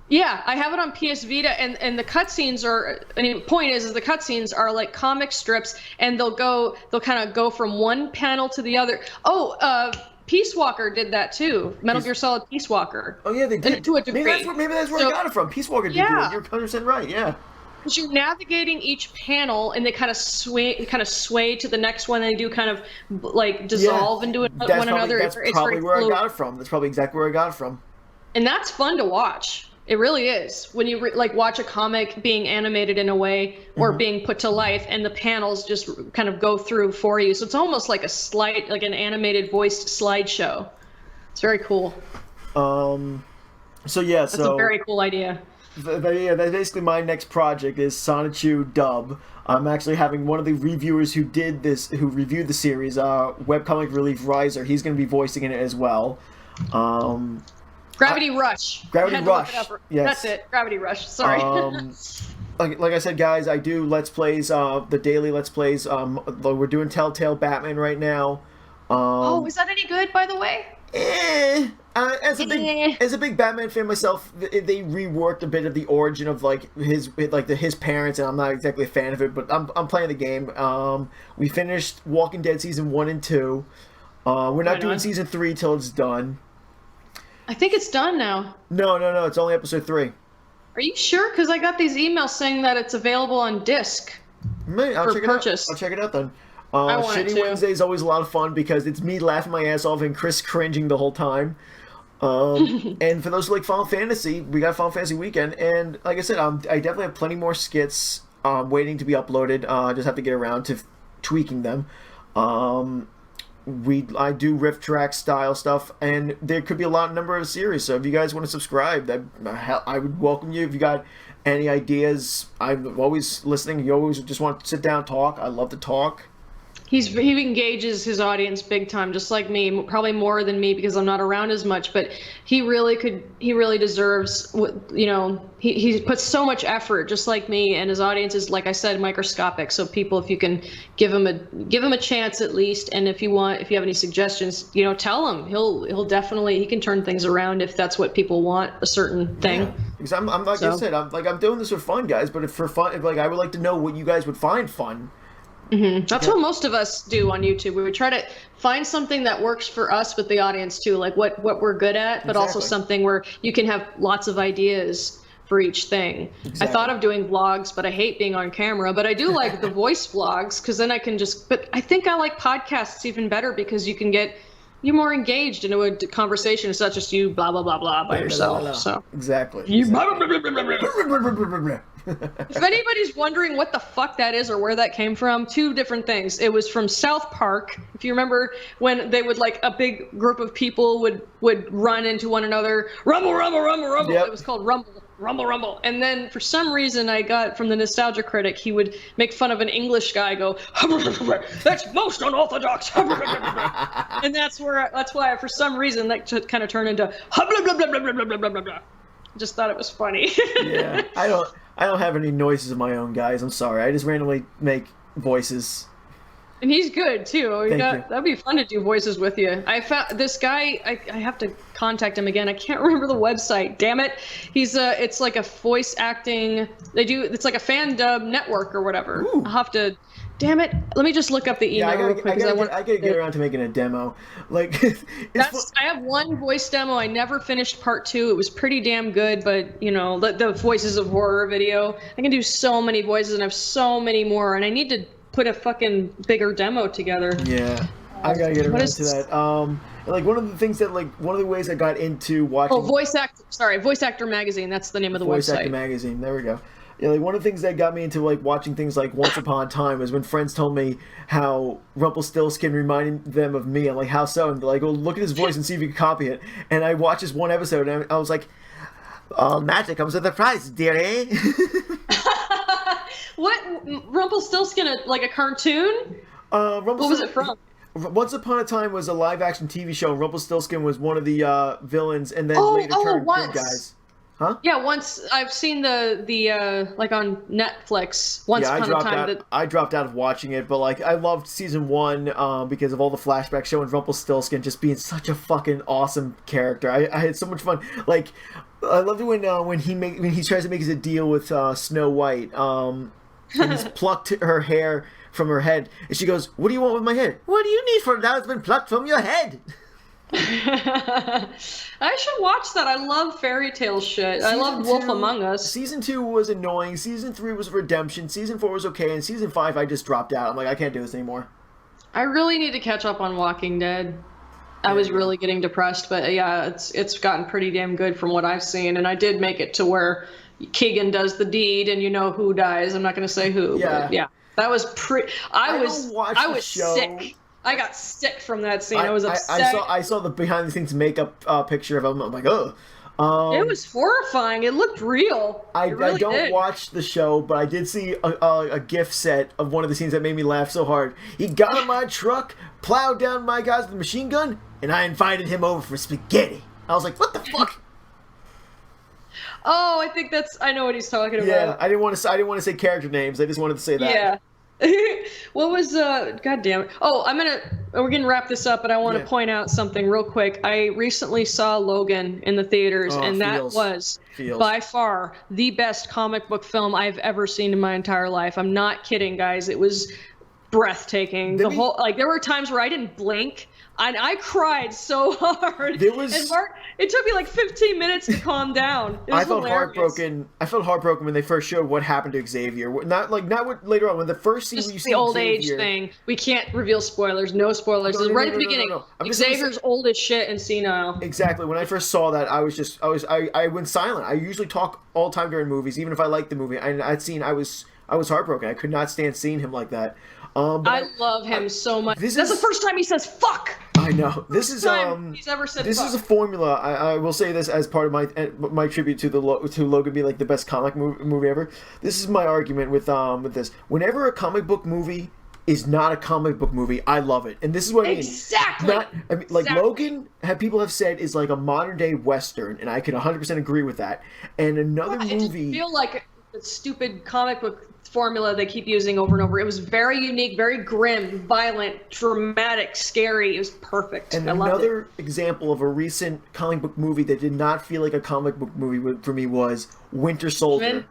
Yeah, I have it on PS Vita, and the cutscenes are. I mean, point is the cutscenes are like comic strips, and they'll kind of go from one panel to the other. Oh, Peace Walker did that too. Metal Gear Solid Peace Walker. Oh yeah, they did. To a degree. Maybe that's where I got it from. Peace Walker did do it. You're 100% right. Yeah. Because you're navigating each panel, and they kind of sway to the next one, and they do kind of like dissolve into one another. That's probably where I got it from. That's probably exactly where I got it from. And that's fun to watch. It really is. When you watch a comic being animated in a way or being put to life, and the panels just kind of go through for you. So it's almost like an animated voiced slideshow. It's very cool. So yeah, that's a very cool idea. Yeah, that's basically my next project is Sonichu Dub. I'm actually having one of the reviewers who reviewed the series, Webcomic Relief Riser. He's going to be voicing in it as well. Gravity Rush. Gravity Rush. Yes. That's it. Gravity Rush. Sorry. Like I said, guys, I do Let's Plays, the daily Let's Plays. We're doing Telltale Batman right now. Is that any good, by the way? As a big Batman fan myself, they reworked a bit of the origin of his parents, and I'm not exactly a fan of it, but I'm playing the game. We finished Walking Dead season 1 and 2. We're not doing season 3 till it's done. I think it's done now. No, it's only episode 3. Are you sure? Because I got these emails saying that it's available on disc for purchase. I'll check it out then. I want it Shitty too. Wednesday is always a lot of fun because it's me laughing my ass off and Chris cringing the whole time. And for those who like Final Fantasy, we got Final Fantasy Weekend, and like I said, I definitely have plenty more skits waiting to be uploaded. Just have to get around to tweaking them. I do riff track style stuff, and there could be a number of series. So if you guys want to subscribe, I would welcome you. If you got any ideas, I'm always listening. You always just want to sit down and talk. I love to talk. He engages his audience big time, just like me, probably more than me because I'm not around as much, but he really deserves, he puts so much effort, just like me, and his audience is, like I said, microscopic. So people, if you can give him a chance at least, and if you have any suggestions, tell him. He'll definitely, he can turn things around if that's what people want, a certain thing. Yeah. Because I'm like I said, I'm doing this for fun, guys, but if I would like to know what you guys would find fun. Mm-hmm. That's what most of us do on YouTube. We would try to find something that works for us with the audience too, like what we're good at, but also something where you can have lots of ideas for each thing. Exactly. I thought of doing vlogs, but I hate being on camera, but I do like the voice vlogs because then I can but I think I like podcasts even better because you're more engaged into a conversation. It's not just you blah blah blah blah by yourself. Blah, blah. So exactly. If anybody's wondering what the fuck that is or where that came from, two different things. It was from South Park. If you remember when they would a big group of people would run into one another, rumble, rumble, rumble, rumble. Yep. It was called Rumble. Rumble, rumble. And then for some reason I got from the Nostalgia Critic, he would make fun of an English guy, go, that's most unorthodox. And that's why for some reason that kind of turned into just thought it was funny. Yeah, I don't have any noises of my own, guys. I'm sorry. I just randomly make voices. And he's good too. That'd be fun to do voices with you. I found this guy. I have to contact him again. I can't remember the website. Damn it. He's it's like a voice acting. It's like a Fandub network or whatever. Ooh. I'll have to. Damn it. Let me just look up the email real quick. I gotta get around to making a demo. I have one voice demo. I never finished part 2. It was pretty damn good, but the voices of horror video. I can do so many voices and I have so many more, and I need to put a fucking bigger demo together. Yeah. I gotta get around to that. One of the things that one of the ways I got into watching. Oh, Voice Actor Magazine. That's the name of the website. Voice Actor Magazine. There we go. Yeah, one of the things that got me into watching things like Once Upon a Time was when friends told me how Rumpelstiltskin reminded them of me. I'm like, how so? And they're like, well, look at his voice and see if you can copy it. And I watched this one episode and I was like, all magic comes with a price, dearie. What? Rumpelstiltskin, like a cartoon? What was it from? Once Upon a Time was a live-action TV show, and Rumpelstiltskin was one of the villains, and then later turned good guys. Huh? Yeah, once I've seen the like on Netflix. Once Upon a Time. I dropped out of watching it, but like I loved season 1 because of all the flashbacks showing Rumpelstiltskin just being such a fucking awesome character. I had so much fun. Like I loved it when he tries to make his deal with Snow White. And he's plucked her hair from her head, and she goes, "What do you want with my head? What do you need for now? It's been plucked from your head." I should watch that. I love fairy tale shit. I love Wolf Among Us. Season 2 was annoying. Season 3 was redemption. Season 4 was okay, and season 5 I just dropped out. I'm like, I can't do this anymore. I really need to catch up on Walking Dead. I was really getting depressed, but yeah, it's gotten pretty damn good from what I've seen, and I did make it to where Keegan does the deed, and you know who dies. I'm not going to say who. Yeah. But yeah, that was pretty. I was sick. I got sick from that scene. I was upset. I saw the behind the scenes makeup picture of him. I'm like, oh. It was horrifying. It looked real. I don't watch the show, but I did see a GIF set of one of the scenes that made me laugh so hard. He got in my truck, plowed down my guys with a machine gun, and I invited him over for spaghetti. I was like, what the fuck? Oh, I know what he's talking about. Yeah, I didn't want to say character names. I just wanted to say that. Yeah. What was god damn it. Oh, we're gonna wrap this up, but I want to point out something real quick. I recently saw Logan in the theaters, and that was by far the best comic book film I've ever seen in my entire life. I'm not kidding, guys. It was breathtaking. There were times where I didn't blink. And I cried so hard. And Mark, it took me like 15 minutes to calm down. I felt heartbroken. I felt heartbroken when they first showed what happened to Xavier. Not what later on, when the first scene you see the old age thing. We can't reveal spoilers. No spoilers. Right at the beginning. Xavier's old as shit and senile. Exactly. When I first saw that, I went silent. I usually talk all the time during movies, even if I like the movie. And I was heartbroken. I could not stand seeing him like that. I love him so much. That's the first time he says "fuck." I know. This is he's ever said this fuck. is a formula. I will say this as part of my tribute to Logan being like the best comic movie ever. This is my argument with this. Whenever a comic book movie is not a comic book movie, I love it, and this is what I mean. Exactly. Logan, people have said, is like a modern day Western, and I can 100% agree with that. And another movie. I just feel like the stupid comic book formula they keep using over and over. It was very unique, very grim, violent, dramatic, scary. It was perfect. And another example of a recent comic book movie that did not feel like a comic book movie for me was Winter Soldier.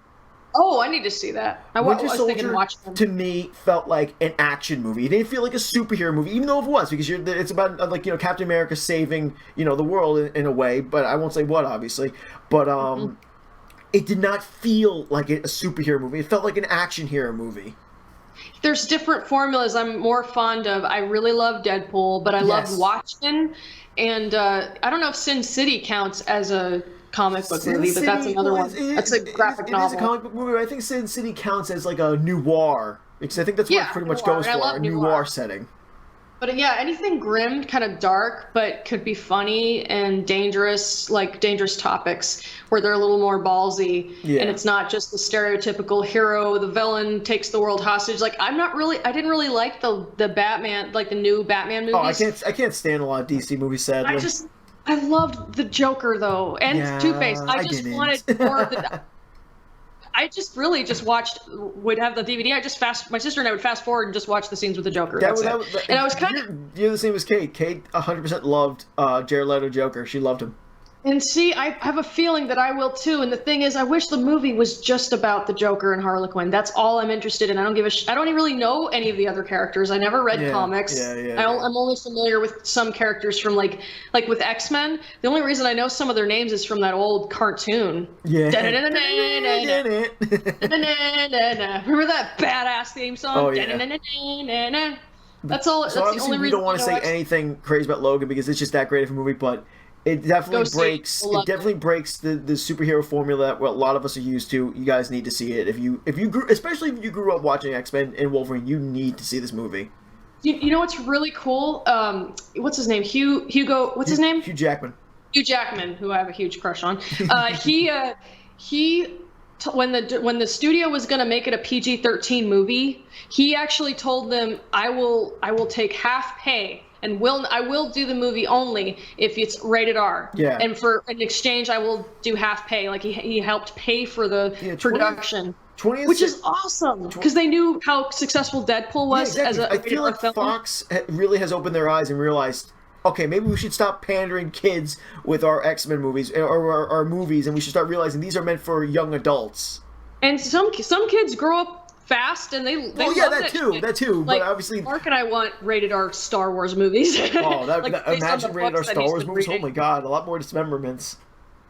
Oh, I need to see that. Winter Soldier, to me, felt like an action movie. It didn't feel like a superhero movie, even though it was, because it's about Captain America saving the world in a way. But I won't say what, obviously. But it did not feel like a superhero movie. It felt like an action hero movie. There's different formulas I'm more fond of. I really love Deadpool, but I loved Watchmen. And I don't know if Sin City counts as a comic book movie, but that's another one. That's a graphic novel. It is a comic book movie. I think Sin City counts as like a noir. Because I think that's what it pretty much goes for, a noir setting. But yeah, anything grim, kind of dark, but could be funny and dangerous, like dangerous topics where they're a little more ballsy. Yeah. And it's not just the stereotypical hero, the villain takes the world hostage. Like I didn't really like the Batman, like the new Batman movies. Oh, I can't stand a lot of DC movies, sadly. I loved the Joker though, and Two-Face. I just wanted more of the. I just really would have the DVD. My sister and I would fast forward and just watch the scenes with the Joker. And I was kind of. You're the same as Kate. Kate 100% loved Jared Leto Joker. She loved him. And see, I have a feeling that I will too. And the thing is, I wish the movie was just about the Joker and Harley Quinn. That's all I'm interested in. I don't I don't really know any of the other characters. I never read comics. I'm only familiar with some characters from like with X-Men. The only reason I know some of their names is from that old cartoon. Yeah. Remember that badass theme song? Oh, yeah. That's all. So that's the only reason. We don't want to say anything crazy about Logan because it's just that great of a movie, but. It definitely breaks the superhero formula that a lot of us are used to. You guys need to see it. Especially if you grew up watching X-Men and Wolverine, you need to see this movie. You know what's really cool? What's his name? Hugo. What's his name? Hugh Jackman. Hugh Jackman, who I have a huge crush on. He when the studio was going to make it a PG-13 movie, he actually told them, I will take half pay and I will do the movie only if it's rated R. Yeah. And in exchange, I will do half pay. Like he helped pay for the production. Which is awesome, because they knew how successful Deadpool was as a I feel like film. Fox really has opened their eyes and realized, okay, maybe we should stop pandering kids with our X-Men movies or our movies, and we should start realizing these are meant for young adults. And some kids grow up fast, and they love that too. Like, but obviously, Mark and I want rated R Star Wars movies. Oh, imagine rated R Star Wars movies. Oh my god, a lot more dismemberments.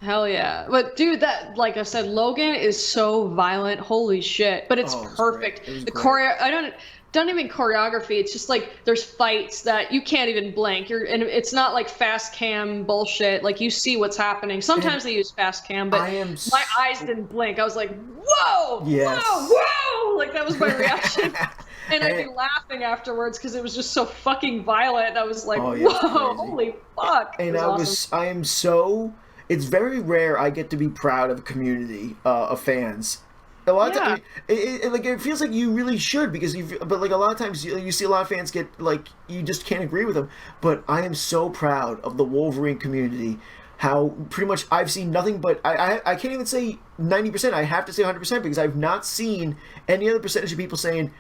Hell yeah. But dude, that, like I said, Logan is so violent. Holy shit. But it's perfect. The choreo, don't even choreography. It's just like there's fights that you can't even blink. And it's not like fast cam bullshit. Like you see what's happening. Sometimes they use fast cam, but my eyes didn't blink. I was like, whoa, yes. whoa. Like that was my reaction. And I'd be laughing afterwards because it was just so fucking violent. I was like, whoa, holy fuck. And I am so... It's very rare I get to be proud of a community of fans. A lot of times, it feels like you really should, because but like a lot of times you see a lot of fans get like, you just can't agree with them. But I am so proud of the Wolverine community. How pretty much I've seen nothing but I can't even say 90%. I have to say 100% because I've not seen any other percentage of people saying,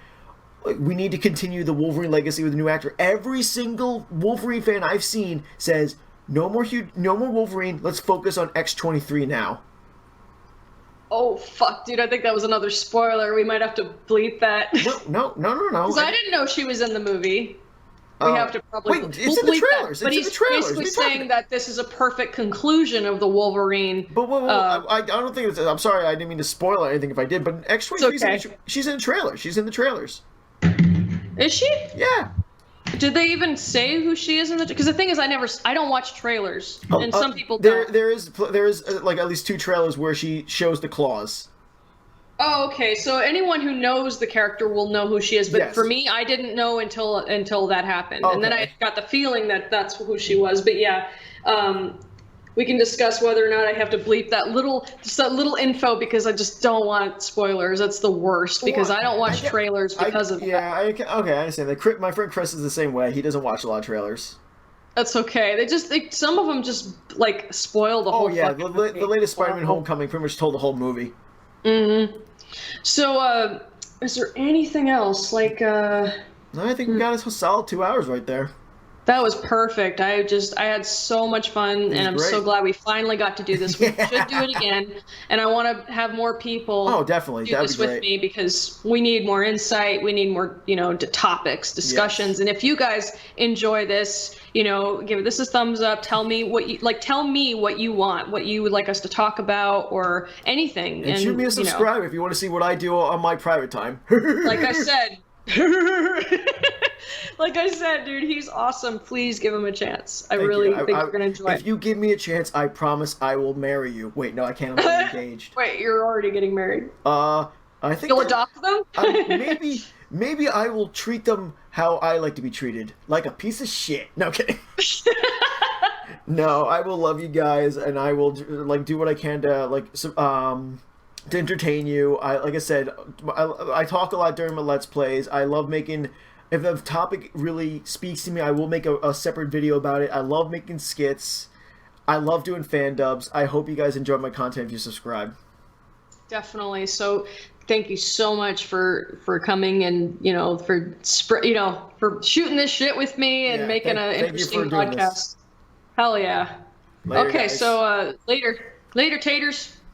we need to continue the Wolverine legacy with a new actor. Every single Wolverine fan I've seen says, no more Wolverine. Let's focus on X-23 now. Oh fuck, dude! I think that was another spoiler. We might have to bleep that. No. Because I didn't know she was in the movie. We have to probably. Wait, it's in the trailers. But he's basically saying that this is a perfect conclusion of the Wolverine. But I don't think it's. I'm sorry, I didn't mean to spoil anything if I did. But X-23, she's in the trailer. She's in the trailers. Is she? Yeah. Did they even say who she is in the? Because the thing is, I don't watch trailers, and some people don't. There is like at least 2 trailers where she shows the claws. Oh, okay. So anyone who knows the character will know who she is, but for me, I didn't know until that happened, and then I got the feeling that that's who she was. But yeah, we can discuss whether or not I have to bleep that little info, because I just don't want spoilers. That's the worst, because I don't watch trailers because of that. Yeah, I understand that. My friend Chris is the same way. He doesn't watch a lot of trailers. That's okay. Some of them just like spoil the whole. Oh yeah, the latest Spider-Man Homecoming pretty much told the whole movie. Mm-hmm. So, is there anything else? Like, No, I think we got a solid 2 hours right there. That was perfect. I had so much fun, and I'm so glad we finally got to do this. We should do it again, and I want to have more people. Oh, definitely. Do this with me, because we need more insight. We need more, topics, discussions. Yes. And if you guys enjoy this, give this a thumbs up. Tell me what you like. Tell me what you want, what you would like us to talk about, or anything. And shoot me a subscribe if you want to see what I do on my private time. Like I said. Like I said, dude, he's awesome. Please give him a chance. I really think you're gonna enjoy it. If you give me a chance, I promise I will marry you. Wait, no, I can't. I'm already engaged. Wait, you're already getting married? I think you'll adopt them. Maybe I will treat them how I like to be treated, like a piece of shit. No kidding. No, I will love you guys, and I will do what I can to to entertain you. Like I said, I talk a lot during my Let's Plays. I love making. If the topic really speaks to me, I will make a separate video about it. I love making skits. I love doing fan dubs. I hope you guys enjoy my content if you subscribe. Definitely. So thank you so much for coming, and for shooting this shit with me and making an interesting podcast. Hell yeah. Later, okay, guys. so later taters.